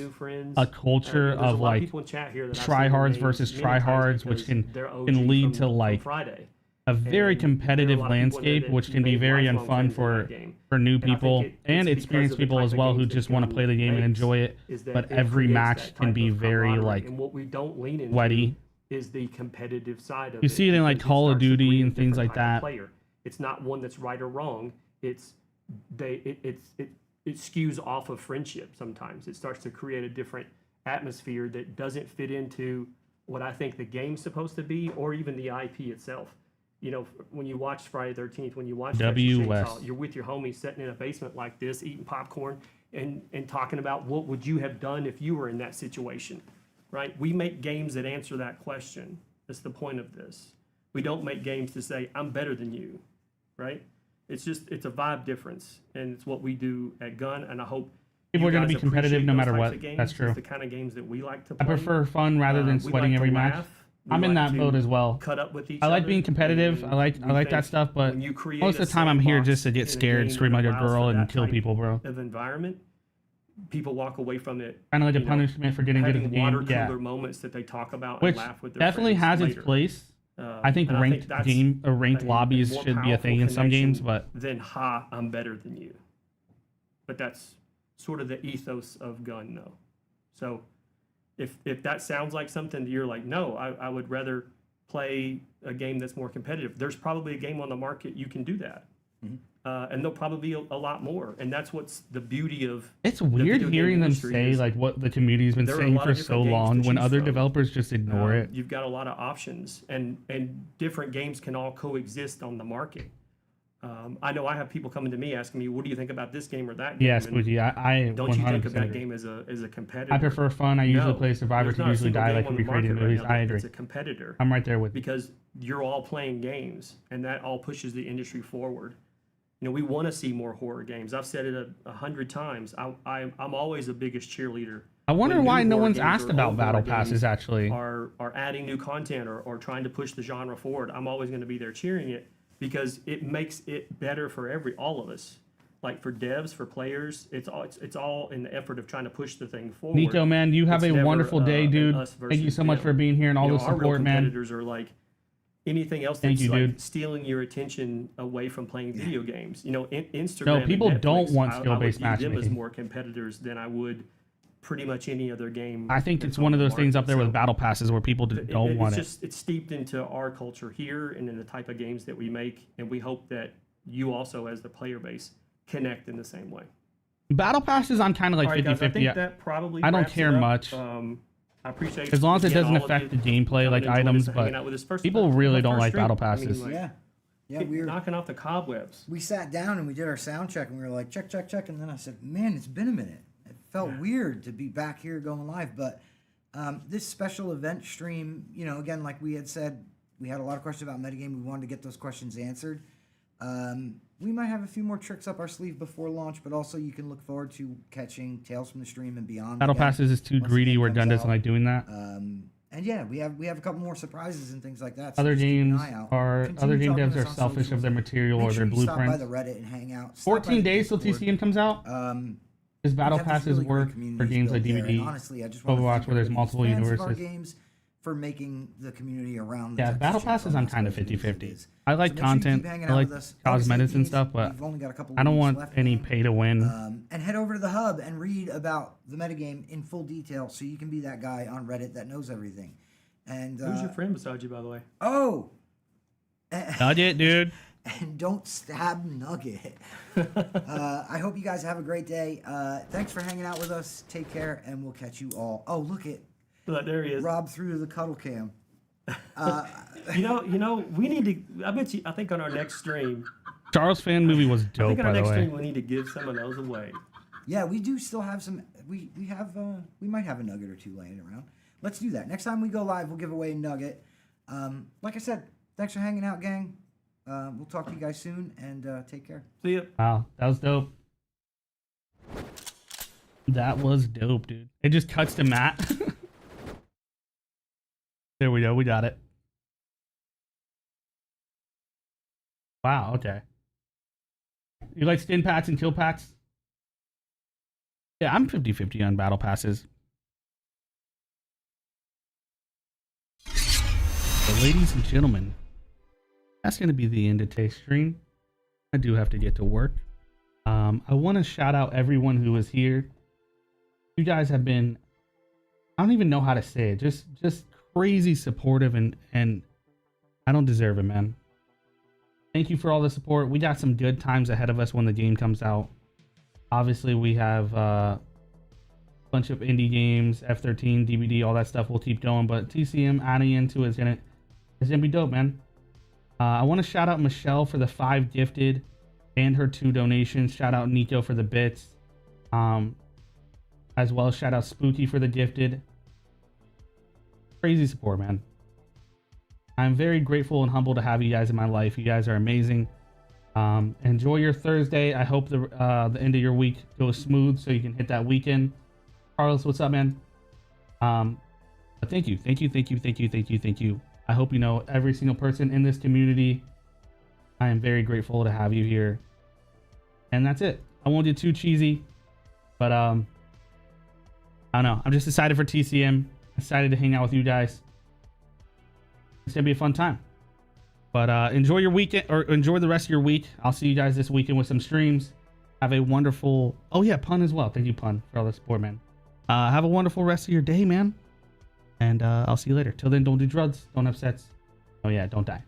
a culture of like tryhards versus tryhards, which can lead to like a very competitive landscape, which can be very unfun for new people and experienced people as well who just want to play the game and enjoy it. But every match can be very like sweaty. Is the competitive side of it. You see it in like Call of Duty and things like that. It's not one that's right or wrong. It skews off of friendship sometimes. It starts to create a different atmosphere that doesn't fit into what I think the game's supposed to be, or even the IP itself. When you watch Friday the 13th, when you watch WS, you're with your homies sitting in a basement like this, eating popcorn and talking about what would you have done if you were in that situation. Right? We make games that answer that question. That's the point of this. We don't make games to say, I'm better than you. Right? It's a vibe difference. And it's what we do at Gun. And I hope people are going to be competitive no matter what. That's true. It's the kind of games that we like to play. I prefer fun rather than sweating every match. I'm in that mode as well. Cut up with each I like other. being competitive. I like that stuff, but most of the time I'm here just to get scared, scream like a girl, and kill people, bro. Of environment. People walk away from it kind of like a punishment for getting good at the game. Water cooler moments that they talk about which and laugh with their definitely has later. Its place. I think ranked lobbies should be a thing in some games, but then I'm better than you. But that's sort of the ethos of Gun, though. So if that sounds like something that you're like, no, I would rather play a game that's more competitive. There's probably a game on the market you can do that. Mm-hmm. And there'll probably be a lot more, and that's what's the beauty of. It's weird hearing them say like what the community's been saying for so long when other developers just ignore it. You've got a lot of options, and different games can all coexist on the market. I know I have people coming to me asking me, "What do you think about this game or that game?" Yeah, Squeaky, I don't you think of that game as a competitor? I prefer fun. I usually play Survivor to usually die like we created movies. I agree. It's a competitor. I'm right there with you. Because you're all playing games, and that all pushes the industry forward. We want to see more horror games. I've said it 100 times. I'm always the biggest cheerleader. I wonder why no one's asked about battle passes actually. Are adding new content or trying to push the genre forward. I'm always going to be there cheering it because it makes it better for all of us. like for devs, for players, it's all in the effort of trying to push the thing forward. Nico, man, you have It's a never, wonderful day, an dude. us Thank you versus so much them. for being here and all You know, the our real support, man. competitors are like anything else Thank that's you, like dude. stealing your attention away from playing video games. You know, Instagram. No, and people Netflix, don't want I would skill-based view them as matchmaking. more competitors than I would pretty much any other game. I think that's it's one on of the those things market. up there with So battle passes where people don't want it. it's steeped into our culture here and in the type of games that we make, and we hope that you also, as the player base, connect in the same way. Battle passes, I'm kind of like All right, guys, 50-50. I think that probably I don't wraps it care up. much. I appreciate As long as it again, doesn't all of affect the you gameplay coming like and joining items, us and hanging but out with us. people really don't first like stream, battle I mean, passes. like, Yeah, we were knocking off the cobwebs. We sat down and we did our sound check, and we were like, check, and then I said, man, it's been a minute. It felt weird to be back here going live, but this special event stream, you know, again, like we had said, we had a lot of questions about metagame. We wanted to get those questions answered. We might have a few more tricks up our sleeve before launch, but also you can look forward to catching Tales from the Stream and beyond. Battle again, passes is too once the greedy. game We're comes done doesn't out. like doing that. And yeah, we have a couple more surprises and things like that. So Other just keep an games eye out. are Continue other game talking devs to us are on selfish of socials. their material Make or sure their you stop by blueprints. the Reddit and hang out. Stop 14 by the days till Discord. TCM comes out. Does battle We have this passes really great work for communities games like built there, DVD, and honestly, I just wanna Overwatch, thank where there's everybody multiple who's fans of our universes? games for making the community around the Yeah, Texas battle Chainsaw passes I'm Massacre kind of as big as it 50-50. is. I like So make sure you content, keep hanging I out like with us. Like I said, cosmetics and these- stuff, but we've only got a couple I don't weeks want left any now. pay to win. And head over to the hub and read about the metagame in full detail, so you can be that guy on Reddit that knows everything. And Who's your friend beside you, by the way? Oh, Nugget, dude. and don't stab Nugget. I hope you guys have a great day. Thanks for hanging out with us. Take care, and we'll catch you all. Oh, look at Look, there he is. Rob through the cuddle cam. You know, we need to. I think on our next stream, Charles fan movie was I think dope, on by our the next way. stream we need to give some of those away. Yeah, we do still have some. We might have a nugget or two laying around. Let's do that. Next time we go live, we'll give away a nugget. Like I said, thanks for hanging out, gang. We'll talk to you guys soon, and take care. See ya. Wow, that was dope. That was dope, dude. It just cuts to Matt. There we go. We got it. Wow, okay. You like stin packs and kill packs? Yeah, I'm 50-50 on battle passes. So, ladies and gentlemen, that's going to be the end of today's stream. I do have to get to work. I want to shout out everyone who was here. You guys have been, I don't even know how to say it, just crazy supportive, and I don't deserve it, man. Thank you for all the support. We got some good times ahead of us when the game comes out. Obviously, we have a bunch of indie games, F13, DVD, all that stuff. We'll keep going, but TCM adding into it is gonna be dope, man. I want to shout out Michelle for the 5 gifted and her 2 donations. Shout out Nico for the bits. As well, shout out Spooky for the gifted. Crazy support, man. I'm very grateful and humble to have you guys in my life. You guys are amazing. Enjoy your Thursday. I hope the end of your week goes smooth so you can hit that weekend. Carlos, what's up, man? But thank you. I hope you know every single person in this community. I am very grateful to have you here. And that's it. I won't get too cheesy, but I don't know. I'm just excited for TCM. Excited to hang out with you guys. It's gonna be a fun time. But enjoy your weekend, or enjoy the rest of your week. I'll see you guys this weekend with some streams. Have a wonderful, oh yeah, Pun as well. Thank you, Pun, for all the support, man. Have a wonderful rest of your day, man. And I'll see you later. Till then, don't do drugs, don't have sex. Oh yeah, don't die.